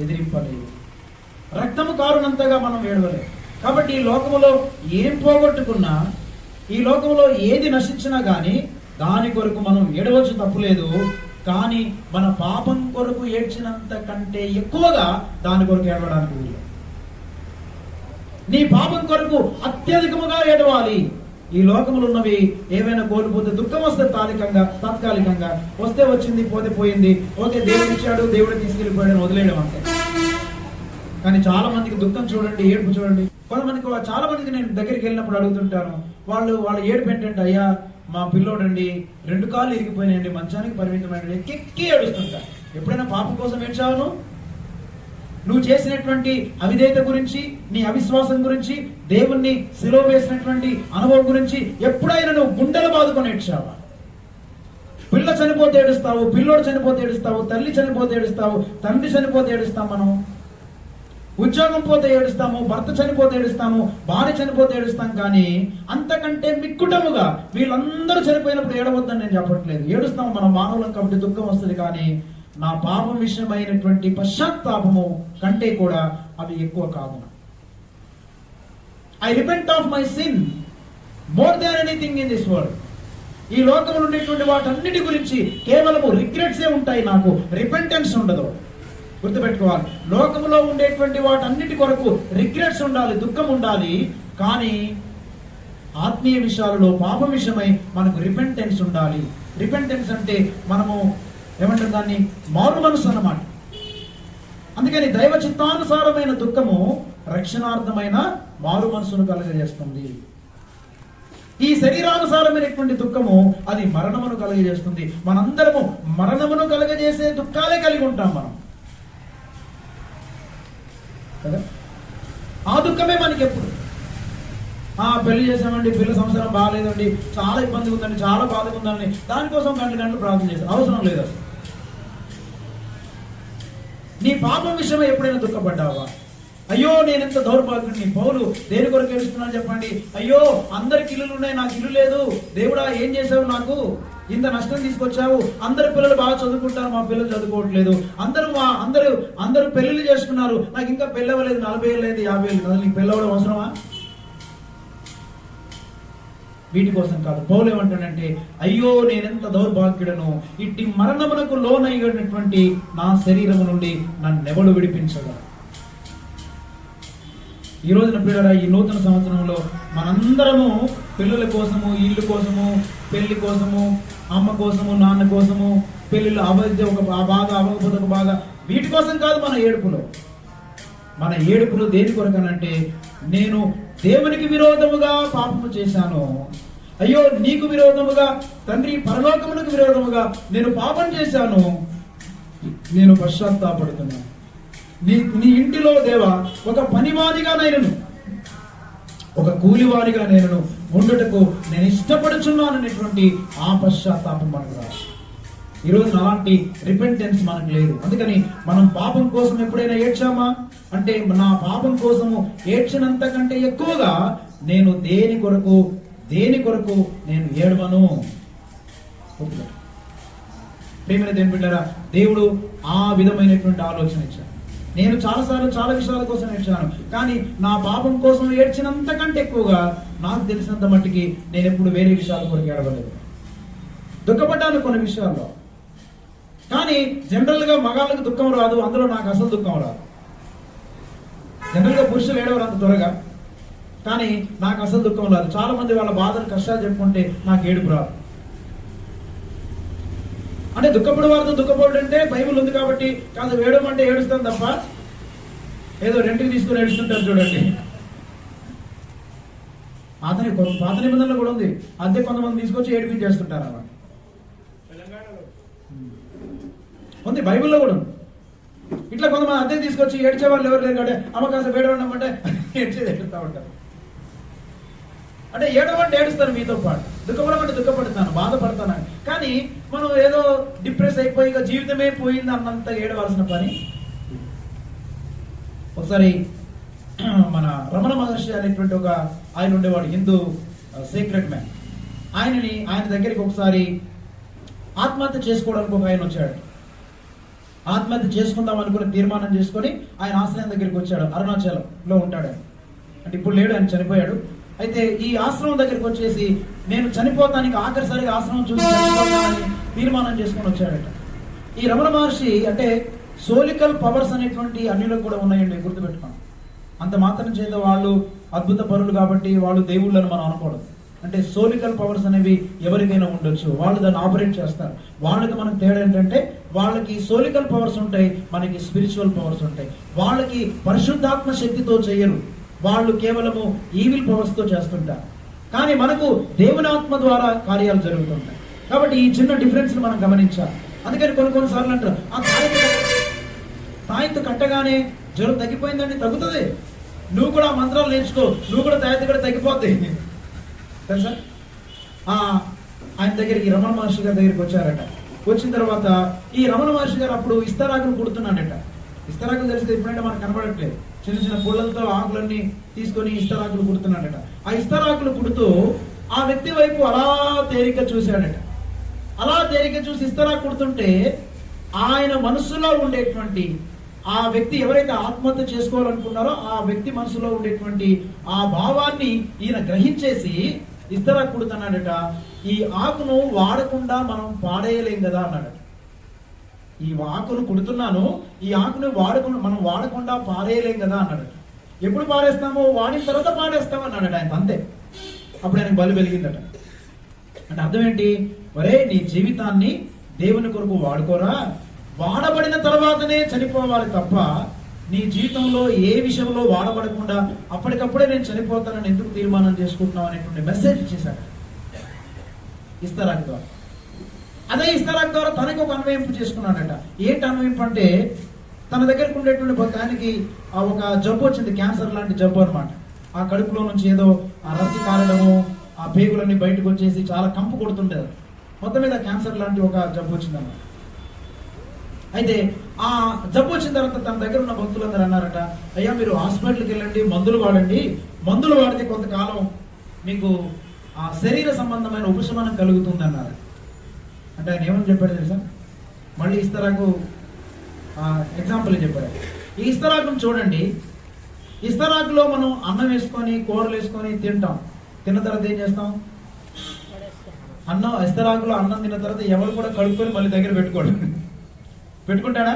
ఎదిరింపలేదు. రక్తము కారునంతగా మనం ఏడవలేదు. కాబట్టి ఈ లోకములో ఏం పోగొట్టుకున్నా, ఈ లోకములో ఏది నశించినా గానీ దాని కొరకు మనం ఏడవచ్చు, తప్పులేదు. కానీ మన పాపం కొరకు ఏడ్చినంత కంటే ఎక్కువగా దాని కొరకు ఏడవడానికి వీలు. నీ పాపం కొరకు అత్యధికముగా ఏడవాలి. ఈ లోకములు ఉన్నవి ఏమైనా కోల్పోతే దుఃఖం వస్తే తాత్కాలికంగా వస్తే వచ్చింది, పోతే పోయింది, ఓకే దేవుడు ఇచ్చాడు, దేవుడు తీసుకెళ్ళిపోయాడని వదిలేయడం అంతే. కానీ చాలా మందికి దుఃఖం చూడండి, ఏడుపు చూడండి. చాలా మందికి నేను దగ్గరికి వెళ్ళినప్పుడు అడుగుతుంటాను, వాళ్ళ ఏడుపు ఏంటంటే, అయ్యా మా పిల్లోడండి 2 కాళ్ళు ఇరిగిపోయినాయండి, మంచానికి పరిమితమైన కెక్కి ఏడుస్తుంటారు. ఎప్పుడైనా పాపం కోసం ఏడ్చావు? నువ్వు చేసినటువంటి అవిధేయత గురించి, నీ అవిశ్వాసం గురించి, దేవుణ్ణి సిలువ వేసినటువంటి అనుభవం గురించి ఎప్పుడైనా నువ్వు గుండెలు బాదుకొని ఏడ్చావా? పిల్ల చనిపోతే ఏడుస్తావు, పిల్లోడు చనిపోతే ఏడుస్తావు, తల్లి చనిపోతే ఏడుస్తావు, తండ్రి చనిపోతే ఏడుస్తాం, మనం ఉద్యోగం పోతే ఏడుస్తాము, భర్త చనిపోతే ఏడుస్తాము, భార్య చనిపోతే ఏడుస్తాం. కానీ అంతకంటే మిక్కుటముగా వీళ్ళందరూ చనిపోయినప్పుడు ఏడవద్దని నేను చెప్పట్లేదు. ఏడుస్తాము, మనం మానవులం కాబట్టి దుఃఖం వస్తుంది. కానీ నా పాపం విషయమైనటువంటి పశ్చాత్తాపము కంటే కూడా అవి ఎక్కువ కాదు. I repent of my sin more than anything in this world. ఈ లోకంలో ఉండేటువంటి వాటన్నిటి గురించి కేవలము రిగ్రెట్సే ఉంటాయి, నాకు రిపెంటెన్స్ ఉండదు. గుర్తుపెట్టుకోవాలి, లోకంలో ఉండేటువంటి వాటన్నిటి కొరకు రిగ్రెట్స్ ఉండాలి, దుఃఖం ఉండాలి. కానీ ఆత్మీయ విషయాలలో పాపం విషయమై మనకు రిపెంటెన్స్ ఉండాలి. రిపెంటెన్స్ అంటే మనము ఏమంటారు దాన్ని, మారు మనసు అన్నమాట. అందుకని దైవ చిత్తానుసారమైన దుఃఖము రక్షణార్థమైన మారు మనసును కలగజేస్తుంది. ఈ శరీరానుసారమైనటువంటి దుఃఖము అది మరణమును కలగజేస్తుంది. మనందరము మరణమును కలగజేసే దుఃఖాలే కలిగి ఉంటాం మనం కదా. ఆ దుఃఖమే మనకి ఎప్పుడు, పెళ్లి చేసామండి, పిల్ల సంవత్సరం బాగాలేదండి, చాలా ఇబ్బందిగా ఉందండి, చాలా బాధగా ఉందండి, దానికోసం గంటలు ప్రార్థన చేస్తాం, అవసరం లేదు అసలు. నీ పాపం విషయమై ఎప్పుడైనా దుఃఖపడ్డావా? అయ్యో నేనెంత దౌర్భాగ్యుడిని, పౌలు దేని కొరకు ఏడుస్తున్నాను చెప్పండి. అయ్యో అందరికి ఇల్లులు ఉన్నాయి, నాకు ఇల్లు లేదు, దేవుడా ఏం చేసావు, నాకు ఇంత నష్టం తీసుకొచ్చావు, అందరు పిల్లలు బాగా చదువుకుంటారు, మా పిల్లలు చదువుకోవట్లేదు, అందరూ పెళ్లిళ్ళు చేసుకున్నారు, నాకు ఇంకా పెళ్ళి అవ్వలేదు, 40 ఏళ్ళు లేదు, 50 ఏళ్ళు కదా, నీకు పెళ్ళి అవ్వడం అవసరమా? వీటి కోసం కాదు. పౌలు ఏమంటాడంటే, అయ్యో నేనెంత దౌర్భాగ్యుడను, ఇట్టి మరణమునకు లోనైనటువంటి నా శరీరము నుండి నన్నెవడు విడిపించగా. ఈ రోజున ప్రియులారా, ఈ నూతన సంవత్సరంలో మనందరము పిల్లల కోసము, ఇల్లు కోసము, పెళ్లి కోసము, అమ్మ కోసము, నాన్న కోసము, పెళ్లిళ్ళు అవ్వకపోతే ఒక బాధ, అవ్వకపోతే ఒక బాధ, వీటి కోసం కాదు మన ఏడుపులో. మన ఏడుపులు దేని కొరకనంటే, నేను దేవునికి విరోధముగా పాపము చేశాను, అయ్యో నీకు విరోధముగా తండ్రి పరలోకమునకు విరోధముగా నేను పాపం చేశాను, నేను పశ్చాత్తాపడుతున్నాను. నీ ఇంటిలో దేవా ఒక పనివానిగా నేను, ఒక కూలివానిగా నేను ఉండుటకు నేను ఇష్టపడుచున్నాను అనేటువంటి ఆ పశ్చాత్తాపం మనకు రాదు. ఈరోజు అలాంటి రిపెంటెన్స్ మనకు లేదు. అందుకని మనం పాపం కోసం ఎప్పుడైనా ఏడ్చామా అంటే, నా పాపం కోసము ఏడ్చినంత కంటే ఎక్కువగా నేను దేని కొరకు నేను ఏడవను. ప్రేమైన దేవుని బిడ్డలారా, దేవుడు ఆ విధమైనటువంటి ఆలోచన ఇచ్చాడు. నేను చాలాసార్లు చాలా విషయాల కోసం ఏడ్చాను, కానీ నా పాపం కోసం ఏడ్చినంత కంటే ఎక్కువగా నాకు తెలిసినంత మట్టికి నేను ఎప్పుడు వేరే విషయాల కొరకు ఏడవలేదు. దుఃఖపడ్డాను కొన్ని విషయాల్లో, కానీ జనరల్ గా మగాళ్ళకు దుఃఖం రాదు, అందులో నాకు అసలు దుఃఖం రాదు. జనరల్ గా పురుషులు ఏడవరు అంత త్వరగా, కానీ నాకు అసలు దుఃఖం రాదు. చాలా మంది వాళ్ళ బాధలు, కష్టాలు చెప్పుకుంటే నాకు ఏడుపు రాదు. అంటే దుఃఖపడి వారితో దుఃఖపడు అంటే బైబిల్ ఉంది కాబట్టి కాదు, ఏడమంటే ఏడుస్తాను తప్ప ఏదో రెంట్కి తీసుకుని ఏడుస్తుంటారు చూడండి. పాత నిబంధనలు కూడా ఉంది, అద్దె కొంతమంది తీసుకొచ్చి ఏడిపించేస్తుంటారు అన్నమాట. ఉంది, బైబిల్లో కూడా ఉంది. ఇట్లా కొంతమంది అద్దె తీసుకొచ్చి ఏడ్చే వాళ్ళు ఎవరు లేరు అంటే అమ్మ కాస్త ఏడవడమంటే ఏడ్చేది ఏడుస్తూ ఉంటారు. అంటే ఏడవంటే ఏడుస్తాను మీతో పాటు, దుఃఖపడమంటే దుఃఖపడతాను, బాధపడతాను. కానీ మనం ఏదో డిప్రెస్ అయిపోయి ఇక జీవితమే పోయింది అన్నంత ఏడవలసిన పని. ఒకసారి మన రమణ మహర్షి అనేటువంటి ఒక ఆయన ఉండేవాడు, హిందూ సీక్రెట్ మ్యాన్. ఆయన దగ్గరికి ఒకసారి ఆత్మహత్య చేసుకోవడానికి ఒక ఆయన వచ్చాడు. ఆత్మహత్య చేసుకుందాం అనుకుని తీర్మానం చేసుకొని ఆయన ఆశ్రమం దగ్గరికి వచ్చాడు. అరుణాచలంలో ఉంటాడు ఆయన, అంటే ఇప్పుడు లేడు, ఆయన చనిపోయాడు. అయితే ఈ ఆశ్రమం దగ్గరికి వచ్చేసి నేను చనిపోతానికి ఆఖరిసారిగా ఆశ్రమం చూసి చనిపోతానని తీర్మానం చేసుకొని వచ్చాడట. ఈ రమణ మహర్షి అంటే సోలికల్ పవర్స్ అనేటువంటి అన్యులకు కూడా ఉన్నాయండి, గుర్తుపెట్టుకోండి. అంత మాత్రం చేత వాళ్ళు అద్భుత పరులు కాబట్టి వాళ్ళు దేవుళ్ళని మనం అనకూడదు. అంటే సోలికల్ పవర్స్ అనేవి ఎవరికైనా ఉండొచ్చు, వాళ్ళు దాన్ని ఆపరేట్ చేస్తారు. వాళ్ళకి మనకు తేడా ఏంటంటే, వాళ్ళకి సోలికల్ పవర్స్ ఉంటాయి, మనకి స్పిరిచువల్ పవర్స్ ఉంటాయి. వాళ్ళకి పరిశుద్ధాత్మ శక్తితో చేయరు, వాళ్ళు కేవలము ఈవిల్ పవర్స్ తో చేస్తుంటారు. కానీ మనకు దేవుని ఆత్మ ద్వారా కార్యాలు జరుగుతుంటాయి. కాబట్టి ఈ చిన్న డిఫరెన్స్ మనం గమనించాలి. అందుకని కొన్నిసార్లు అంటారు, ఆ తాయెత్తు కట్టగానే జ్వరం తగ్గిపోయిందండి, తగ్గుతుంది, నువ్వు కూడా ఆ మంత్రాలు నేర్చుకో, నువ్వు కూడా తాయెత్తు కూడా తగ్గిపోద్ది తెలుసా. ఆయన దగ్గరికి రమణ మహర్షి గారి దగ్గరికి వచ్చారట. వచ్చిన తర్వాత ఈ రమణ మహర్షి గారు అప్పుడు ఇస్తరాకులు కుడుతున్నాడట. ఇస్తరాకులు తెలిసి ఎప్పుడంటే మనకు కనబడట్లేదు, చిన్న చిన్న పుల్లలతో ఆకులన్నీ తీసుకొని ఇస్తరాకులు కుడుతున్నాడట. ఆ ఇస్తరాకులు కుడుతూ ఆ వ్యక్తి వైపు అలా తేలిక చూశాడట. అలా తేలిక చూసి ఇస్తరాకు కుడుతుంటే ఆయన మనస్సులో ఉండేటువంటి ఆ వ్యక్తి ఎవరైతే ఆత్మహత్య చేసుకోవాలనుకున్నారో ఆ వ్యక్తి మనసులో ఉండేటువంటి ఆ భావాన్ని ఈయన గ్రహించేసి ఇస్తరాకు కుడుతున్నాడట. ఈ ఆకును వాడకుండా మనం పాడేయలేం కదా అన్నాడట. ఈ ఆకును కుడుతున్నాను, ఈ ఆకును మనం వాడకుండా పారేయలేం కదా అన్నాడు. ఎప్పుడు పారేస్తామో వాడిన తర్వాత పాడేస్తాము అన్నాడట ఆయన. అంతే, అప్పుడు ఆయనకు బలి వెలిగిందట. అంటే అర్థం ఏంటి? ఒరే, నీ జీవితాన్ని దేవుని కొరకు వాడుకోరా, వాడబడిన తర్వాతనే చనిపోవాలి తప్ప నీ జీవితంలో ఏ విషయంలో వాడబడకుండా అప్పటికప్పుడే నేను చనిపోతానని ఎందుకు తీర్మానం చేసుకుంటున్నావు అనేటువంటి మెసేజ్ ఇచ్చేశాడు ఇస్తరాకు ద్వారా. అదే ఇస్తరాకు ద్వారా తనకు ఒక అన్వయింపు చేసుకున్నాడట. ఏంటి అన్వయింపు అంటే, తన దగ్గరకు ఉండేటువంటి ఒక ఆయనకి ఒక జబ్బు వచ్చింది, క్యాన్సర్ లాంటి జబ్బు అనమాట. ఆ కడుపులో నుంచి ఏదో ఆ రసి కారడము, ఆ పేగులన్నీ బయటకు వచ్చేసి చాలా కంపు కొడుతుండేది. మొత్తం మీద క్యాన్సర్ లాంటి ఒక జబ్బు వచ్చిందన్నమాట. అయితే ఆ జబ్బు వచ్చిన తర్వాత తన దగ్గర ఉన్న భక్తులందరూ అన్నారట, అయ్యా మీరు హాస్పిటల్కి వెళ్ళండి, మందులు వాడండి, మందులు వాడితే కొంతకాలం మీకు ఆ శరీర సంబంధమైన ఉపశమనం కలుగుతుంది అన్నారు. అంటే ఆయన ఏమని చెప్పాడు తెలుసా? మళ్ళీ ఇస్తరాకు ఎగ్జాంపుల్ చెప్పాడు. ఈ ఇస్తరాకును చూడండి, ఇస్తరాకులో మనం అన్నం వేసుకొని కూరలు వేసుకొని తింటాం. తిన్న తర్వాత ఏం చేస్తాం? ఇస్తరాకులో అన్నం తిన్న తర్వాత ఎవరు కూడా కడుక్కొని మళ్ళీ దగ్గర పెట్టుకుంటాడా?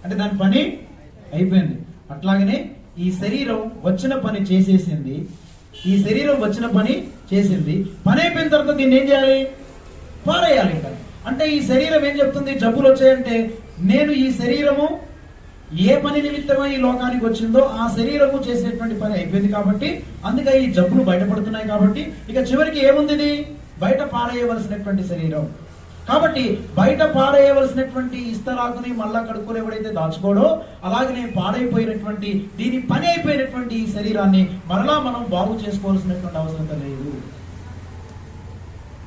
అంటే దాని పని అయిపోయింది. అట్లాగనే ఈ శరీరం వచ్చిన పని చేసేసింది, ఈ శరీరం వచ్చిన పని చేసింది. పని అయిపోయిన తర్వాత దీన్ని ఏం చేయాలి? పారేయాలి. ఇంకా అంటే ఈ శరీరం ఏం చెప్తుంది? జబ్బులు వచ్చాయంటే నేను ఈ శరీరము ఏ పని నిమిత్తమై ఈ లోకానికి వచ్చిందో ఆ శరీరము చేసేటువంటి పని అయిపోయింది కాబట్టి అందుకే ఈ జబ్బులు బయటపడుతున్నాయి. కాబట్టి ఇక చివరికి ఏముంది? ఇది బయట పారేయవలసినటువంటి శరీరం. కాబట్టి బయట పారేయవలసినటువంటి ఇస్తరాకుని మళ్ళా కడుక్కొని ఎవడైతే దాచుకోడో అలాగనే పాడైపోయినటువంటి దీని పని అయిపోయినటువంటి ఈ శరీరాన్ని మరలా మనం బాగు చేసుకోవాల్సినటువంటి అవసరం లేదు.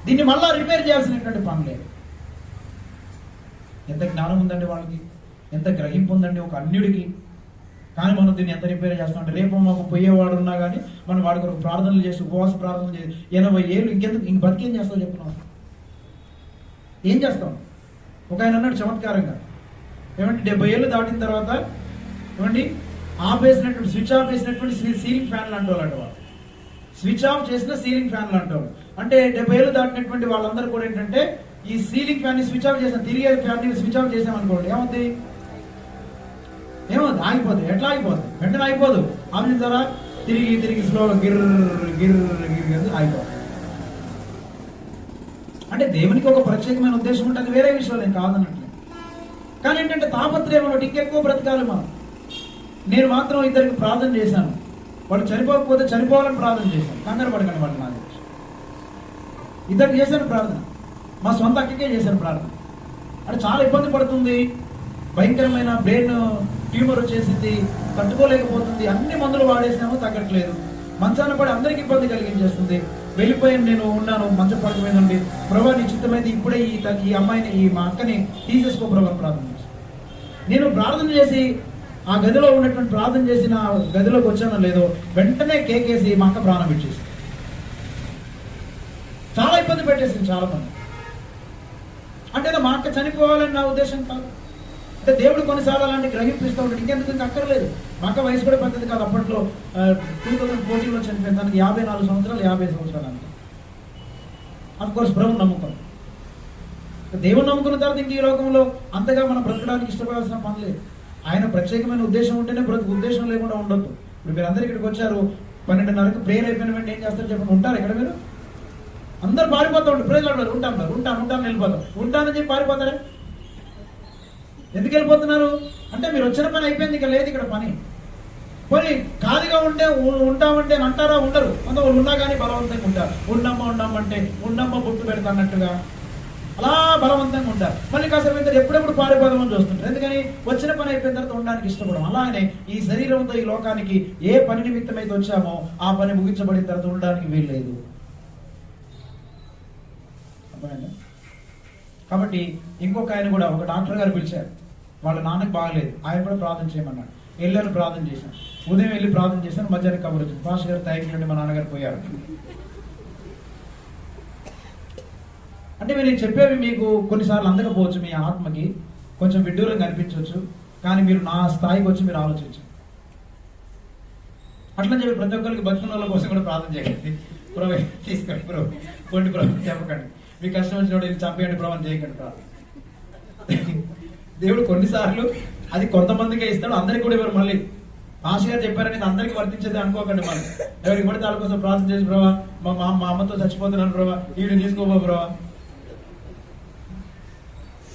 దీన్ని మళ్ళా రిపేర్ చేయాల్సినటువంటి పని లేదు. ఎంత జ్ఞానం ఉందండి వాళ్ళకి, ఎంత గ్రహింపు ఉందండి ఒక అన్యుడికి. కానీ మనం దీన్ని ఎంత రిపేర్ చేస్తామంటే రేపు మాకు పోయేవాడు ఉన్నా కానీ మనం వాడి కొరకు ప్రార్థనలు చేసి ఉపవాస ప్రార్థనలు చేసి 80 ఏళ్ళు ఇంకెందుకు ఇంక బతికేం చేస్తావు చెప్పున్నాం? ఏం చేస్తాం? ఒక ఆయన అన్నాడు చమత్కారంగా, ఏమంటే 70 ఏళ్ళు దాటిన తర్వాత ఏమండి ఆపేసినటువంటి స్విచ్ ఆఫ్ చేసినటువంటి సీలింగ్ ఫ్యాన్లు అంటోళ్ళు వాళ్ళు. స్విచ్ ఆఫ్ చేసిన సీలింగ్ ఫ్యాన్లు అంటారు. అంటే 70 ఏళ్ళు దాటినటువంటి వాళ్ళందరూ కూడా ఏంటంటే ఈ సీలింగ్ ఫ్యాన్ ని స్విచ్ ఆఫ్ చేసాం, తిరిగే ఫ్యాన్ ని స్విచ్ ఆఫ్ చేసాం అనుకోండి, ఏమవుతుంది? ఆగిపోతుంది. ఎట్లా ఆగిపోతుంది? వెంటనే ఆగిపోదు. ఆమె ద్వారా తిరిగి తిరిగి స్లోగా గిర్ర గిర్ర గిర్ర ఆగిపోతుంది. అంటే దేవునికి ఒక ప్రత్యేకమైన ఉద్దేశం ఉంటుంది, వేరే విషయాలు నేను కాదన్నట్లే. కానీ ఏంటంటే తాపత్రయం ఒకటి ఇంకెక్కువ బ్రతకాలి మనం. నేను మాత్రం ఇద్దరికి ప్రార్థన చేశాను, వాళ్ళు చనిపోకపోతే చనిపోవాలని ప్రార్థన చేశాను. కంగారు పడకండి వాళ్ళు. నాకు ఇద్దరికి చేశాను ప్రార్థన, మా సొంత అక్కకే చేశాను ప్రార్థన. అంటే చాలా ఇబ్బంది పడుతుంది, భయంకరమైన బ్రెయిన్ ట్యూమర్ వచ్చేసింది, తట్టుకోలేకపోతుంది, అన్ని మందులు వాడేసినామో తగ్గట్లేదు, మంచాన పడి అందరికి ఇబ్బంది కలిగించేస్తుంది. వెళ్ళిపోయాను, నేను ఉన్నాను, మంచం పడిపోయిందండి. ప్రభా నీ చిత్తమైతే ఇప్పుడే ఈ అమ్మాయిని మా అక్కని తీసేసుకో ప్రభా ప్రార్థన చేసి. నేను ప్రార్థన చేసి ఆ గదిలో ఉన్నటువంటి ప్రార్థన చేసి నా గదిలోకి వచ్చానో లేదో వెంటనే కేకేసి మా అక్క ప్రాణం పెట్టేసి చాలా ఇబ్బంది పెట్టేసింది చాలా మంది. అంటే మా అక్క చనిపోవాలని నా ఉద్దేశం కాదు. అంటే దేవుడు కొన్నిసార్లు అలాంటి గ్రహింపిస్తూ ఉంటాడు. ఇంకెందుకు ఇంకా అక్కర్లేదు. మా అక్క వయసు కూడా పెద్దది కాదు. అప్పట్లో 2014లో చనిపోయింది. తనకి 54 సంవత్సరాలు 50 సంవత్సరాలు అంతే. అఫ్కోర్స్ ప్రభుని నమ్ముతాం. దేవుని నమ్ముకున్న తర్వాత ఇంక ఈ లోకంలో అంతగా మనం బ్రతకడానికి ఇష్టపడాల్సిన పని లేదు. ఆయన ప్రత్యేకమైన ఉద్దేశం ఉంటేనే బ్రతుకు, ఉద్దేశం లేకుండా ఉండొద్దు. ఇప్పుడు మీరు అందరు ఇక్కడికి వచ్చారు, 12:30కు ప్రేయర్ అయిపోయిన వెంటనే ఏం చేస్తారు చెప్పండి? ఉంటారు ఇక్కడ మీరు? అందరు పారిపోతూ ఉంటారు. ప్రేయర్ ఉంటాను వెళ్ళిపోతాం. ఉంటానని చెప్పి పారిపోతారా? ఎందుకు వెళ్ళిపోతున్నారు? అంటే మీరు వచ్చిన పని అయిపోయింది, ఇక లేదు ఇక్కడ పని. పోనీ ఖాళీగా ఉంటే ఉంటామంటే అంటారా? ఉండరు. కొంతమంది ఉన్నా కానీ బలవంతంగా ఉంటారు. ఉండమ్మంటే ఉండమ్మ బుట్టు పెడతాన్నట్టుగా అలా బలవంతంగా ఉంటారు. మళ్ళీ కాసేపు అయితే ఎప్పుడెప్పుడు పారిపోదామని చూస్తుంటారు. ఎందుకని? వచ్చిన పని అయిపోయిన తర్వాత ఉండడానికి ఇష్టపడడం. అలానే ఈ శరీరంతో ఈ లోకానికి ఏ పని నిమిత్తం అయితే వచ్చామో ఆ పని ముగించబడిన తర్వాత ఉండడానికి వీల్లేదు. కాబట్టి ఇంకొక ఆయన కూడా ఒక డాక్టర్ గారు పిలిచారు. వాళ్ళ నాన్నకి బాగలేదు, ఆయన కూడా ప్రార్థన చేయమన్నాడు. వెళ్ళాను, ప్రార్థన చేశాను. ఉదయం వెళ్ళి ప్రార్థన చేశాను, మధ్యాహ్నం కబురు వచ్చింది, పాస్ గారు థ్యాంక్ యూ, మా నాన్నగారు పోయారు. అంటే మీరు చెప్పేవి మీకు కొన్నిసార్లు అందకపోవచ్చు, మీ ఆత్మకి కొంచెం విడ్డూరంగా అనిపించవచ్చు. కానీ మీరు నా స్థాయికి వచ్చి మీరు ఆలోచించండి. అట్లా చెప్పి ప్రతి ఒక్కరికి బతుకున్న వాళ్ళ కోసం కూడా ప్రార్థన చేయండి. ప్రభు తీసుకోండి, ప్రభు కొండి, ప్రభు చెప్పకండి. మీకు కష్టం వచ్చినప్పుడు ఇది చంపేయండి ప్రభు అని చేయకండి. ప్రార్థన దేవుడు కొన్నిసార్లు అది కొంతమందికే ఇస్తాడు, అందరికి కూడా ఇవ్వరు. మళ్ళీ ఆశ గారు చెప్పారని అందరికి వర్తించేది అనుకోకండి. మళ్ళీ ఎవరికి పడితే వాళ్ళ కోసం ప్రార్థన చేసి ప్రభా మా అమ్మతో చచ్చిపోతున్నాను ప్రభా వీడు తీసుకోబో ప్రభా.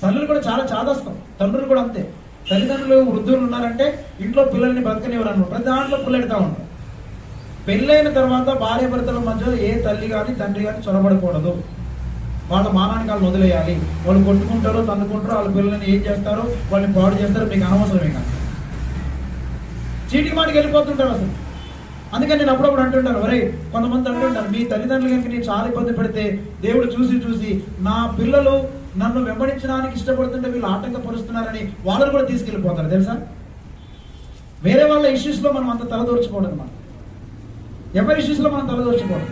తల్లులు కూడా చాలా చాదస్తాం, తండ్రులు కూడా అంతే. తల్లిదండ్రులు వృద్ధులు ఉన్నారంటే ఇంట్లో పిల్లల్ని బతకనివ్వరు అన్నమాట. ప్రతి దాంట్లో పుల్లెడతా ఉంటారు. పెళ్ళైన తర్వాత భార్య భర్తల మధ్య ఏ తల్లి కానీ తండ్రి కానీ చొరబడకూడదు. వాళ్ళ మానానికి వాళ్ళు వదిలేయాలి. వాళ్ళు కొట్టుకుంటారో తన్నుకుంటారో, వాళ్ళ పిల్లల్ని ఏం చేస్తారో వాళ్ళని పాడు చేస్తారో మీకు అనవసరమే. కానీ చీటికి మాటికి వెళ్ళిపోతుంటారు అసలు. అందుకని నేను అప్పుడప్పుడు అంటుంటాను, ఒరే కొంతమంది అంటుంటారు, మీ తల్లిదండ్రులు కనుక నేను చాలా ఇబ్బంది పెడితే దేవుడు చూసి నా పిల్లలు నన్ను వెంబడించడానికి ఇష్టపడుతుంటే వీళ్ళు ఆటంకపరుస్తున్నారని వాళ్ళని కూడా తీసుకెళ్ళిపోతారు. తెలుసా? వేరే వాళ్ళ ఇష్యూస్ లో మనం అంత తలదూర్చుకోవడం అన్నమాట. ఎవరి ఇష్యూస్ లో మనం తలదూర్చుకోవడం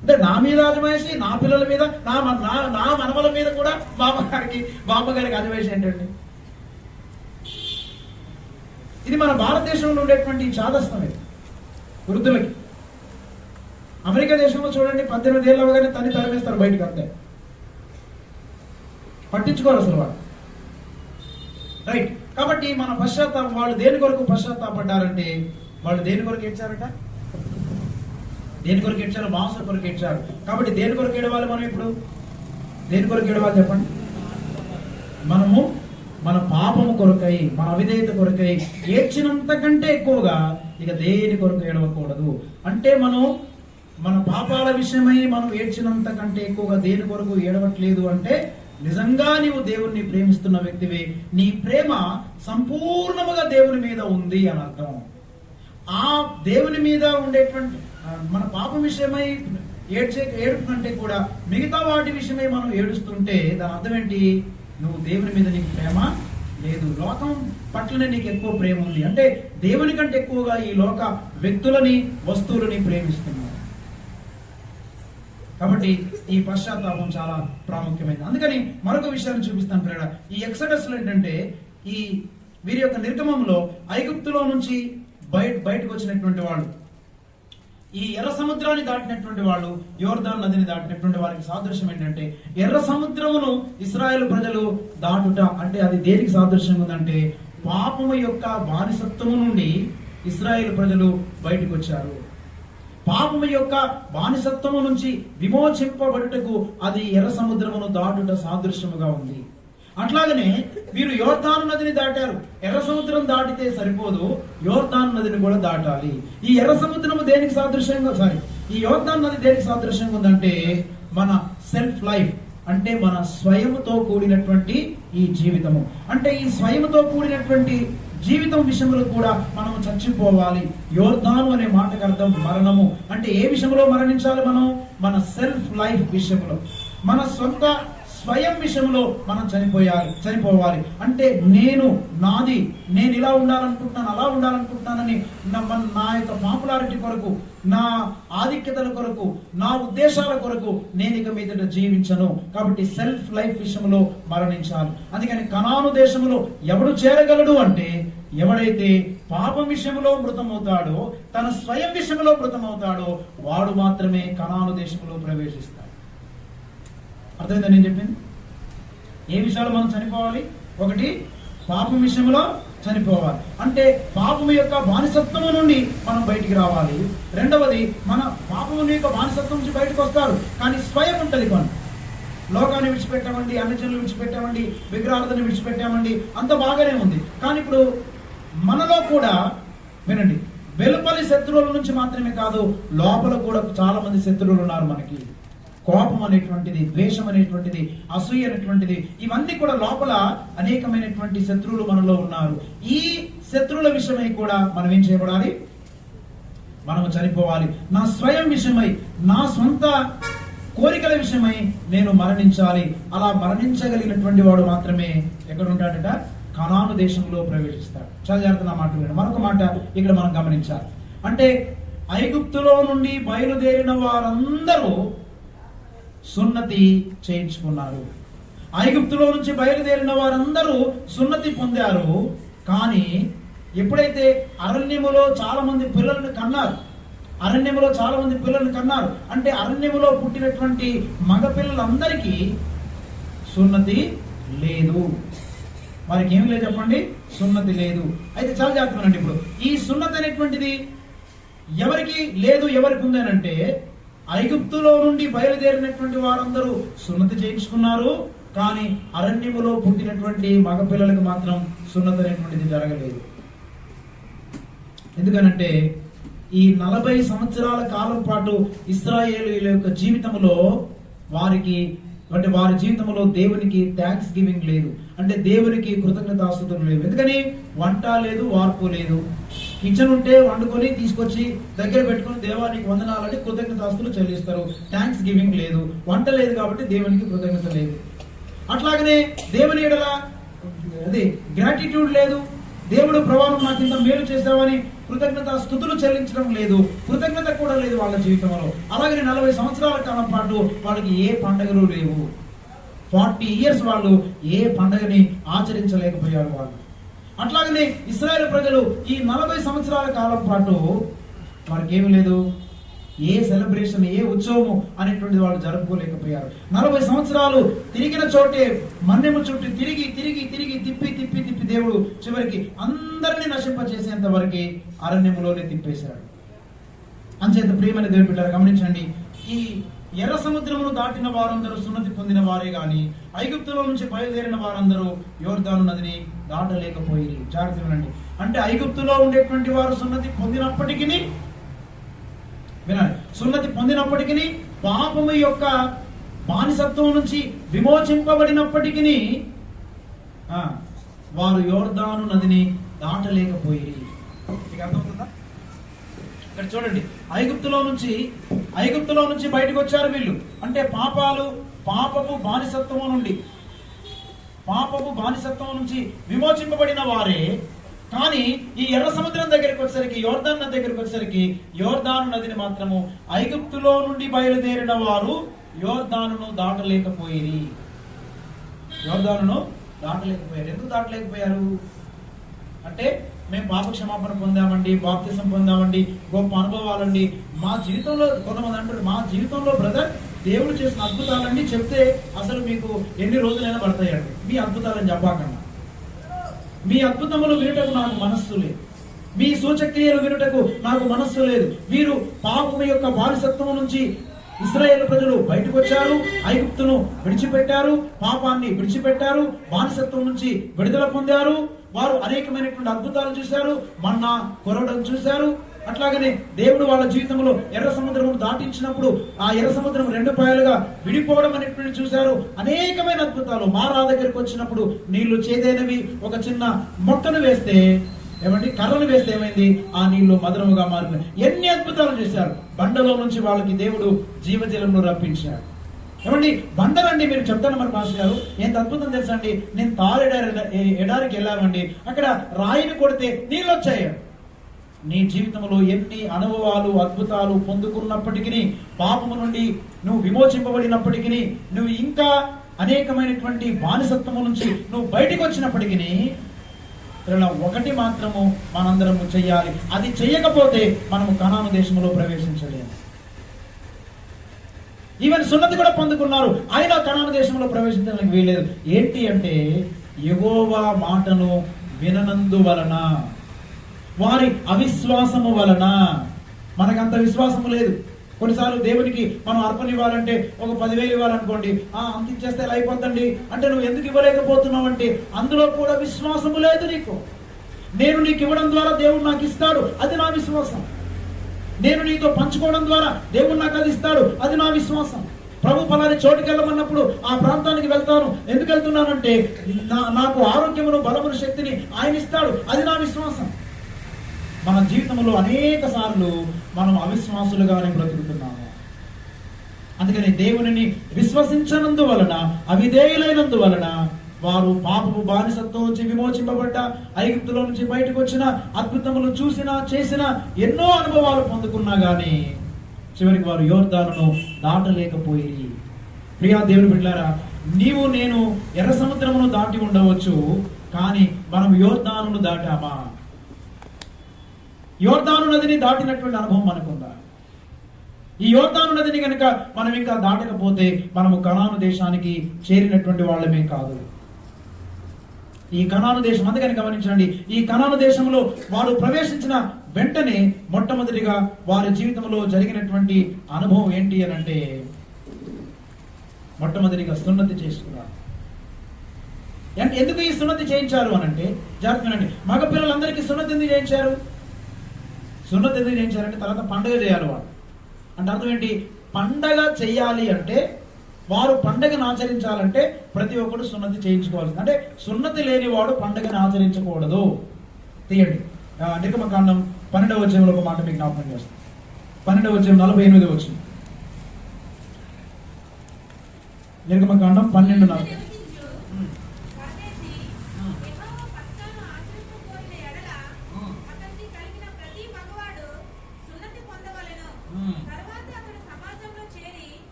అంటే నా మీద అజమాయిషి, నా పిల్లల మీద, నా మనవల మీద కూడా బామ్మగారికి అజమాయిషి ఏంటండి? ఇది మన భారతదేశంలో ఉండేటువంటి చాదస్తం. ఇది వృద్ధులకి. అమెరికా దేశంలో చూడండి, 18 ఏళ్ళు అవగానే తన్ని తరిమేస్తారు బయటకు, అంతే. పట్టించుకోరు అసలు వాళ్ళు. రైట్. కాబట్టి మన పశ్చాత్తాపం, వాళ్ళు దేని కొరకు పశ్చాత్తాపడ్డారంటే వాళ్ళు దేని కొరకు ఏడ్చారట? దేని కొరకు ఏడ్చారు? మాంసం కొరకు ఏడ్చారు. కాబట్టి దేని కొరకు ఏడవాలి మనం ఇప్పుడు? దేని కొరకు ఏడవాలి చెప్పండి? మనము మన పాపము కొరకై, మన అవిధేయత కొరకై ఏడ్చినంత కంటే ఎక్కువగా ఇక దేని కొరకు ఏడవకూడదు. అంటే మనం మన పాపాల విషయమై మనం ఏడ్చినంత కంటే ఎక్కువగా దేని కొరకు ఏడవట్లేదు అంటే నిజంగా నీవు దేవుణ్ణి ప్రేమిస్తున్న వ్యక్తివే, నీ ప్రేమ సంపూర్ణముగా దేవుని మీద ఉంది అని అర్థం. ఆ దేవుని మీద ఉండేటువంటి మన పాపం విషయమై ఏడుపు కంటే కూడా మిగతా వాటి విషయమై మనం ఏడుస్తుంటే దాని అర్థం ఏంటి? నువ్వు దేవుని మీద నీకు ప్రేమ లేదు, లోకం పట్లనే నీకు ఎక్కువ ప్రేమ ఉంది. అంటే దేవుని కంటే ఎక్కువగా ఈ లోక వ్యక్తులని, వస్తువులని ప్రేమిస్తున్నావు. కాబట్టి ఈ పశ్చాత్తాపం చాలా ప్రాముఖ్యమైనది. అందుకని మరొక విషయాన్ని చూపిస్తాను ప్రేరణ. ఈ ఎక్సడస్ లో ఏంటంటే ఈ వీరి యొక్క నిర్గమంలో ఐగుప్తులో నుంచి బయటకు వచ్చినటువంటి వాళ్ళు, ఈ ఎర్ర సముద్రాన్ని దాటినటువంటి వాళ్ళు, యోర్దాన్ నదిని దాటినటువంటి వారికి సాదృశ్యం ఏంటంటే ఎర్ర సముద్రమును ఇశ్రాయేలు ప్రజలు దాటుట అంటే అది దేనికి సాదృశ్యం ఉందంటే పాపము యొక్క బానిసత్వము నుండి ఇశ్రాయేలు ప్రజలు బయటకు వచ్చారు. పాపము యొక్క బానిసత్వము నుంచి విమోచింపబడుటకు అది ఎర్ర సముద్రమును దాటుట సాదృశ్యముగా ఉంది. అట్లాగనే వీరు యోర్దాను నదిని దాటారు. ఎర్ర సముద్రం దాటితే సరిపోదు, యోర్దాను నదిని కూడా దాటాలి. ఈ ఎర్ర సముద్రము దేనికి సాదృశ్యంగా ఈ యోర్దాను నది దేనికి సాదృశ్యంగా ఉందంటే మన సెల్ఫ్ లైఫ్, అంటే మన స్వయముతో కూడినటువంటి ఈ జీవితము. అంటే ఈ స్వయముతో కూడినటువంటి జీవితం విషయంలో కూడా మనం చచ్చిపోవాలి. యోర్దాను అనే మాటకు అర్థం మరణము. అంటే ఏ విషయంలో మరణించాలి మనం? మన సెల్ఫ్ లైఫ్ విషయంలో, మన సొంత స్వయం విషయంలో మనం చనిపోవాలి. అంటే నాది, నేను ఇలా ఉండాలనుకుంటున్నాను, అలా ఉండాలనుకుంటున్నానని నా యొక్క పాపులారిటీ కొరకు, నా ఆధిక్యతల కొరకు, నా ఉద్దేశాల కొరకు నేను ఇక మీదట జీవించను. కాబట్టి సెల్ఫ్ లైఫ్ విషయంలో మరణించాలి. అందుకని కనాను దేశంలో ఎవడు చేరగలడు అంటే ఎవడైతే పాపం విషయంలో మృతమవుతాడో, తన స్వయం విషయంలో మృతమవుతాడో వాడు మాత్రమే కనాను దేశంలో ప్రవేశిస్తాడు. అర్థమైందా నేను చెప్పింది? ఏ విషయాలు మనం చనిపోవాలి? ఒకటి, పాపం విషయంలో చనిపోవాలి. అంటే పాపము యొక్క బానిసత్వము నుండి మనం బయటికి రావాలి. రెండవది, మన పాపము యొక్క బానిసత్వం నుంచి బయటకు వస్తారు, కానీ స్వయం ఉంటుంది. కొన్ని లోకాన్ని విడిచిపెట్టామండి, అన్యజనులు విడిచిపెట్టామండి, విగ్రహార్థను విడిచిపెట్టామండి, అంత బాగానే ఉంది. కానీ ఇప్పుడు మనలో కూడా వినండి, వెలుపలి శత్రువుల నుంచి మాత్రమే కాదు, లోపల కూడా చాలా మంది శత్రువులు ఉన్నారు మనకి. కోపం అనేటువంటిది, ద్వేషం అనేటువంటిది, అసూయ అనేటువంటిది, ఇవన్నీ కూడా లోపల అనేకమైనటువంటి శత్రువులు మనలో ఉన్నారు. ఈ శత్రువుల విషయమై కూడా మనం ఏం చేయబడాలి? మనము చనిపోవాలి. నా స్వయం విషయమై, నా సొంత కోరికల విషయమై నేను మరణించాలి. అలా మరణించగలిగినటువంటి వాడు మాత్రమే ఎక్కడ ఉంటాడట? కనాను దేశంలో ప్రవేశిస్తాడు. చాలా జాగ్రత్త నా మాట వినండి. మరొక మాట ఇక్కడ మనం గమనించాలి. అంటే ఐగుప్తులో నుండి బయలుదేరిన వారందరూ సున్నతి చేయించుకున్నారు. ఐగుప్తులో నుంచి బయలుదేరిన వారందరూ సున్నతి పొందారు. కానీ ఎప్పుడైతే అరణ్యములో చాలా మంది పిల్లలను కన్నారు, అంటే అరణ్యములో పుట్టినటువంటి మగ పిల్లలందరికీ సున్నతి లేదు. వారికి ఏమి లేదు చెప్పండి? సున్నతి లేదు. అయితే చాలా జాగ్రత్తనండి. ఇప్పుడు ఈ సున్నతి అనేటువంటిది ఎవరికి లేదు, ఎవరికి ఉంది అంటే ఐగుప్తులో నుండి బయలుదేరినటువంటి వారందరూ సున్నతి చేయించుకున్నారు. కానీ అరణ్యములో పుట్టినటువంటి మగపిల్లలకు మాత్రం సున్నతి అనేటువంటిది జరగలేదు. ఎందుకనంటే ఈ 40 సంవత్సరాల కాలం పాటు ఇశ్రాయేలీయుల యొక్క జీవితంలో వారి జీవితంలో దేవునికి థ్యాంక్స్ గివింగ్ లేదు, అంటే దేవునికి కృతజ్ఞతాస్తుతులు లేవు. ఎందుకని? వంట లేదు, వార్పు లేదు. కిచెన్ ఉంటే వండుకొని తీసుకొచ్చి దగ్గర పెట్టుకొని దేవానికి వందనాలని కృతజ్ఞతాస్తులు చెల్లిస్తారు. థ్యాంక్స్ గివింగ్ లేదు, వంట లేదు కాబట్టి దేవునికి కృతజ్ఞత లేదు. అట్లాగనే దేవుని ఎడల గ్రాటిట్యూడ్ లేదు. దేవుడు ప్రభావం నాకు ఇంత మేలు చేశావని కృతజ్ఞత స్తుతులు చెల్లించడం లేదు, కృతజ్ఞత కూడా లేదు వాళ్ళ జీవితంలో. అలాగే 40 సంవత్సరాల కాలం పాటు వాళ్ళకి ఏ పండుగలు లేవు. 40 years వాళ్ళు ఏ పండుగని ఆచరించలేకపోయారు వాళ్ళు. అట్లాగనే ఇశ్రాయేలు ప్రజలు ఈ 40 సంవత్సరాల కాలం పాటు వారికి ఏమి లేదు, ఏ సెలబ్రేషన్, ఏ ఉత్సవము అనేటువంటిది వాళ్ళు జరుపుకోలేకపోయారు. 40 సంవత్సరాలు తిరిగిన చోటే మన్నెము చుట్టూ తిరిగి తిప్పి దేవుడు చివరికి అందరినీ నశింపచేసేంత వరకు అరణ్యములోనే తిప్పేశాడు. అంచేత ప్రియమైన దేవుని బిడ్డలారా గమనించండి, ఈ ఎర్ర సముద్రమును దాటిన వారందరూ సున్నతి పొందిన వారే గాని ఐగుప్తులో నుంచి బయలుదేరిన వారందరూ యోర్దాను నదిని దాటలేకపోయి. జాగ్రత్త వినండి. అంటే ఐగుప్తులో ఉండేటువంటి వారు సున్నతి పొందినప్పటికీ వినండి, సున్నతి పొందినప్పటికీ పాపము యొక్క బానిసత్వం నుంచి విమోచింపబడినప్పటికీ వారు యోర్దాను నదిని దాటలేకపోయి. మీకు అర్థమవుతుందా? ఇక్కడ చూడండి, ఐగుప్తులో నుంచి బయటకు వచ్చారు వీళ్ళు. అంటే పాపపు బానిసత్వం నుంచి విమోచింపబడిన వారే. కానీ ఈ ఎర్ర సముద్రం దగ్గరికి వచ్చేసరికి, యోర్దాను నది దగ్గరికి వచ్చేసరికి యోర్దాను నదిని మాత్రము ఐగుప్తులో నుండి బయలుదేరిన వారు యోర్దానును దాటలేకపోయి. ఎందుకు దాటలేకపోయారు అంటే, మేము పాప క్షమాపణ పొందామండి, బాప్తిసం పొందామండి, గొప్ప అనుభవాలండి, మా జీవితంలో కొంతమంది అంటారు, మా జీవితంలో బ్రదర్ దేవుడు చేసిన అద్భుతాలండి చెప్తే అసలు మీకు ఎన్ని రోజులైనా పడతాయండి. మీ అద్భుతాలని చెప్పాకన్నా, మీ అద్భుతములు వినుటకు నాకు మనస్సు లేదు, మీ సూచక్రియలు వినుటకు నాకు మనస్సు లేదు. వీరు పాపము యొక్క బానిసత్వం నుంచి ఇశ్రాయేలు ప్రజలు బయటకు వచ్చారు, ఐగుప్తును విడిచిపెట్టారు, పాపాన్ని విడిచిపెట్టారు, బానిసత్వం నుంచి విడుదల పొందారు. వారు అనేకమైనటువంటి అద్భుతాలు చూశారు, మన్నా కొరవడం చూశారు. అట్లాగనే దేవుడు వాళ్ళ జీవితంలో ఎర్ర సముద్రం దాటించినప్పుడు ఆ ఎర్ర సముద్రం 2 పాయలుగా విడిపోవడం అనేటువంటి చూశారు. అనేకమైన అద్భుతాలు. మారా దగ్గరికి వచ్చినప్పుడు నీళ్లు చేదైనవి, ఒక చిన్న మొట్టను వేస్తే కర్రను వేస్తే ఏమైంది, ఆ నీళ్లు మధురముగా మారిపోయి ఎన్ని అద్భుతాలు చేశారు. బండలో నుంచి వాళ్ళకి దేవుడు జీవజలంను రప్పించాడు. బండలండి, మీరు చెప్తాను మరి మాస్టర్ గారు, ఎంత అద్భుతం తెలుసా అండి. నేను ఎడారికి వెళ్ళామండి, అక్కడ రాయిని కొడితే నీళ్ళు వచ్చాయి. నీ జీవితంలో ఎన్ని అనుభవాలు అద్భుతాలు పొందుకున్నప్పటికీ, పాపము నుండి నువ్వు విమోచింపబడినప్పటికీ, నువ్వు ఇంకా అనేకమైనటువంటి బానిసత్వము నుంచి నువ్వు బయటికి వచ్చినప్పటికీ, ఒకటి మాత్రము మనందరము చెయ్యాలి. అది చెయ్యకపోతే మనము కనాను దేశంలో ప్రవేశించలేము. ఈవెన్ సున్నతి కూడా పొందుకున్నారు, ఆయన కనాను దేశంలో ప్రవేశించడానికి వీలేదు. ఏంటి అంటే, యెహోవా మాటను విననందువలన, వారి అవిశ్వాసము వలన. మనకంత విశ్వాసము లేదు. కొన్నిసార్లు దేవునికి మనం అర్పణ ఇవ్వాలంటే ఒక 10,000 ఇవ్వాలనుకోండి, అంత ఇచ్చేస్తే ఎలా అయిపోద్దండి అంటే, నువ్వు ఎందుకు ఇవ్వలేకపోతున్నావు అంటే అందులో కూడా విశ్వాసము లేదు నీకు. నేను నీకు ఇవ్వడం ద్వారా దేవుడు నాకు ఇస్తాడు, అది నా విశ్వాసం. నేను నీతో పంచుకోవడం ద్వారా దేవుడు నాకు అది ఇస్తాడు, అది నా విశ్వాసం. ప్రభు ఫలాని చోటుకి వెళ్ళమన్నప్పుడు ఆ ప్రాంతానికి వెళ్తాను. ఎందుకు వెళ్తున్నానంటే నాకు ఆరోగ్యమును, బలమును, శక్తిని ఆయన ఇస్తాడు, అది నా విశ్వాసం. మన జీవితంలో అనేక సార్లు మనం అవిశ్వాసులుగానే బ్రతుకుతున్నాము. అందుకని దేవునిని విశ్వసించనందువలన, అవిధేయులైనందువలన వారు పాపపు బానిసత్వం నుంచి విమోచింపబడ్డ, ఐగుప్తులో నుంచి బయటకు వచ్చిన, అద్భుతములు చూసినా చేసిన, ఎన్నో అనుభవాలు పొందుకున్నా గానీ చివరికి వారు యోర్దానును దాటలేకపోయి. ప్రియా దేవుని బిడ్డలారా, నీవు నేను ఎర్ర సముద్రమును దాటి ఉండవచ్చు, కానీ మనం యోర్దానును దాటామా? యోర్దాను నదిని దాటినటువంటి అనుభవం మనకుందా? ఈ యోర్దాను నదిని కనుక మనం ఇంకా దాటకపోతే మనము కనాను దేశానికి చేరినటువంటి వాళ్ళమే కాదు. ఈ కనాను దేశం, అందుకని గమనించండి, ఈ కనాను దేశంలో వారు ప్రవేశించిన వెంటనే మొట్టమొదటిగా వారి జీవితంలో జరిగినటువంటి అనుభవం ఏంటి అని అంటే, మొట్టమొదటిగా సున్నతి చేసుకున్నారు. ఎందుకు ఈ సున్నతి చేయించారు అని అంటే, జాగ్రత్తనండి, మగ పిల్లలందరికీ సున్నతి ఎందుకు చేయించారు? సున్నతి ఎందుకు చేయించారంటే తర్వాత పండగ చేయాలి వాడు. అంటే అర్థం ఏంటి? పండగ చెయ్యాలి అంటే, వారు పండగను ఆచరించాలంటే ప్రతి ఒక్కరు సున్నతి చేయించుకోవాల్సింది. అంటే సున్నతి లేని వాడు పండగను ఆచరించకూడదు. తీయండి, నిర్గమకాండం 12వ అధ్యాయంలో ఒక మాట మీకు జ్ఞాపకం చేస్తాం. 12వ అధ్యాయం 48వ వచనం. నిర్గమకాండం 12:40.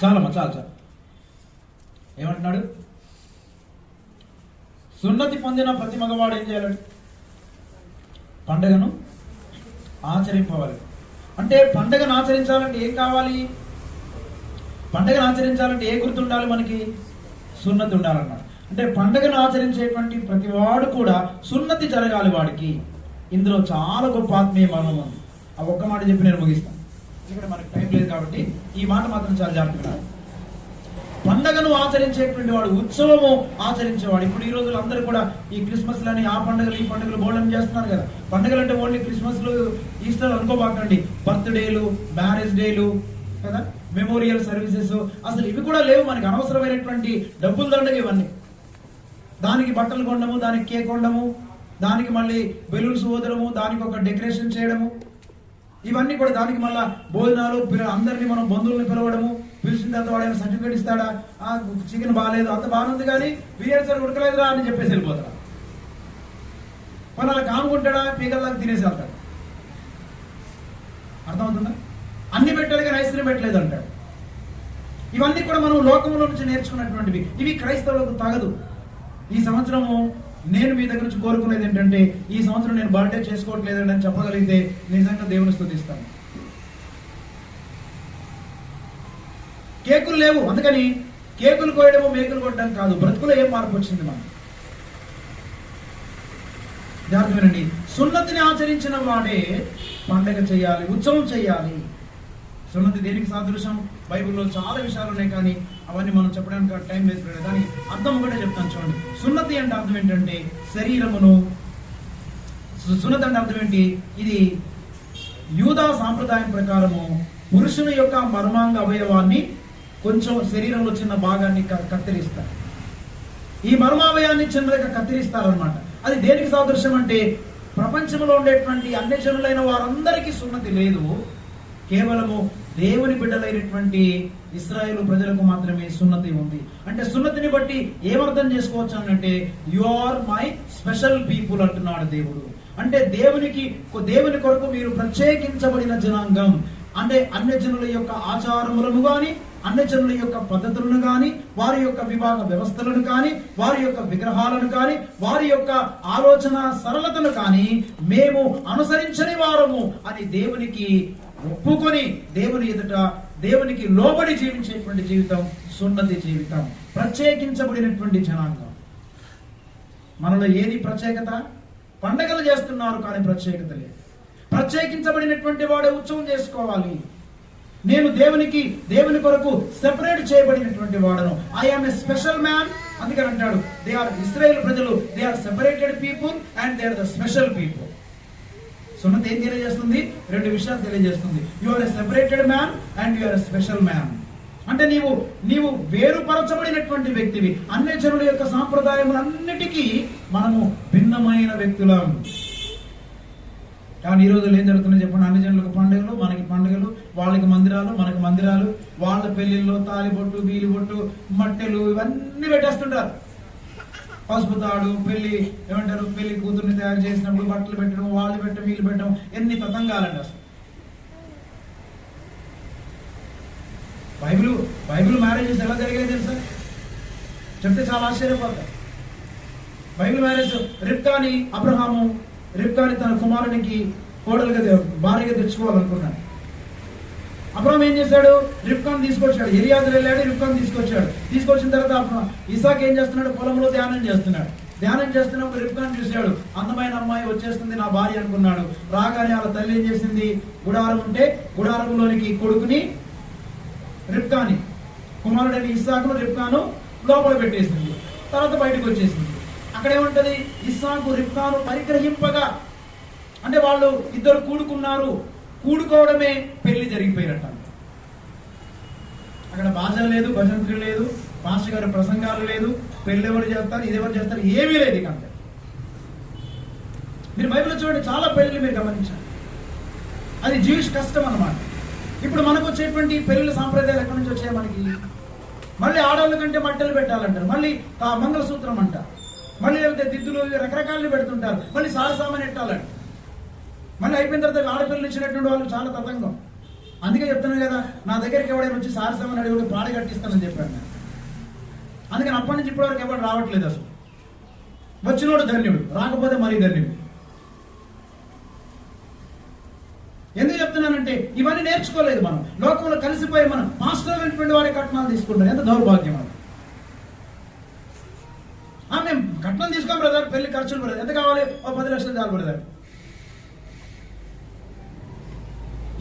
చాలు ఏమంటున్నాడు? సున్నతి పొందిన ప్రతి మగవాడు ఏం చేయాలండి? పండగను ఆచరింపవాలి. అంటే పండగను ఆచరించాలంటే ఏం కావాలి? పండగను ఆచరించాలంటే ఏ గుర్తు ఉండాలి మనకి? సున్నతి ఉండాలన్నమాట. అంటే పండగను ఆచరించేటువంటి ప్రతి వాడు కూడా సున్నతి జరగాలి వాడికి. ఇందులో చాలా గొప్ప ఆత్మీయ మర్మం ఉంది. ఆ ఒక్క మాట చెప్పి నేను ముగిస్తాను, ఇక్కడ మనకు టైం లేదు కాబట్టి ఈ మాట మాత్రం చాలా జాగ్రత్తగా. పండగను ఆచరించేటువంటి వాడు, ఉత్సవము ఆచరించేవాడు. ఇప్పుడు ఈ రోజులు అందరూ కూడా ఈ క్రిస్మస్ లని, ఆ పండుగలు ఈ పండుగలు బోల్డం చేస్తున్నారు కదా. పండుగలు అంటే ఓన్లీ క్రిస్మస్లు, ఈస్టర్ అనుకోబాకండి. బర్త్డేలు, మ్యారేజ్ డేలు కదా, మెమోరియల్ సర్వీసెస్, అసలు ఇవి కూడా లేవు. మనకి అనవసరమైనటువంటి డబ్బులు దండగ ఇవన్నీ. దానికి బట్టలు కొనడము, దానికి కేక్ కొనడము, దానికి మళ్ళీ బెలూన్స్ వదలము, దానికి ఒక డెకరేషన్ చేయడము, ఇవన్నీ కూడా దానికి మళ్ళా భోజనాలు, అందరినీ మనం బంధువుల్ని పిలవడము, పిలిచిన తర్వాత వాడైనా సర్టిఫికేట్ ఇస్తాడా, చికెన్ బాగాలేదు, అంత బాగుంది కానీ బిర్యానీ సార్ ఉడకలేదురా అని చెప్పేసి వెళ్ళిపోతాడు. వాళ్ళు అలా కానుకుంటాడా, పీకల్లాగా తినేసి వెళ్తాడు. అర్థమవుతుందా? అన్ని పెట్టాలి కానీ ఐస్ క్రీమ్ పెట్టలేదు అంటాడు. ఇవన్నీ కూడా మనం లోకంలో నుంచి నేర్చుకున్నటువంటివి. ఇవి క్రైస్తవులకు తగదు. ఈ సంవత్సరము నేను మీ దగ్గర నుంచి కోరుకునేది ఏంటంటే, ఈ సంవత్సరం నేను బర్త్డే చేసుకోవట్లేదండి అని చెప్పగలిగితే నిజంగా దేవుని స్తుతిస్తాను. కేకులు లేవు, అందుకని కేకులు కోయడము, మేకులు కొట్టడం కాదు. బ్రతుకులో ఏం మార్పు వచ్చింది మనం? జాగ్రత్త వినండి. సున్నతిని ఆచరించిన వాడే పండగ చేయాలి, ఉత్సవం చేయాలి. సున్నతి దేనికి సాదృశ్యం? బైబిల్లో చాలా విషయాలు ఉన్నాయి కానీ అవన్నీ మనం చెప్పడానికి టైం లేదు. దానికి అర్థం ఒకటే చెప్తాను చూడండి. సున్నతి అంటే అర్థం ఏంటంటే శరీరమును, సున్నతి అంటే అర్థం ఏంటి? ఇది యూదా సాంప్రదాయం ప్రకారము పురుషుని యొక్క మర్మాంగ అవయవాన్ని, కొంచెం శరీరంలో చిన్న భాగాన్ని కత్తిరిస్తారు. ఈ మర్మావయాన్ని చిన్నగా కత్తిరిస్తారనమాట. అది దేనికి సాదృశ్యం అంటే, ప్రపంచంలో ఉండేటువంటి అన్ని జనులైన వారందరికీ సున్నతి లేదు. కేవలము దేవుని బిడ్డలైనటువంటి ఇశ్రాయేలు ప్రజలకు మాత్రమే సున్నతి ఉంది. అంటే సున్నతిని బట్టి ఏమర్థం చేసుకోవచ్చు అంటే, you are my special people అంటున్నాడు దేవుడు. అంటే దేవుని కొరకు మీరు ప్రత్యేకించబడిన జనాంగం. అంటే అన్య జనుల యొక్క ఆచారములను గాని, అన్య జనుల యొక్క పద్ధతులను గాని, వారి యొక్క వివాహ వ్యవస్థలను కానీ, వారి యొక్క విగ్రహాలను కానీ, వారి యొక్క ఆలోచన సరళతను కానీ మేము అనుసరించని వారము అని దేవునికి ఒప్పుకొని, దేవుని ఎదుట దేవునికి లోబడి జీవించేటువంటి జీవితం సున్నతి జీవితం. ప్రత్యేకించబడినటువంటి జనాంగం. మనలో ఏది ప్రత్యేకత? పండగలు చేస్తున్నారు కానీ ప్రత్యేకత లేదు. ప్రత్యేకించబడినటువంటి వాడే ఉత్సవం చేసుకోవాలి. నేను దేవుని కొరకు సెపరేట్ చేయబడినటువంటి వాడను. I am a special man. అందుకని అంటాడు, దే ఆర్ ఇశ్రాయేలు ప్రజలు, they are separated people and they are the special people. సున్నతి ఏం తెలియజేస్తుంది? రెండు విషయాలు తెలియజేస్తుంది. You are a separated man and you are a special man. అంటే నీవు వేరుపరచబడినటువంటి వ్యక్తివి. అన్ని జనుల యొక్క సాంప్రదాయములన్నిటికీ మనము భిన్నమైన వ్యక్తులం. కానీ ఈ రోజుల్లో ఏం జరుగుతుందో చెప్పండి? అన్ని జనులకు పండుగలు, మనకి పండుగలు, వాళ్ళకి మందిరాలు, మనకి మందిరాలు, వాళ్ళ పెళ్లిళ్ళు తాలిబొట్టు, బీలిబొట్టు, మట్టెలు ఇవన్నీ పెట్టేస్తుంటారు. పసుపు తాడు, పెళ్లి ఏమంటారు, పెళ్లి కూతుర్ని తయారు చేసినప్పుడు బట్టలు పెట్టడం, వాళ్ళు పెట్టడం, వీళ్ళు పెట్టడం, ఎన్ని తతంగాలండి అసలు. బైబిల్ మ్యారేజెస్ ఎలా జరిగాయి తెలుసా? చెప్తే చాలా ఆశ్చర్యపోతారు. బైబిల్ మ్యారేజ్ రిబ్కాని తన కుమారునికి కోడలుగా, భార్యగా తెచ్చుకోవాలనుకున్నాడు. అబ్రహాం ఏం చేశాడు? రిబ్కాను తీసుకొచ్చాడు. ఎలియాజరు వెళ్ళాడు, రిబ్కాను తీసుకొచ్చాడు. తీసుకొచ్చిన తర్వాత ఇసాక్ ఏం చేస్తున్నాడు? పొలంలో ధ్యానం చేస్తున్నప్పుడు రిబ్కాను చూశాడు. అందమైన అమ్మాయి వచ్చేస్తుంది, నా భార్య అనుకున్నాడు. రాగానే వాళ్ళ తల్లి ఏం చేసింది? గుడారం ఉంటే గుడారంలోనికి కొడుకుని రిబ్కాని, కుమారుడని ఇస్సాకును రిబ్కాను లోపల పెట్టేసింది. తర్వాత బయటకు వచ్చేసింది. అక్కడ ఏముంటది? ఇస్సాకు రిబ్కాను పరిగ్రహింపగా, అంటే వాళ్ళు ఇద్దరు కూడుకోవడమే పెళ్లి జరిగిపోయినట్టు. అక్కడ భాష లేదు, భజంత్రి లేదు, పాస్టర్ గారి ప్రసంగాలు లేదు, పెళ్లి ఎవరు చేస్తారు, ఇది ఎవరు చేస్తారు, ఏమీ లేదు. ఇక అంతే. మీరు బైబిల్ చూడండి, చాలా పెళ్లి మీరు గమనించాలి. అది జీవిష్ కష్టం అన్నమాట. ఇప్పుడు మనకు వచ్చేటువంటి పెళ్లి సాంప్రదాయాలు ఎక్కడి నుంచి వచ్చాయి మనకి? మళ్ళీ ఆడవాళ్ళ కంటే మట్టెలు పెట్టాలంటారు, మళ్ళీ మంగళసూత్రం అంటారు, మళ్ళీ లేకపోతే దిద్దులు రకరకాలు పెడుతుంటారు, మళ్ళీ సారసామని ఎట్టాలంట. మళ్ళీ అయిపోయిన తర్వాత ఆడపిల్లలు ఇచ్చినటువంటి వాళ్ళు చాలా తతంగం. అందుకే చెప్తున్నాను కదా, నా దగ్గరికి ఎవడైనా వచ్చి సారసామని అడిగి పాడ కట్టిస్తానని చెప్పాను నేను. అందుకని అప్పటి నుంచి ఇప్పటివరకు ఎవరు రావట్లేదు. అసలు వచ్చినోడు ధన్యుడు, రాకపోతే మరీ ధన్యుడు. ఎందుకు చెప్తున్నానంటే ఇవన్నీ నేర్చుకోలేదు మనం. లోకంలో కలిసిపోయి మనం మాస్టర్ అయినటువంటి వారి కట్నాలు తీసుకుంటారు. ఎంత దౌర్భాగ్యం అది. మేము కట్నం తీసుకోం బ్రదర్, పెళ్లి ఖర్చులు బ్రదర్, ఎంత కావాలి? 10 లక్షలు చాలు బ్రదర్.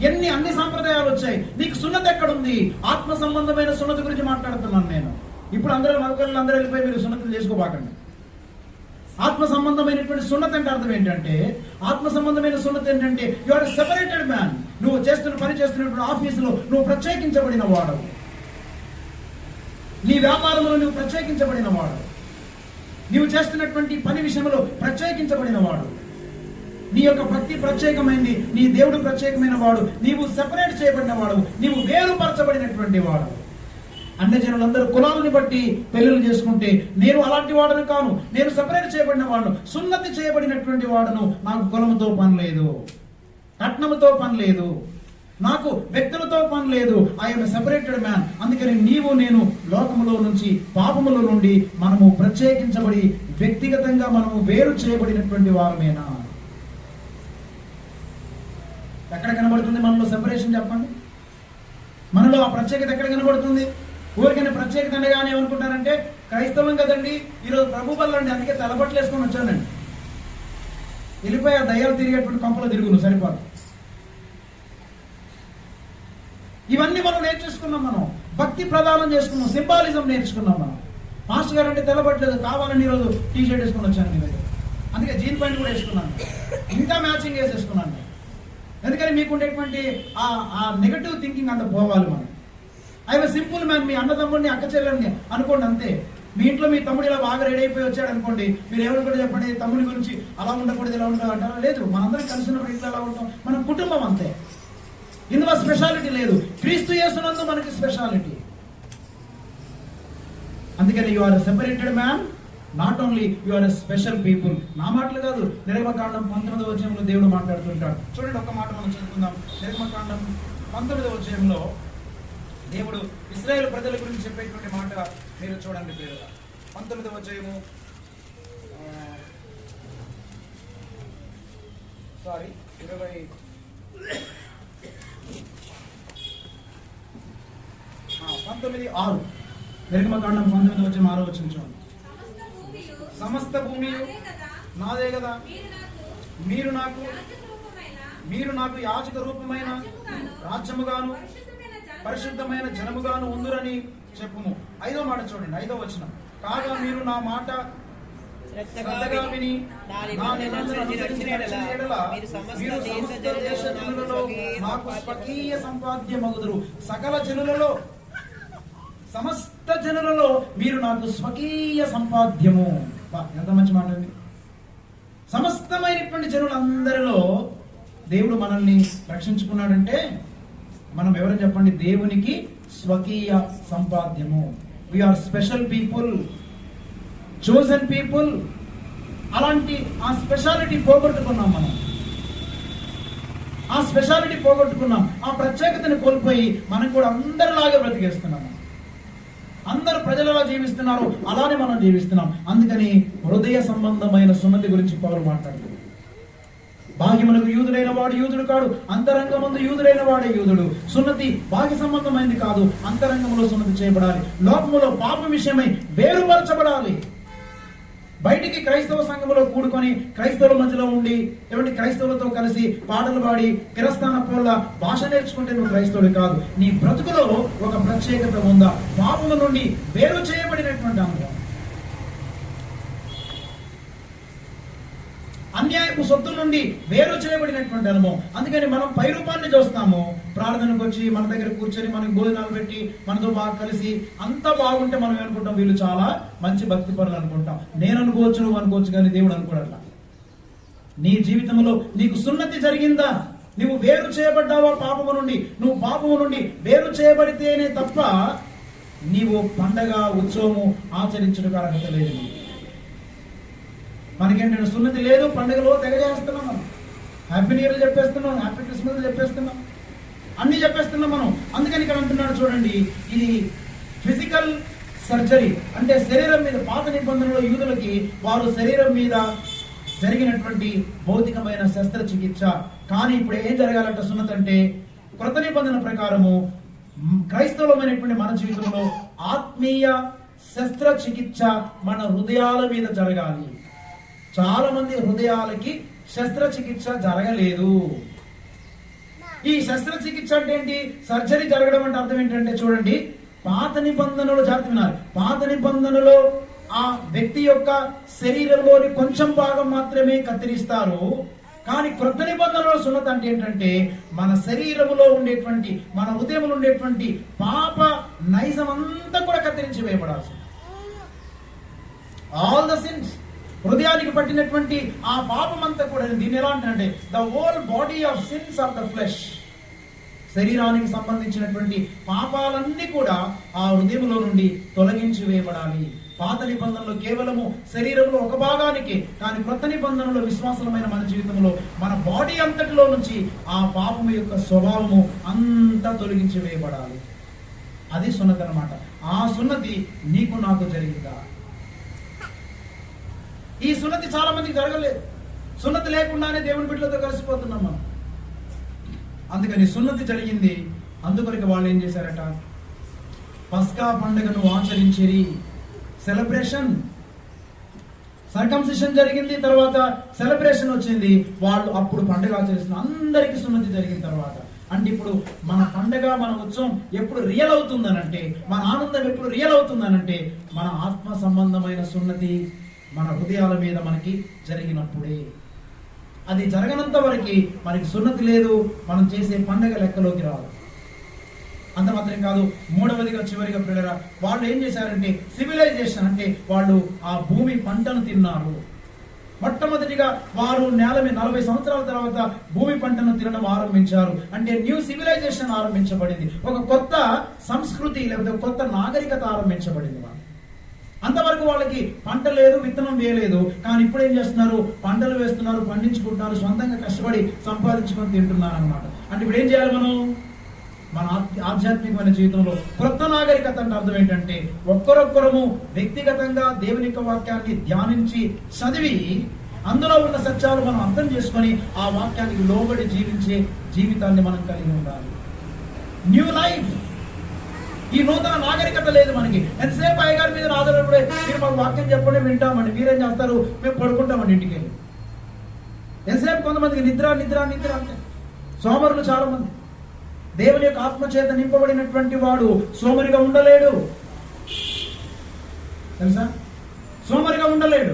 అన్ని సాంప్రదాయాలు వచ్చాయి. నీకు సున్నతి ఎక్కడుంది? ఆత్మ సంబంధమైన సున్నతి గురించి మాట్లాడుతున్నాను నేను. ఇప్పుడు అందరూ మగపిల్లలు అందరూ వెళ్ళిపోయి మీరు సున్నతులు చేసుకోబాకండి. ఆత్మ సంబంధమైనటువంటి సున్నతి అంటే అర్థం ఏంటంటే, ఆత్మ సంబంధమైన సున్నతి ఏంటంటే యు ఆర్ సెపరేటెడ్ మ్యాన్. నువ్వు పని చేస్తున్నటువంటి ఆఫీసులో నువ్వు ప్రత్యేకించబడిన వాడు. నీ వ్యాపారంలో నువ్వు ప్రత్యేకించబడిన వాడు. నీవు చేస్తున్నటువంటి పని విషయంలో ప్రత్యేకించబడిన వాడు. నీ యొక్క భక్తి ప్రత్యేకమైంది, నీ దేవుడు ప్రత్యేకమైన వాడు, నీవు సెపరేట్ చేయబడిన వాడు, నీవు వేరుపరచబడినటువంటి వాడు. అన్ని జనులందరూ కులాలను బట్టి పెళ్లిళ్ళు చేసుకుంటే నేను అలాంటి వాడను కాను, నేను సెపరేట్ చేయబడిన వాడును, సున్నతి చేయబడినటువంటి వాడును. నాకు కులముతో పని లేదు, కట్నముతో పని లేదు, నాకు వ్యక్తులతో పని లేదు. I'm separated man. అందుకని నీవు నేను లోకములో నుంచి పాపములో నుండి మనము ప్రత్యేకించబడి వ్యక్తిగతంగా మనము వేరు చేయబడినటువంటి వారమేనా? ఎక్కడ కనబడుతుంది మనలో సెపరేషన్? చెప్పండి. మనలో ఆ ప్రత్యేకత ఎక్కడ కనబడుతుంది? ఊరికైనా ప్రత్యేకత అనగానే ఏమనుకుంటారంటే క్రైస్తవం కదండి, ఈరోజు ప్రభు వల్లండి, అందుకే తలబట్లు వేసుకొని వచ్చానండి. వెళ్ళిపోయి ఆ దయ్యాలు తిరిగేటువంటి కంపలో తిరుగును సరిపోదు. ఇవన్నీ మనం నేర్చేసుకున్నాం. మనం భక్తి ప్రదానం చేసుకున్నాం, సింబాలిజం నేర్చుకున్నాం. మనం మాస్టర్ గారు అంటే తెల్లబట్టలేదు, కావాలని ఈరోజు టీ షర్ట్ వేసుకొని వచ్చాను మీ దగ్గర, అందుకే జీన్ ప్యాంట్ కూడా వేసుకున్నాను, ఇంకా మ్యాచింగ్ వేసేసుకున్నాను. ఎందుకని మీకు ఉండేటువంటి ఆ నెగటివ్ థింకింగ్ అంత పోవాలి. మనం ఐ సింపుల్ మ్యాన్. మీ అన్నదమ్ముడిని అక్క చెల్లెల్ని అనుకోండి అంతే. మీ ఇంట్లో మీ తమ్ముడు ఇలా బాగా రెడీ అయిపోయి వచ్చాడు అనుకోండి, మీరు ఎవరు కూడా చెప్పండి తమ్ముడి గురించి అలా ఉండకూడదు ఇలా ఉండదు అంటారా? లేదు, మనందరం కలిసినప్పుడు ఇంట్లో ఎలా ఉంటాం, మన కుటుంబం అంతే. ఇందులో స్పెషాలిటీ లేదు. క్రీస్తు యేసునందు మనకి స్పెషాలిటీ. అందుకని you are separated man, not only you are special people. నా మాటలు కాదు, నిర్గమకాండం 19వ అధ్యాయంలో దేవుడు మాట్లాడుతుంటాడు. చూడండి, ఒక మాట మనం చదువుకుందాం. నిర్గమకాండం 19వ అధ్యాయంలో దేవుడు ఇశ్రాయేలు ప్రజల గురించి చెప్పేటువంటి మాట మీరు చూడండి. 19వ అధ్యాయము 19:6 నిర్గమకాండం 19వ అధ్యాయం 6వ వచనం చూడండి. సమస్త భూమి నాదే కదా, మీరు నాకు యాజక రూపమైన రాజ్యముగాను పరిశుద్ధమైన జనముగాను ఉందురని చెప్పుము. 5వ మాట చూడండి, 5వ వచనం. కాగా మీరు నా మాట శ్రద్ధగా విని నా నిబంధనను అనుసరించి నడిచిన యెడల మీరు సమస్త దేశ జనులలో నాకు స్వకీయ సంపాద్యమగుదురు. సకల జనులలో, సమస్త జనులలో మీరు నాకు స్వకీయ సంపాద్యము. ఎంత మంచి మాట అండి. సమస్తమైనటువంటి జనులందరిలో దేవుడు మనల్ని రక్షించుకున్నాడంటే మనం ఎవరని చెప్పండి? దేవునికి స్వకీయ సంపాద్యము. We are special people, chosen people. అలాంటి ఆ స్పెషాలిటీ పోగొట్టుకున్నాం మనం. ఆ స్పెషాలిటీ పోగొట్టుకున్నాం, ఆ ప్రత్యేకతను కోల్పోయి మనం కూడా అందరిలాగా బ్రతికేస్తున్నాము. అందరు ప్రజలలా జీవిస్తున్నారు, అలానే మనం జీవిస్తున్నాం. అందుకని హృదయ సంబంధమైన సున్నతి గురించి పౌలు మాట్లాడుతుంది. బాహ్యమునకు యూదుడైన వాడు యూదుడు కాడు, అంతరంగమందు యూదుడైన వాడే యూదుడు. సున్నతి బాహ్య సంబంధమైంది కాదు, అంతరంగంలో సున్నతి చేయబడాలి. లోకములో పాపం విషయమై వేరుపరచబడాలి. బయటికి క్రైస్తవ సంఘములో కూడుకొని క్రైస్తవుల మధ్యలో ఉండి క్రైస్తవులతో కలిసి పాటలు పాడి కిరస్థాన పోల్ల భాష నేర్చుకుంటే నువ్వు క్రైస్తవుడు కాదు. నీ బ్రతుకులో ఒక ప్రత్యేకత ఉందా? పాపము నుండి వేరు చేయబడినటువంటి అనుభవం, అన్యాయపు సొత్తు నుండి వేరు చేయబడినటువంటి అనుభవం. అందుకని మనం పై రూపాన్ని చూస్తాము. ప్రార్థనకు వచ్చి మన దగ్గర కూర్చొని మనకు భోజనాలు పెట్టి మనతో బాగా కలిసి అంతా బాగుంటే మనం అనుకుంటాం వీళ్ళు చాలా మంచి భక్తి పరులు అనుకుంటాం. నేను అనుకోవచ్చు, నువ్వు అనుకోవచ్చు, కానీ దేవుడు అనుకోడట్లా. నీ జీవితంలో నీకు సున్నతి జరిగిందా? నువ్వు వేరు చేయబడ్డావా పాపము నుండి? నువ్వు పాపము నుండి వేరు చేయబడితేనే తప్ప నీవు పండగ ఉత్సవము ఆచరించడానికి అర్హత లేదు. మనకేంటంటే సున్నతి లేదు, పండుగలో తెగ చేస్తున్నాం. మనం హ్యాపీ న్యూ ఇయర్ చెప్పేస్తున్నాం, హ్యాపీ క్రిస్మస్ చెప్పేస్తున్నాం, అన్ని చెప్పేస్తున్నాం మనం. అందుకని ఇక్కడ అంటున్నాడు చూడండి, ఇది ఫిజికల్ సర్జరీ. అంటే శరీరం మీద, పాత నిబంధనలో యూదులకి వారు శరీరం మీద జరిగినటువంటి భౌతికమైన శస్త్రచికిత్స. కానీ ఇప్పుడు ఏం జరగాలంట సున్నతి అంటే? కృత నిబంధన ప్రకారము క్రైస్తవులమైనటువంటి మన జీవితంలో ఆత్మీయ శస్త్రచికిత్స మన హృదయాల మీద జరగాలి. చాలా మంది హృదయాలకి శస్త్రచికిత్స జరగలేదు. ఈ శస్త్రచికిత్స అంటే ఏంటి? సర్జరీ జరగడం అంటే అర్థం ఏంటంటే చూడండి, పాత నిబంధనలో జాగ్రత్త వినాలి. పాత నిబంధనలో ఆ వ్యక్తి యొక్క శరీరంలోని కొంచెం భాగం మాత్రమే కత్తిరిస్తారు. కానీ క్రొత్త నిబంధనలో సున్నత అంటే ఏంటంటే మన శరీరములో ఉండేటువంటి, మన హృదయంలో ఉండేటువంటి పాప నైజం అంతా కూడా కత్తిరించి వేయబడాల్సింది. ఆల్ ద సిన్స్, హృదయానికి పట్టినటువంటి ఆ పాపం అంతా కూడా, దీన్ని ఎలా అంటే the whole body of since of the flesh, శరీరానికి సంబంధించినటువంటి పాపాలన్నీ కూడా ఆ హృదయంలో నుండి తొలగించి వేయబడాలి. పాత నిబంధనలో కేవలము శరీరంలో ఒక భాగానికి, కానీ క్రొత్త నిబంధనలో విశ్వాసమైన మన జీవితంలో మన బాడీ అంతటిలో నుంచి ఆ పాపము యొక్క స్వభావము అంతా తొలగించి వేయబడాలి. అది సున్నతి అన్నమాట. ఆ సున్నతి నీకు నాకు జరిగిందా? ఈ సున్నతి చాలా మందికి జరగలేదు. సున్నతి లేకుండానే దేవుని బిడ్డలతో కలిసిపోతున్నాం మనం. అందుకని సున్నతి జరిగింది. అందుకొరకు వాళ్ళు ఏం చేశారట? పస్కా పండుగను ఆచరించిరి. సెలబ్రేషన్, సర్కంసిషన్ జరిగింది, తర్వాత సెలబ్రేషన్ వచ్చింది. వాళ్ళు అప్పుడు పండుగ ఆచరిస్తున్నారు. అందరికీ సున్నతి జరిగిన తర్వాత. అంటే ఇప్పుడు మన పండుగ, మన ఉత్సవం ఎప్పుడు రియల్ అవుతుందనంటే, మన ఆనందం ఎప్పుడు రియల్ అవుతుందనంటే, మన ఆత్మ సంబంధమైన సున్నతి మన హృదయాల మీద మనకి జరిగినప్పుడే. అది జరగనంత వరకు మనకి సున్నతి లేదు, మనం చేసే పండగ లెక్కలోకి రాదు. అంత మాత్రం కాదు, మూడవదిగా చివరిగా పిల్లరా, వాళ్ళు ఏం చేశారంటే సివిలైజేషన్, అంటే వాళ్ళు ఆ భూమి పంటను తిన్నారు. మొట్టమొదటిగా వారు నేల మీద 40 సంవత్సరాల తర్వాత భూమి పంటను తినడం ఆరంభించారు. అంటే న్యూ సివిలైజేషన్ ఆరంభించబడింది. ఒక కొత్త సంస్కృతి లేకపోతే కొత్త నాగరికత ఆరంభించబడింది. అంతవరకు వాళ్ళకి పంట లేదు, విత్తనం వేయలేదు. కానీ ఇప్పుడు ఏం చేస్తున్నారు? పంటలు వేస్తున్నారు, పండించుకుంటున్నారు, సొంతంగా కష్టపడి సంపాదించుకొని తింటున్నారు అన్నమాట. అంటే ఇప్పుడు ఏం చేయాలి మనం? మన ఆధ్యాత్మికమైన జీవితంలో కొత్త నాగరికత అంటే అర్థం ఏంటంటే, ఒక్కరొక్కరము వ్యక్తిగతంగా దేవుని యొక్క వాక్యాన్ని ధ్యానించి చదివి అందులో ఉన్న సత్యాలు మనం అర్థం చేసుకొని ఆ వాక్యానికి లోబడి జీవించే జీవితాన్ని మనం కలిగి ఉండాలి. New life. ఈ నూతన నాగరికత లేదు మనకి. ఎంతసేపు అయ్యగారి మీద ఆధారపడే, మీరు మాకు వాక్యం చెప్పండి వింటామండి, మీరేం చేస్తారు? మేము పడుకుంటామండి ఇంటికి వెళ్ళి. ఎంతసేపు కొంతమందికి నిద్ర నిద్ర నిద్ర అంటే సోమరులు చాలా మంది. దేవుని యొక్క ఆత్మచేత నింపబడినటువంటి వాడు సోమరిగా ఉండలేడు, తెలుసా? సోమరిగా ఉండలేడు.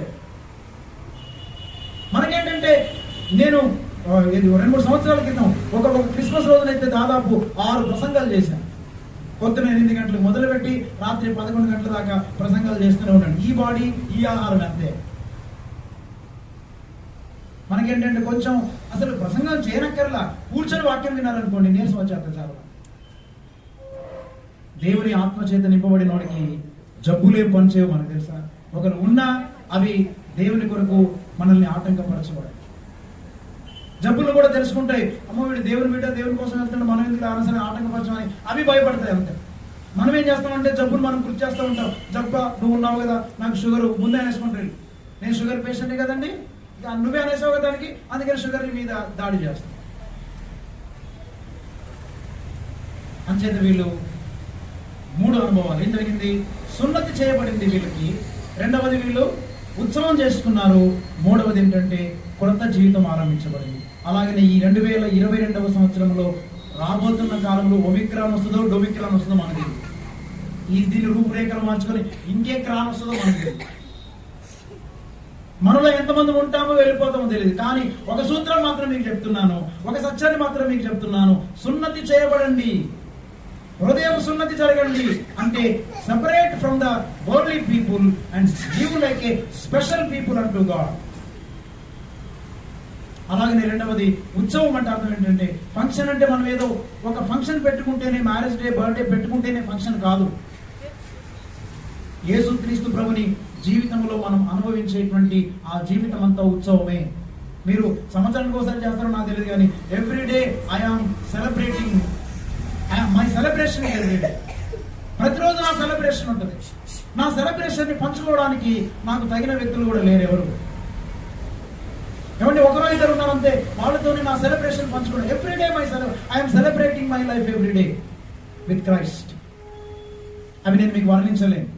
మనకేంటంటే, నేను 2-3 సంవత్సరాల క్రితం ఒక క్రిస్మస్ రోజునైతే దాదాపు 6 ప్రసంగాలు చేశాను. పొద్దున 8 గంటలకు మొదలుపెట్టి రాత్రి 11 గంటల దాకా ప్రసంగాలు చేస్తూనే ఉన్నాను. ఈ బాడీ, ఈ ఆహారం అంతే. మనకేంటంటే కొంచెం అసలు ప్రసంగం చేయనక్కర్లా, కూర్చొని వాక్యం వినాలనుకోండి, నీరసం వచ్చేస్తా చాలా. దేవుని ఆత్మచేత నింపబడిన వాడికి జబ్బులేం పనిచేయవు. మనకు తెలుసా? ఒకరు ఉన్నా అవి దేవుని కొరకు మనల్ని ఆటంకపరచబడాలి. జబ్బులు కూడా తెలుసుకుంటాయి, అమ్మో వీడు దేవుని బిడ్డ, దేవుని కోసం వెళ్తాడు, మనం ఎందుకు అనవసరం ఆటంకపరచమని అవి భయపడతాయి అంతే. మనం ఏం చేస్తామంటే జబ్బులు మనం గుర్తు చేస్తూ ఉంటాం. జబ్బా, నువ్వు ఉన్నావు కదా, నాకు షుగర్, ముందే అనేసుకుంటాడు. నేను షుగర్ పేషెంటే కదండి, నువ్వే అనేసావు కదా దానికి, అందుకని షుగర్ మీద దాడి చేస్తాం. అంచేత వీళ్ళు 3 అనుభవాలు. ఏం జరిగింది? సున్నతి చేయబడింది వీళ్ళకి. రెండవది వీళ్ళు ఉత్సవం చేసుకున్నారు. మూడవది ఏంటంటే కొత్త జీవితం ఆరంభించబడింది. అలాగనే ఈ 2022వ సంవత్సరంలో రాబోతున్న కాలంలో ఒమిక్రాన్ వస్తుందో డొమిక్రాన్ వస్తుందో మనకి దీని రూపురేఖలు మార్చుకొని ఇంకే క్రాన్ వస్తుందో మనకి. మనలో ఎంతమంది ఉంటామో వెళ్ళిపోతామో తెలియదు. కానీ ఒక సూత్రం మాత్రం మీకు చెప్తున్నాను, ఒక సత్యాన్ని మాత్రం మీకు చెప్తున్నాను. సున్నతి చేయబడండి, హృదయం సున్నతి జరగండి. అంటే separate from the worldly people and live like A special people అంటూ గాడ్. అలాగనే రెండవది ఉత్సవం అంటే అర్థం ఏంటంటే, ఫంక్షన్ అంటే మనం ఏదో ఒక ఫంక్షన్ పెట్టుకుంటేనే, మ్యారేజ్ డే, బర్త్డే పెట్టుకుంటేనే ఫంక్షన్ కాదు. యేసుక్రీస్తు ప్రభుని జీవితంలో మనం అనుభవించేటువంటి ఆ జీవితం అంతా ఉత్సవమే. మీరు సంవత్సరానికి ఒకసారి చేస్తారో నాకు తెలియదు, కానీ every day I am celebrating my celebration. Every day, ప్రతిరోజు నా సెలబ్రేషన్ ఉంటుంది. నా సెలబ్రేషన్ ని పంచుకోవడానికి నాకు తగిన వ్యక్తులు కూడా లేరు ఎవరు. ఏమంటే ఒకరో ఇద్దరు ఉన్నారంతే, వాళ్ళతోనే నా సెలబ్రేషన్ పంచుకోవడం. Every day I'm celebrating my life every day with Christ. అవి నేను మీకు వర్ణించలేను.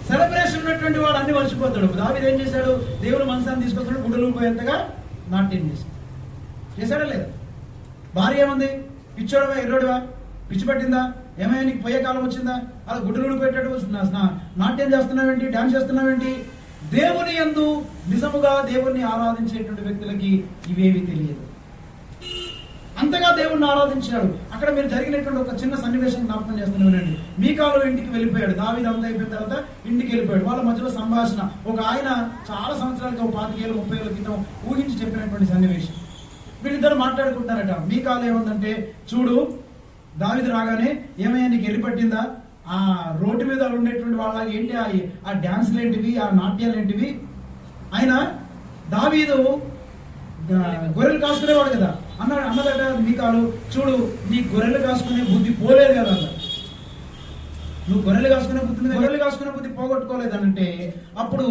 సెలబ్రేషన్ ఉన్నటువంటి వాడు అన్ని మర్చిపోతాడు. దావీదు ఏం చేశాడు? దేవుడు మనసాన్ని తీసుకొస్తాడు, గుడ్డలు పోయేంతగా నాట్యం చేశాడా లేదా? భార్య ఏముంది? పిచ్చోడవా, ఎర్రోడివా, పిచ్చి పట్టిందా, ఏమైనా నీకు పోయే కాలం వచ్చిందా, అలా గుడ్డలు పెట్టేట్టు నాట్యం చేస్తున్నావేంటి, డాన్స్ చేస్తున్నావేంటి? దేవుని యందు నిజముగా దేవుణ్ణి ఆరాధించేటువంటి వ్యక్తులకి ఇవేవి తెలియదు. అంతగా దేవుణ్ణి ఆరాధించాడు. అక్కడ మీరు జరిగినటువంటి ఒక చిన్న సన్నివేశం జ్ఞాపకం చేస్తున్నానండి. మీకాలు ఇంటికి వెళ్ళిపోయాడు. దావీదు అంతా అయిపోయిన తర్వాత ఇంటికి వెళ్ళిపోయాడు. వాళ్ళ మధ్యలో సంభాషణ. ఒక ఆయన చాలా సంవత్సరాలకి, 25 ఏళ్ళు 30 ఏళ్ళ క్రితం ఊహించి చెప్పినటువంటి సన్నివేశం. వీళ్ళిద్దరు మాట్లాడుకుంటారట. మీకాలు ఏముందంటే, చూడు దావీదు రాగానే, ఏమయ్యా నీకు ఎర్రి పట్టిందా, ఆ రోడ్డు మీద ఉండేటువంటి వాళ్ళ ఏంటి ఆ డాన్స్లు ఏంటివి, ఆ నాట్యాలు ఏంటివి? ఆయన దావీదు గొర్రెలు కాసుకునేవాడు కదా అన్నదట మీకాలు, చూడు నీ గొర్రెలు కాసుకునే బుద్ధి పోలేదు కదా అన్న. నువ్వు గొర్రెలు కాసుకునే బుద్ధి పోగొట్టుకోలేదనంటే, అప్పుడు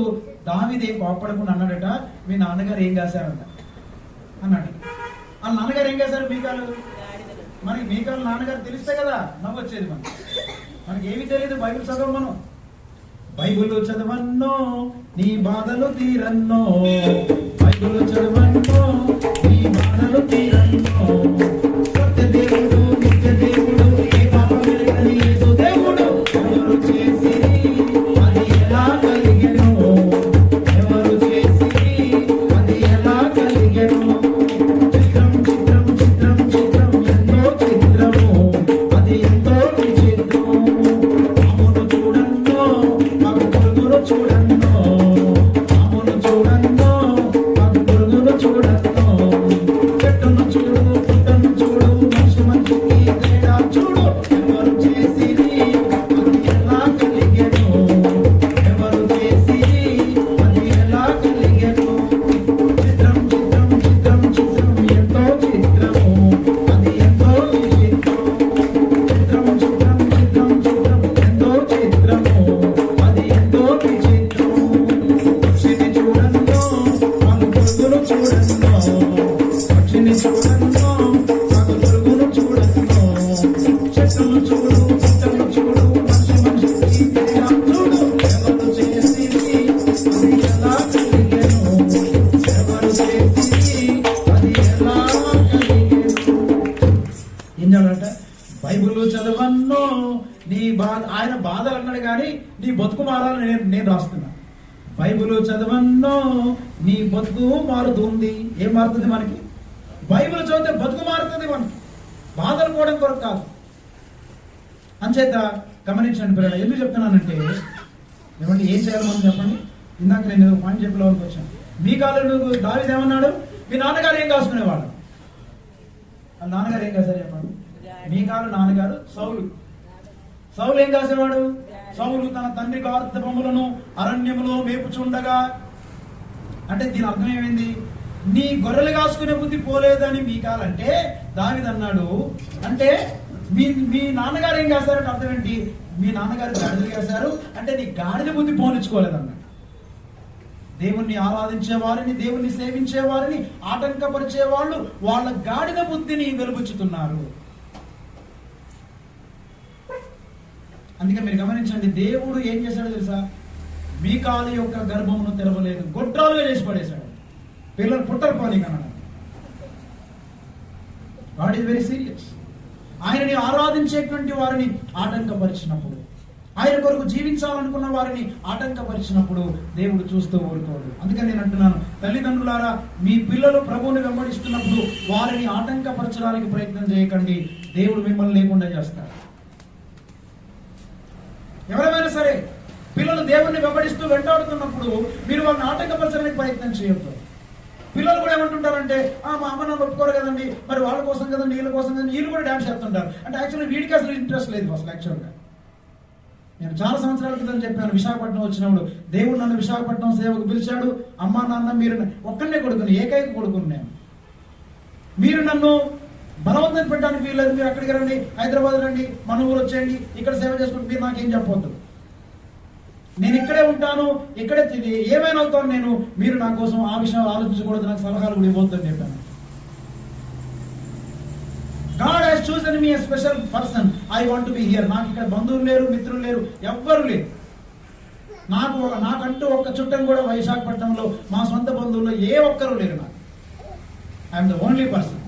దావీదు ఏం కోపడకుండా అన్నాడట, మీ నాన్నగారు ఏం కాశారంట అన్నాడు. వాళ్ళ నాన్నగారు ఏం కాశారు? మీకాలు. మనకి మీకాలు నాన్నగారు తెలిస్తే కదా నవ్వు వచ్చేది. మనకి ఏమి తెలియదు. బైబిల్ చదవం మనం. బైబిల్ చదవన్నో నీ బాధలు తీరన్నో, బైబిల్ చదవన్నో నీ బాధలు తీరన్నో. సత్య దేవుడు, నిత్య దేవుడు, ఏ పాపం లేని యేసు దేవుడు, ఎవరు చేసిరి అది ఎలా కలిగెను, ఎవరు చేసిరి అది ఎలా కలిగెను. చిత్రం చిత్రం చిత్రం చిత్రం ఎంతో చిత్రము, అది ఎంతో విచిత్రము. అమ్మును చూడన్నో మాకు పురుగును చూడన్నో, అమ్మును చూడన్నో మాకు పురుగును చూడన్నో. చెట్టును చూడు, పుట్టను చూడు, మనిషికి తేడా చూడు. ఎవరు చేసిరి అది ఎలా కలిగెను, ఎవరు చేసిరి అది ఎలా కలిగెను. చిత్రం చిత్రం చిత్రం చిత్రం ఎంతో చిత్రము, అది ఎంతో విచిత్రము. చిత్రం చిత్రం చిత్రం చిత్రం ఎంతో చిత్రము, అది ఎంతో విచిత్రము. పక్షిని చూడన్నో మాకు పురుగును చూడన్నో, పక్షిని చూడన్నో మాకు పురుగును చూడన్నో. చెట్టును చూడు, పుట్టను చూడు, మనిషికి తేడా చూడు. ఎవరు చేసిరి అది ఎలా కలిగెను, ఎవరు చేసిరి అది ఎలా కలిగెను. ఏం చేయాలంట? బైబిల్ చదవన్నో నీ బాధ, ఆయన బాధలు అన్నాడు కానీ నీ బతుకు మారాలని నేను రాస్తున్నా. బైబిల్ చదవన్నో నీ బతుకు మారుతుంది. ఏం మారుతుంది మనకి? బైబిల్ చదివితే బతుకు మారుతుంది మనకి, బాధలు పోవడం కొరకు కాదు. అంచేత గమనించండి పిల్లలు. ఎందుకు చెప్తున్నానంటే, ఏమంటే ఏం చేయాలి మనం చెప్పండి. ఇందాక నేను ఏదో పాయింట్ చెప్పేవాళ్ళకి వచ్చాను. మీ కాలంలో దావీదు ఏమన్నాడు? మీ నాన్నగారు ఏం కాసుకునేవాడు? వాళ్ళ నాన్నగారు ఏం కాశారు చెప్పండి. మీ కాలం నాన్నగారు సౌలు ఏం కాసేవాడు? సౌలు తన తండ్రి గార్ధబొమ్మలను అరణ్యములో మేపుచుండగా. అంటే దీని అర్థం ఏమైంది? నీ గొర్రెలు కాసుకునే బుద్ధి పోలేదని మీకాలంటే దావీదు అన్నాడు. అంటే మీ నాన్నగారు ఏం కాశారంటే అర్థం ఏంటి? మీ నాన్నగారు గాడిదలు కాశారు అంటే నీ గాడిద బుద్ధి పోనిచ్చుకోలేదన్నాడు. దేవుణ్ణి ఆరాధించే వారిని, దేవుణ్ణి సేవించే వారిని ఆటంకపరిచే వాళ్ళు వాళ్ళ గాడిద బుద్ధిని వెలుబుచ్చుతున్నారు. అందుకే మీరు గమనించండి, దేవుడు ఏం చేశాడో తెలుసా? మీకాలు యొక్క గర్భమును తెరవలేదు, గొడ్రాలుగా చేసి పడేశాడు. పిల్లలు పుట్టరు పోనీ కన్నాడు. God is very serious. ఆయనని ఆరాధించేటువంటి వారిని ఆటంకపరిచినప్పుడు, ఆయన కొరకు జీవించాలనుకున్న వారిని ఆటంకపరిచినప్పుడు దేవుడు చూస్తూ ఊరుకోడు. అందుకని నేను అంటున్నాను, తల్లిదండ్రులారా, మీ పిల్లలు ప్రభువుని వెంబడిస్తున్నప్పుడు వారిని ఆటంకపరచడానికి ప్రయత్నం చేయకండి. దేవుడు మిమ్మల్ని లేకుండా చేస్తాడు. ఎవరైనా సరే పిల్లలు దేవుణ్ణి వెంబడిస్తూ వెంటాడుతున్నప్పుడు మీరు వాళ్ళని ఆటంకపరచడానికి ప్రయత్నం చేయొద్దు. పిల్లలు కూడా ఏమంటుంటారంటే, మా అమ్మ నన్ను ఒప్పుకోరు కదండి, మరి వాళ్ళ కోసం కదండి, వీళ్ళ కోసం కదండి, వీళ్ళు కూడా డాన్స్ చేస్తుంటారు. అంటే యాక్చువల్లీ వీడికి అసలు ఇంట్రెస్ట్ లేదు అసలు. యాక్చువల్గా నేను చాలా సంవత్సరాల క్రితం చెప్పాను, విశాఖపట్నం వచ్చినప్పుడు దేవుడు నన్ను విశాఖపట్నం సేవకు పిలిచాడు. అమ్మా నాన్న మీరు ఒక్కనే కొడుకుని, ఏకైక కొడుకుని నేను, మీరు నన్ను బలవంతం పెట్టడానికి వీల్లేదు. మీరు అక్కడికి రండి, హైదరాబాద్ రండి, మన ఊరు వచ్చేయండి, ఇక్కడ సేవ చేసుకుంటే మీరు నాకేం చెప్పొద్దు. నేను ఇక్కడే ఉంటాను, ఇక్కడే ఏమైనా అవుతాను నేను, మీరు నా కోసం ఆ విషయం ఆలోచించకూడదు, నాకు సలహాలు కూడా ఇవ్వద్దు అని చెప్పాను. God has chosen me a special person. I want to be here. నాకు ఇక్కడ బంధువులు లేరు, మిత్రులు లేరు, ఎవ్వరు లేరు. నాకంటూ ఒక్క చుట్టం కూడా విశాఖపట్నంలో మా సొంత బంధువుల్లో ఏ ఒక్కరు లేరు. నాకు ఐఎమ్ ద ఓన్లీ పర్సన్.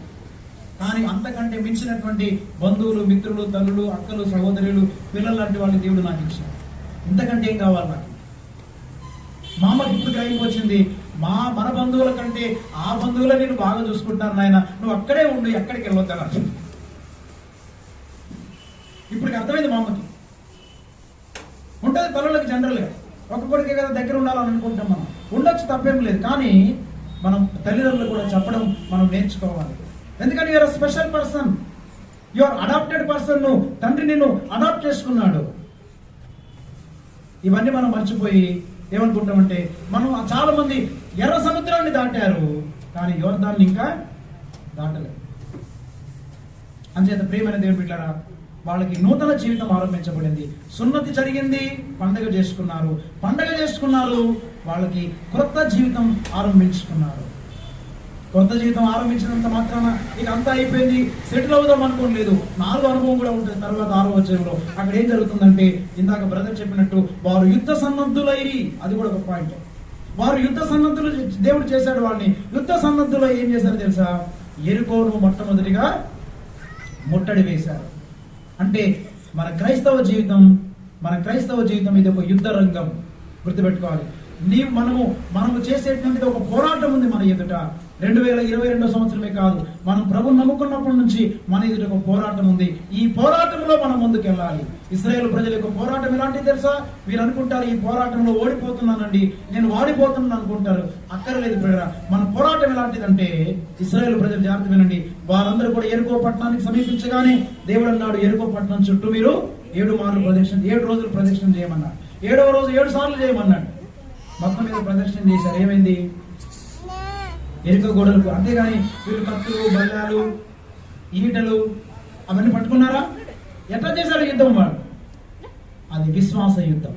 కానీ అంతకంటే మించినటువంటి బంధువులు, మిత్రులు, తల్లులు, అక్కలు, సహోదరులు, పిల్లలు లాంటి వాళ్ళు దేవుడు నాకు ఇచ్చాడు. ఇంతకంటే ఏం కావాలి నాకు? మా అమ్మకి ఇప్పుడు గ్రహింపు వచ్చింది, మన బంధువుల కంటే ఆ బంధువులే నేను బాగా చూసుకుంటాను నాయన, నువ్వు అక్కడే ఉండు, ఎక్కడికి వెళ్ళొద్దా. ఇప్పుడు అర్థమైంది మా అమ్మకి. ఉంటుంది తల్లులకి జనరల్గా ఒక్కొక్కడికే కదా దగ్గర ఉండాలని అనుకుంటాం మనం. ఉండొచ్చు, తప్పేం లేదు. కానీ మనం తల్లిదండ్రులు కూడా చెప్పడం మనం నేర్చుకోవాలి. ఎందుకంటే you are special person, you are adopted person. తండ్రి నిన్ను అడాప్ట్ చేసుకున్నాడు. ఇవన్నీ మనం మర్చిపోయి ఏమనుకుంటామంటే, మనం చాలా మంది ఎర్ర సముద్రాన్ని దాటారు కానీ యోర్దాన్ని ఇంకా దాటలేదు. అంచేత ప్రియమైన దేవుని బిడ్డలారా, వాళ్ళకి నూతన జీవితం ఆరంభించబడింది, సున్నతి జరిగింది, పండగ చేసుకున్నారు, వాళ్ళకి క్రొత్త జీవితం ఆరంభించుకున్నారు. కొత్త జీవితం ఆరంభించినంత మాత్రాన ఇక అంతా అయిపోయింది, సెటిల్ అవుదాం అనుకోలేదు. 4వ అనుభవం కూడా ఉంటుంది తర్వాత 6వ వచనంలో. అక్కడ ఏం జరుగుతుందంటే, ఇందాక బ్రదర్ చెప్పినట్టు వారు యుద్ధ సన్నద్ధులైరి, అది కూడా ఒక పాయింట్. వారు యుద్ధ సన్నద్ధులు దేవుడు చేశాడు వాళ్ళని. యుద్ధ సన్నద్ధులు ఏం చేశారు తెలుసా? యెరికోను మొట్టమొదటిగా ముట్టడి వేశారు. అంటే మన క్రైస్తవ జీవితం ఇది ఒక యుద్ధ రంగం. గుర్తుపెట్టుకోవాలి. మనము చేసేటువంటిది ఒక పోరాటం ఉంది మన ఎదుట. 2022 సంవత్సరమే కాదు, మనం ప్రభుని నమ్ముకున్నప్పటి నుంచి మన ఎదుట ఒక పోరాటం ఉంది. ఈ పోరాటంలో మనం ముందుకెళ్ళాలి. ఇశ్రాయేలు ప్రజల యొక్క పోరాటం ఎలాంటిది తెలుసా? వీరు అనుకుంటారు ఈ పోరాటంలో ఓడిపోతున్నానండి, నేను వాడిపోతున్నాను అనుకుంటారు. అక్కర్లేదు ప్రియరా, మన పోరాటం ఎలాంటిదంటే, ఇశ్రాయేలు ప్రజలు జాగ్రత్త వినండి. వారందరూ కూడా యెరికో పట్టణానికి సమీపించగానే దేవుడు అన్నాడు, యెరికో పట్టణం చుట్టూ మీరు 7 రోజులు ప్రదక్షిణ చేయమన్నాడు. 7వ రోజు 7 సార్లు చేయమన్నాడు. మొత్తం మీద ప్రదక్షిణ చేశారు. ఏమైంది? యెరికో గోడలకు. అంతేగాని వీళ్ళు కత్తులు, బల్లాలు, ఈటలు అవన్నీ పట్టుకున్నారా? ఎట్లా చేశారు యుద్ధం? వాడు అది విశ్వాస యుద్ధం.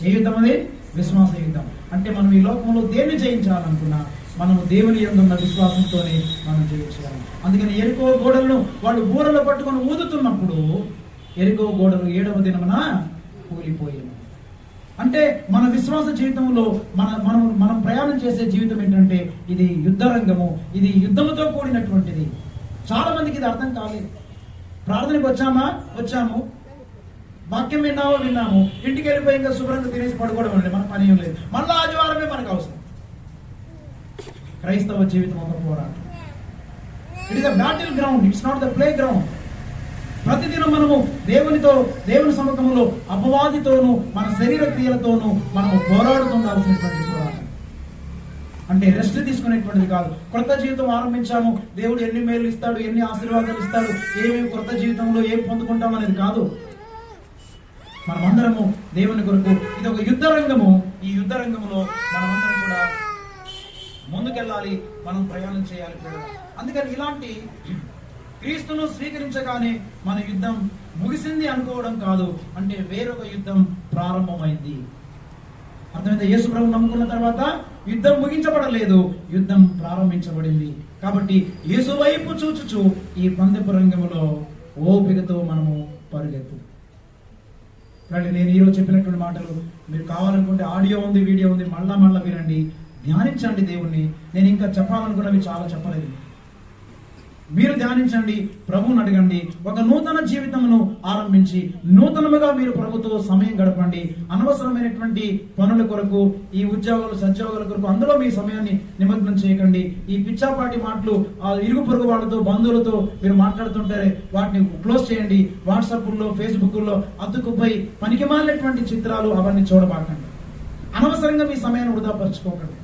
ఏ యుద్ధం అది? విశ్వాస యుద్ధం. అంటే మనం ఈ లోకంలో దేన్ని జయించాలనుకున్నా మనము దేవుని యందు ఉన్న విశ్వాసంతోనే మనం జయించగలం. అందుకని యెరికో గోడలను వాళ్ళు బూరలు పట్టుకొని ఊదుతున్నప్పుడు యెరికో గోడలు 7వ దినమున కూలిపోయాయి. అంటే మన విశ్వాస జీవితంలో మనం ప్రయాణం చేసే జీవితం ఏంటంటే, ఇది యుద్ధ రంగము, ఇది యుద్ధముతో కూడినటువంటిది. చాలా మందికి ఇది అర్థం కాలేదు. ప్రార్థనకు వచ్చాము, వాక్యం విన్నాము, ఇంటికి వెళ్ళిపోయి ఇంకా శుభ్రంగా తినేసి పడుకోవడం అండి మన పని ఏం లేదు. మళ్ళా ఆదివారమే మనకు అవసరం. క్రైస్తవ జీవితం ఒక పోరాటం. It is a battle ground, it's not the play ground. ప్రతిదినం మనము దేవుని సముఖంలో అపవాదితోనూ మన శరీర క్రియలతోనూ మనము పోరాడుతుండాల్సినటువంటి పోరాటం. అంటే రెస్ట్ తీసుకునేటువంటిది కాదు. కొత్త జీవితం ఆరంభించాము, దేవుడు ఎన్ని మేలు ఇస్తాడు, ఎన్ని ఆశీర్వాదాలు ఇస్తాడు, ఏమేమి కొత్త జీవితంలో ఏం పొందుకుంటాం అనేది కాదు. మనమందరము దేవుని కొరకు ఇది ఒక యుద్ధ రంగము. ఈ యుద్ధ రంగంలో మనమందరం కూడా ముందుకెళ్ళాలి, మనం ప్రయాణం చేయాలి. అందుకని ఇలాంటి క్రీస్తును స్వీకరించగానే మన యుద్ధం ముగిసింది అనుకోవడం కాదు, అంటే వేరొక యుద్ధం ప్రారంభమైంది. అర్థమైందా? యేసు ప్రభువు నమ్ముకున్న తర్వాత యుద్ధం ముగించబడలేదు, యుద్ధం ప్రారంభించబడింది. కాబట్టి యేసు వైపు చూచుచు ఈ పందెపు రంగంలో ఓపికతో మనము పరుగెత్తు. నేను ఈరోజు చెప్పినటువంటి మాటలు మీరు కావాలనుకుంటే ఆడియో ఉంది, వీడియో ఉంది, మళ్ళా వినండి, ధ్యానించండి దేవుణ్ణి. నేను ఇంకా చెప్పాలనుకున్నవి చాలా చెప్పలేదు. మీరు ధ్యానించండి, ప్రభువుని అడగండి. ఒక నూతన జీవితమును ఆరంభించి నూతనముగా మీరు ప్రభుతో సమయం గడపండి. అనవసరమైనటువంటి పనుల కొరకు, ఈ ఉద్యోగాలు సద్యోగాల కొరకు అందులో మీ సమయాన్ని నిమగ్నం చేయకండి. ఈ పిచ్చాపాటి మాటలు ఇరుగు పొరుగు వాళ్ళతో, బంధువులతో మీరు మాట్లాడుతుంటారే, వాటిని క్లోజ్ చేయండి. వాట్సాప్లో, ఫేస్బుక్లో అతుకుపోయి పనికిమాలినటువంటి చిత్రాలు అవన్నీ చూడబాకండి. అనవసరంగా మీ సమయాన్ని వృధాపరచుకోకండి.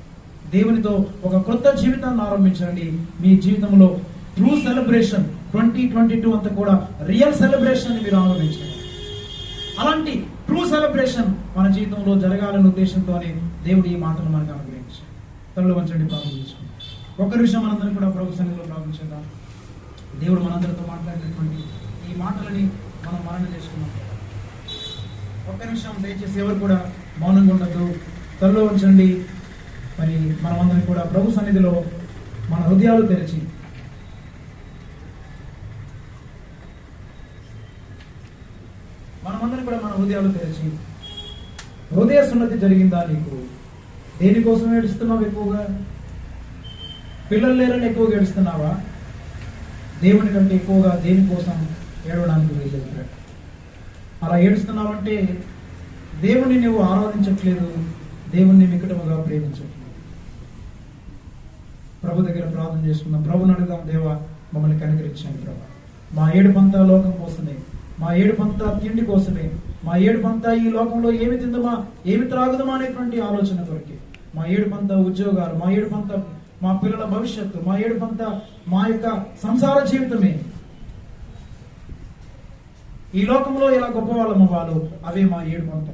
దేవునితో ఒక కొత్త జీవితాన్ని ఆరంభించండి. మీ జీవితంలో ట్రూ సెలబ్రేషన్ 2022 అంతా కూడా రియల్ సెలబ్రేషన్ అని మీరు ఆలోచించండి. అలాంటి ట్రూ సెలబ్రేషన్ మన జీవితంలో జరగాలనే ఉద్దేశంతోనే దేవుడు ఈ మాటలు మనకు అనుగ్రహించాడు. తలలో వంచండి, ప్రారంభించుకోండి. ఒక్క నిమిషం మనందరం కూడా ప్రభు సన్నిధిలో ప్రారంభించేద్దాం. దేవుడు మనందరితో మాట్లాడినటువంటి ఈ మాటలని మనం మనన చేసుకున్నాం. ఒక్క నిమిషం దయచేసి ఎవరు కూడా మౌనంగా ఉండద్దు, తలలో వంచండి. మరి మనమందరం కూడా ప్రభు సన్నిధిలో మన హృదయాలు తెరిచి హృదయ సున్నతి జరిగిందా నీకు? దేనికోసం ఏడుస్తున్నావు? ఎక్కువగా పిల్లలు లేరని ఎక్కువగా ఏడుస్తున్నావా? దేవుని కంటే ఎక్కువగా దేనికోసం ఏడవడానికి వీల్లేదు. అలా ఏడుస్తున్నావంటే దేవుణ్ణి నువ్వు ఆరాధించట్లేదు, దేవుణ్ణి మికటముగా ప్రేమించట్లేదు. ప్రభు దగ్గర ప్రార్థన చేసుకుందాం. ప్రభుని అడుగుదాం, దేవా మమ్మల్ని కనికరించండి ప్రభా. మా ఏడుపంతా లోకం కోసమే, మా ఏడుపంతా తిండి కోసమే, మా ఏడుపంతా ఈ లోకంలో ఏమి తిందమా ఏమి త్రాగుదమా అనేటువంటి ఆలోచన కొరకే, మా ఏడుపంతా ఉద్యోగాలు, మా ఏడుపంతా మా పిల్లల భవిష్యత్తు, మా ఏడుపంతా మా యొక్క సంసార జీవితమే. ఈ లోకంలో ఎలా గొప్ప వాళ్ళము వాళ్ళు, అవే మా ఏడుపంతా.